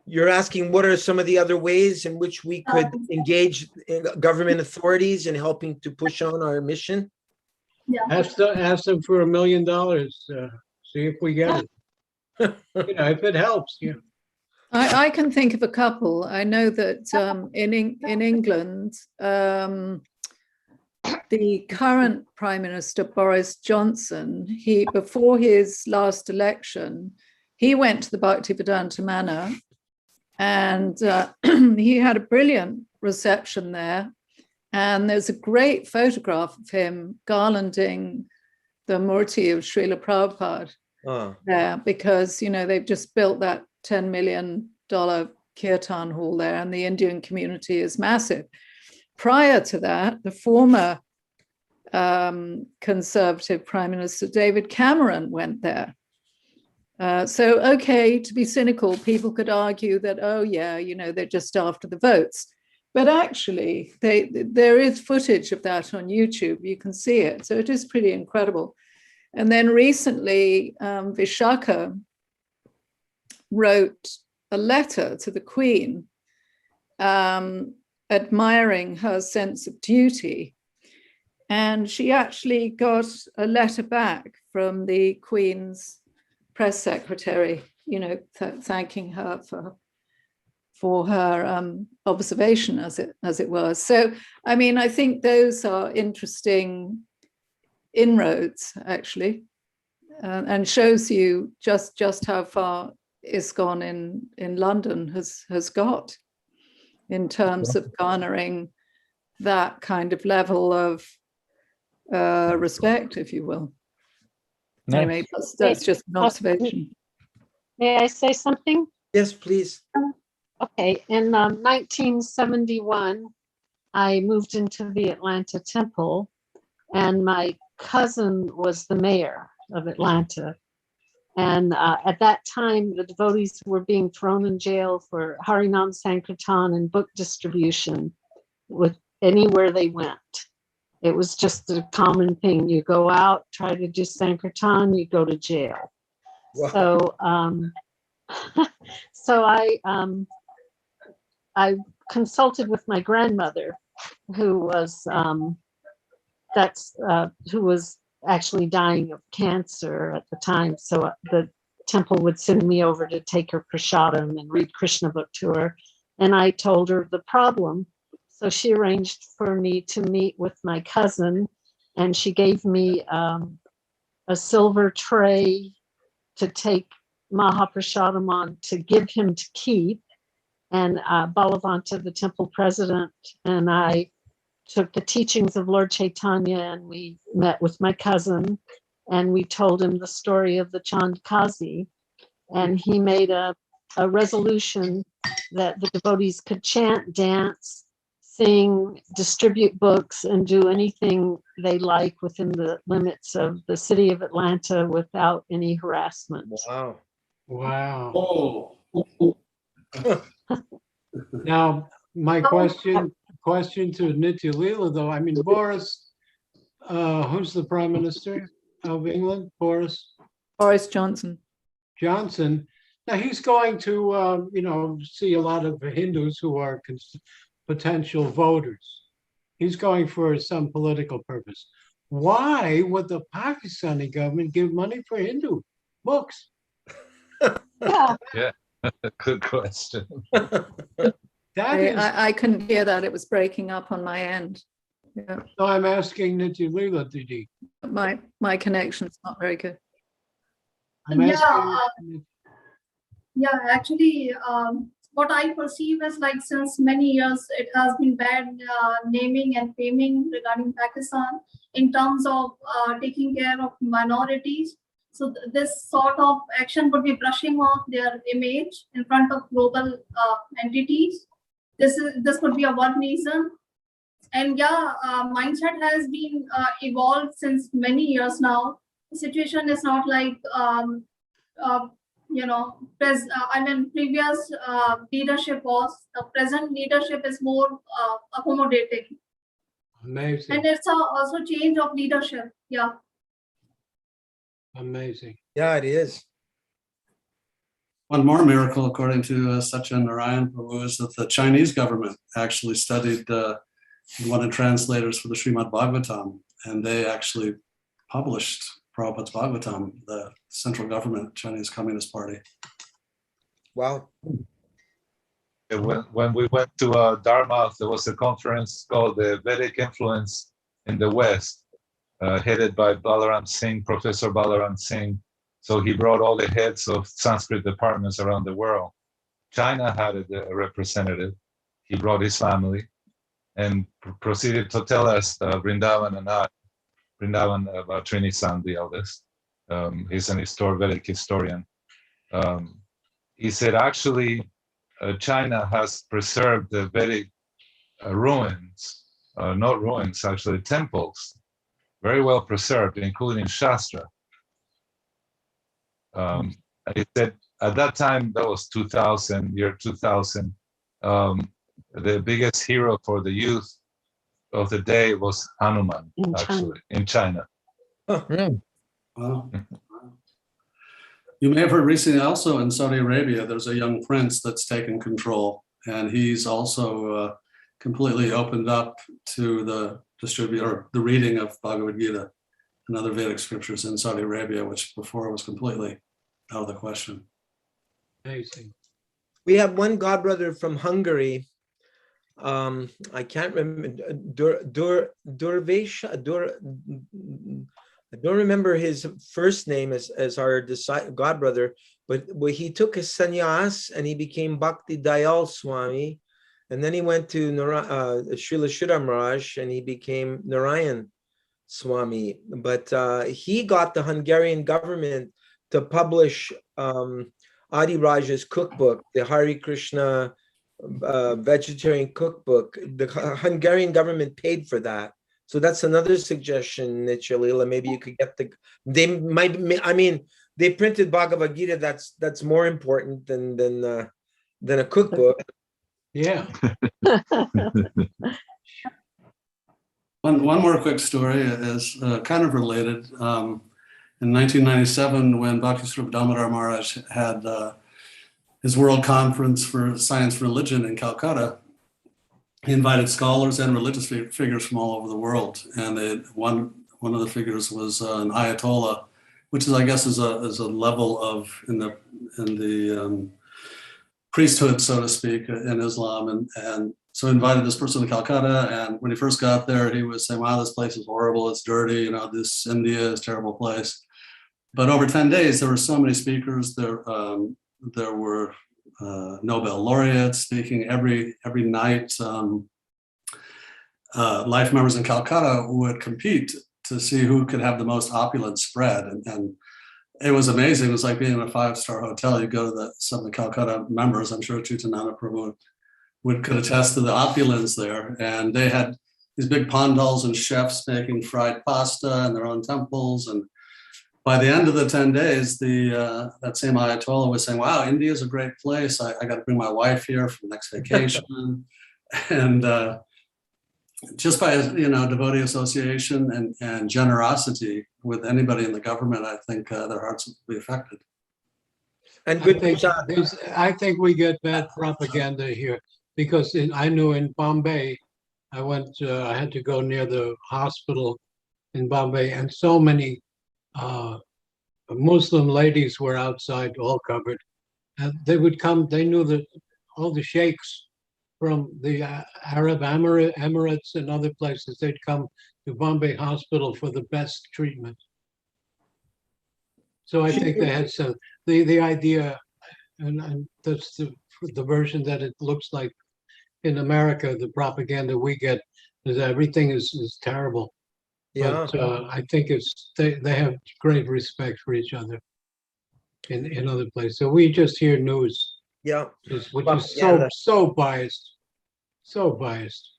You're asking what are some of the other ways in which we could engage government authorities in helping to push on our mission? Yeah. Ask them for $1 million. See if we get it. If it helps, yeah. I can think of a couple. I know that in England, the current Prime Minister, Boris Johnson, before his last election, he went to the Bhaktivedanta Manor, and he had a brilliant reception there. And there's a great photograph of him garlanding the Murti of Srila Prabhupada there, because, they've just built that $10 million kirtan hall there, and the Indian community is massive. Prior to that, the former Conservative Prime Minister David Cameron went there. So, okay, to be cynical, people could argue that, oh yeah, they're just after the votes. But actually, there is footage of that on YouTube. You can see it. So it is pretty incredible. And then recently, Vishaka wrote a letter to the Queen admiring her sense of duty. And she actually got a letter back from the Queen's press secretary, thanking her for her observation, as it was. So, I think those are interesting inroads, actually, and shows you just how far ISKCON in London has got in terms of garnering that kind of level of respect, if you will. Nice. Anyway, that's just an observation. May I say something? Yes, please. Okay, in 1971, I moved into the Atlanta Temple, and my cousin was the mayor of Atlanta. And at that time, the devotees were being thrown in jail for Harinam Sankirtan and book distribution with anywhere they went. It was just a common thing. You go out, try to do Sankirtan, you go to jail. Wow. So I consulted with my grandmother, who was actually dying of cancer at the time. So the temple would send me over to take her prasadam and read Krishna book to her. And I told her the problem. So she arranged for me to meet with my cousin, and she gave me a silver tray to take Mahaprasadam on to give him to keep. And Balavanta, the temple president, and I took the teachings of Lord Caitanya, and we met with my cousin, and we told him the story of the Chand Kazi, and he made a resolution that the devotees could chant, dance, sing, distribute books, and do anything they like within the limits of the city of Atlanta without any harassment. Wow. Wow. Oh. Now, my question to Nitya Leela, though, Boris, who's the Prime Minister of England? Boris Johnson. Now, he's going to, see a lot of Hindus who are potential voters. He's going for some political purpose. Why would the Pakistani government give money for Hindu books? Yeah, good question. I couldn't hear that. It was breaking up on my end. Yeah. So I'm asking Nitya Leela, Didi. My connection's not very good. Actually, what I perceive is like since many years, it has been bad naming and faming regarding Pakistan in terms of taking care of minorities. So this sort of action would be brushing off their image in front of global entities. This could be one reason. And mindset has been evolved since many years now. The situation is not like previous leadership was. The present leadership is more accommodating. Amazing. And it's also change of leadership. Yeah. Amazing. Yeah, it is. One more miracle, according to Satyanarayan Prabhu, is that the Chinese government actually studied one of the translators for the Srimad Bhagavatam, and they actually published Prabhupada's Bhagavatam, the central government, Chinese Communist Party. Wow. When we went to Dartmouth, there was a conference called the Vedic Influence in the West, headed by Balaram Singh, Professor Balaram Singh. So he brought all the heads of Sanskrit departments around the world. China had a representative. He brought his family and proceeded to tell us, Vrindavan and I, Vrindavan about Trini-san, the eldest. He's an Vedic historian. He said, actually, China has preserved the Vedic ruins, not ruins, actually temples, very well preserved, including Shastra. He said at that time, that was 2000, year 2000, the biggest hero for the youth of the day was Hanuman, in China. Wow. You may have heard recently also in Saudi Arabia, there's a young prince that's taken control, and he's also completely opened up to the the reading of Bhagavad Gita and other Vedic scriptures in Saudi Arabia, which before was completely out of the question. Amazing. We have one godbrother from Hungary. I can't remember. I don't remember his first name as our godbrother, but he took a sannyas and he became Bhakti Dayal Swami, and then he went to Srila Sridhar Maharaj and he became Narayan Swami. But he got the Hungarian government to publish Adi Raja's cookbook, the Hare Krishna vegetarian cookbook. The Hungarian government paid for that. So that's another suggestion, Nichalila. Maybe you could get they might, I mean, they printed Bhagavad Gita. That's more important than a cookbook. Yeah. One more quick story is kind of related. In 1997, when Bhakti-Swarupa Damodar Maharaj had his World Conference for Science Religion in Calcutta, he invited scholars and religious figures from all over the world. And one of the figures was an Ayatollah, which is, I guess, is a level of in the priesthood, so to speak, in Islam. And so invited this person to Calcutta. And when he first got there, he was saying, wow, this place is horrible. It's dirty. You know, this India is a terrible place. But over 10 days, there were so many speakers. There were Nobel laureates speaking every night. Life members in Calcutta would compete to see who could have the most opulent spread. And it was amazing. It was like being in a 5-star hotel. You go to some of the Calcutta members, I'm sure Acyutananda Prabhu could attest to the opulence there. And they had these big pandals and chefs making fried pasta in their own temples. And by the end of the 10 days, that same Ayatollah was saying, wow, India is a great place. I got to bring my wife here for the next vacation. And just by, devotee association and generosity with anybody in the government, I think their hearts will be affected. And I think we get bad propaganda here because I knew in Bombay, I had to go near the hospital in Bombay, and so many Muslim ladies were outside, all covered. And they would come, they knew that all the sheikhs from the Arab Emirates and other places, they'd come to Bombay Hospital for the best treatment. So I think they had some, the idea, and that's the version that it looks like in America, the propaganda we get is everything is terrible. Yeah. But I think they have great respect for each other in other places. So we just hear news. Yeah. Which is so biased. So biased.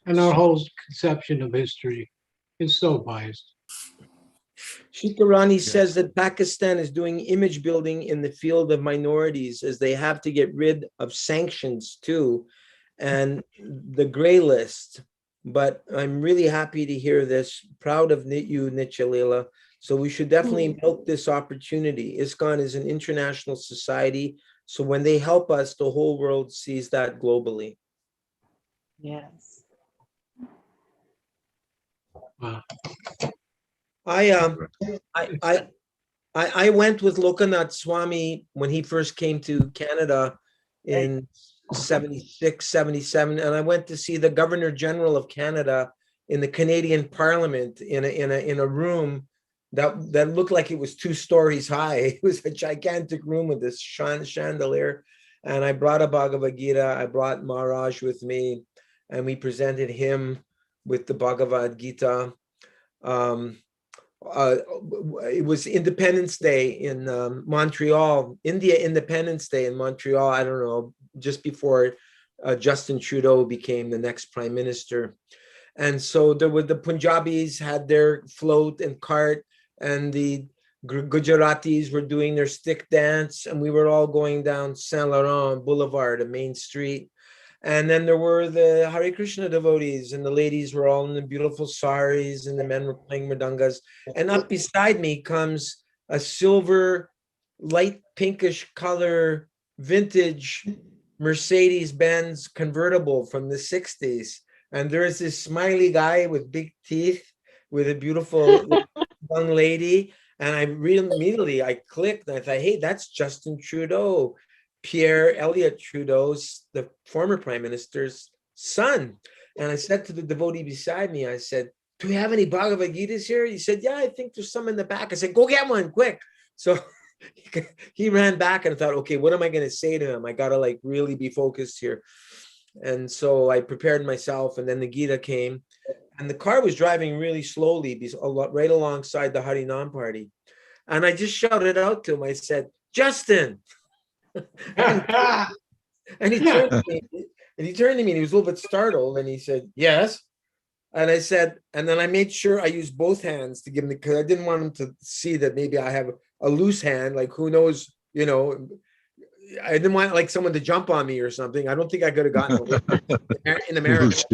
And our whole conception of history is so biased. Shikarani says that Pakistan is doing image building in the field of minorities as they have to get rid of sanctions too, and the gray list. But I'm really happy to hear this. Proud of you, Nichalila. So we should definitely milk this opportunity. ISKCON is an international society. So when they help us, the whole world sees that globally. Yes. Wow. I went with Lokanath Swami when he first came to Canada in 76, 77, and I went to see the Governor General of Canada in the Canadian Parliament in a room that looked like it was 2 stories high. It was a gigantic room with this chandelier. And I brought a Bhagavad Gita. I brought Maharaj with me, and we presented him with the Bhagavad Gita. It was Independence Day in Montreal, India Independence Day in Montreal. I don't know, just before Justin Trudeau became the next prime minister. And so there were the Punjabis had their float and cart, and the Gujaratis were doing their stick dance, and we were all going down Saint Laurent Boulevard, a main street. And then there were the Hare Krishna devotees, and the ladies were all in the beautiful saris, and the men were playing mridangas. And up beside me comes a silver, light pinkish color, vintage Mercedes-Benz convertible from the 60s. And there is this smiley guy with big teeth, with a beautiful young lady. And I immediately clicked, and I thought, hey, that's Justin Trudeau, Pierre Elliott Trudeau's, the former prime minister's son. And I said to the devotee beside me, I said, do we have any Bhagavad Gitas here? He said, yeah, I think there's some in the back. I said, go get one quick. So he ran back, and I thought, okay, what am I going to say to him? I got to really be focused here. And so I prepared myself, and then the Gita came, and the car was driving really slowly right alongside the Harinam party. And I just shouted out to him. I said, Justin. And he turned to me, and he was a little bit startled, and he said, yes. And I said, and then I made sure I used both hands to give him, because I didn't want him to see that maybe I have a loose hand, like who knows, I didn't want someone to jump on me or something. I don't think I could have gotten away in America.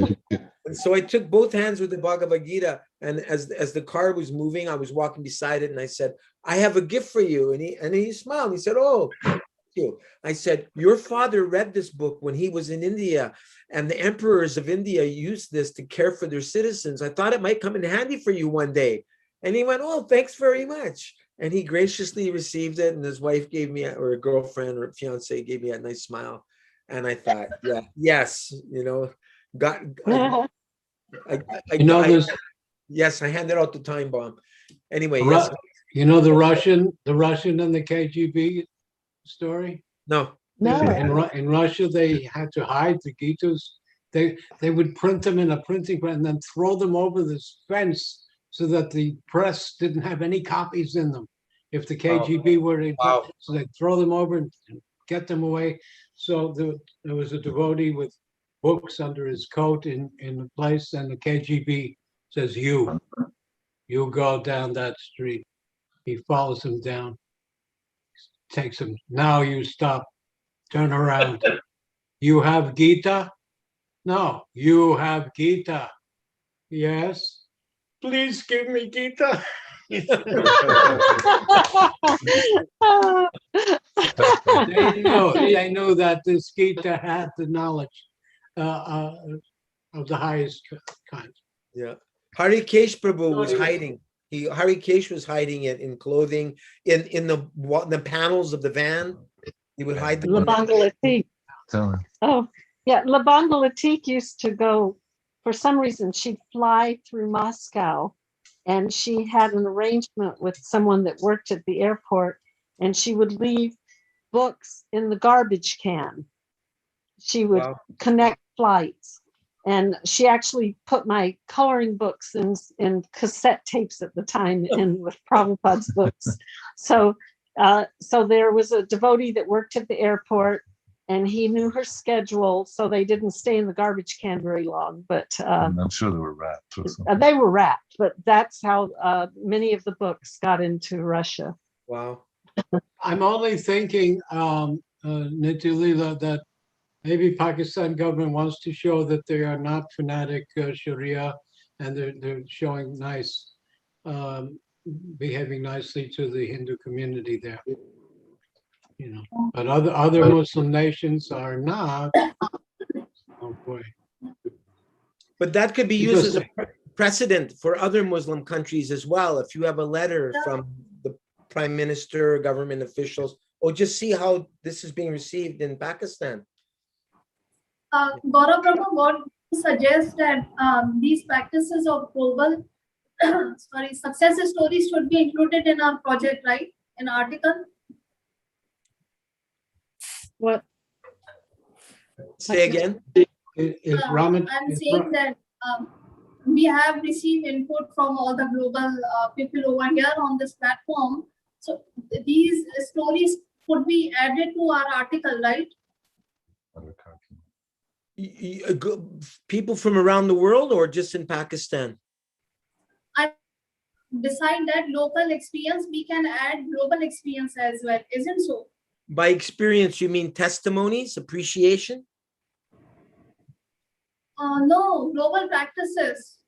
And so I took both hands with the Bhagavad Gita, and as the car was moving, I was walking beside it, and I said, I have a gift for you. And he smiled. He said, oh, thank you. I said, your father read this book when he was in India, and the emperors of India used this to care for their citizens. I thought it might come in handy for you one day. And he went, oh, thanks very much. And he graciously received it, and his wife gave me, or a girlfriend or fiance gave me a nice smile. And I thought, yeah, yes, yes, I handed out the time bomb. Anyway, yes. The Russian and the KGB story? No. In Russia, they had to hide the Gitas. They would print them in a printing press and then throw them over this fence so that the press didn't have any copies in them. If the KGB were to, so they'd throw them over and get them away. So there was a devotee with books under his coat in the place, and the KGB says, you go down that street. He follows him down, takes him, now you stop, turn around. You have Gita? No, you have Gita. Yes. Please give me Gita. They knew that this Gita had the knowledge of the highest kind. Yeah. Harikesh Prabhu was hiding. Harikesh was hiding it in clothing, in the panels of the van. He would hide the Labangalatik. Oh, yeah. Labangalatik used to go, for some reason, she'd fly through Moscow, and she had an arrangement with someone that worked at the airport, and she would leave books in the garbage can. She would connect flights. And she actually put my coloring books in cassette tapes at the time in with Prabhupada's books. So there was a devotee that worked at the airport, and he knew her schedule, so they didn't stay in the garbage can very long. But I'm sure they were wrapped. They were wrapped, but that's how many of the books got into Russia. Wow. I'm only thinking, Nitya Leela, that maybe Pakistan government wants to show that they are not fanatic Sharia, and they're showing nice, behaving nicely to the Hindu community there. But other Muslim nations are not. Oh boy. But that could be used as precedent for other Muslim countries as well. If you have a letter from the prime minister, government officials, or just see how this is being received in Pakistan. Gaurav Prabhu, what suggests that these practices of global success stories should be included in our project, right? In article. What? Say again. I'm saying that we have received input from all the global people over here on this platform. So these stories could be added to our article, right? People from around the world or just in Pakistan? Beside that local experience, we can add global experience as well, isn't so? By experience, you mean testimonies, appreciation? No, global practices.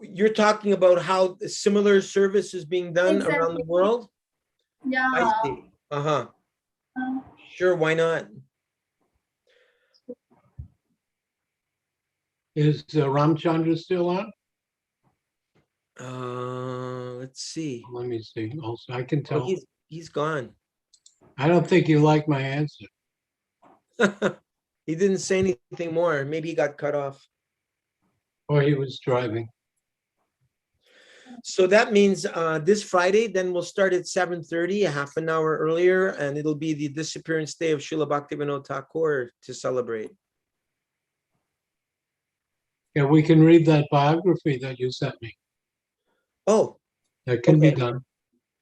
You're talking about how similar service is being done around the world? Yeah. I see. Sure, why not? Is Ramchandra still on? Let's see. Let me see. Also, I can tell. He's gone. I don't think you like my answer. He didn't say anything more. Maybe he got cut off. Or he was driving. So that means this Friday, then we'll start at 7:30, a half an hour earlier, and it'll be the disappearance day of Srila Bhaktivinoda Thakur to celebrate. Yeah, we can read that biography that you sent me. Oh. That can okay. be done.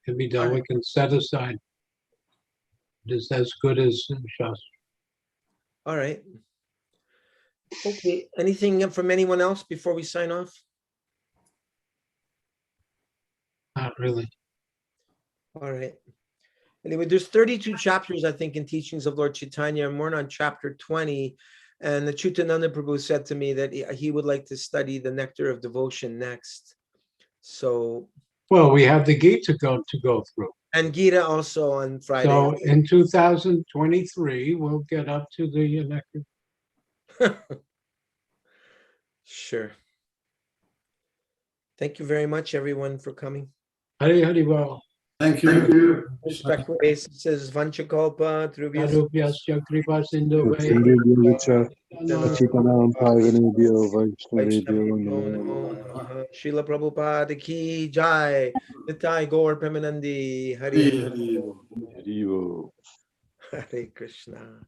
Can be done. All We right. can set aside. Just as good as Shastra. All right. Okay. Anything from anyone else before we sign off? Not really. All right. Anyway, there's 32 chapters, I think, in Teachings of Lord Caitanya. I'm more on chapter 20. And the Acyutananda Prabhu said to me that he would like to study the Nectar of Devotion next. So. Well, we have the Gita to go through. And Gita also on Friday. So in 2023, we'll get up to the Nectar. Sure. Thank you very much, everyone, for coming. Hari Hari Bol. Thank you. Respectful basis, Vanchakalpa, Adubhyasya kripa sindhu Acyutanam Pavanebhyo Vaishnavibhyo Srila Prabhupada ki jai. Nitai Gaur Premanandi. Hari Hari Krishna.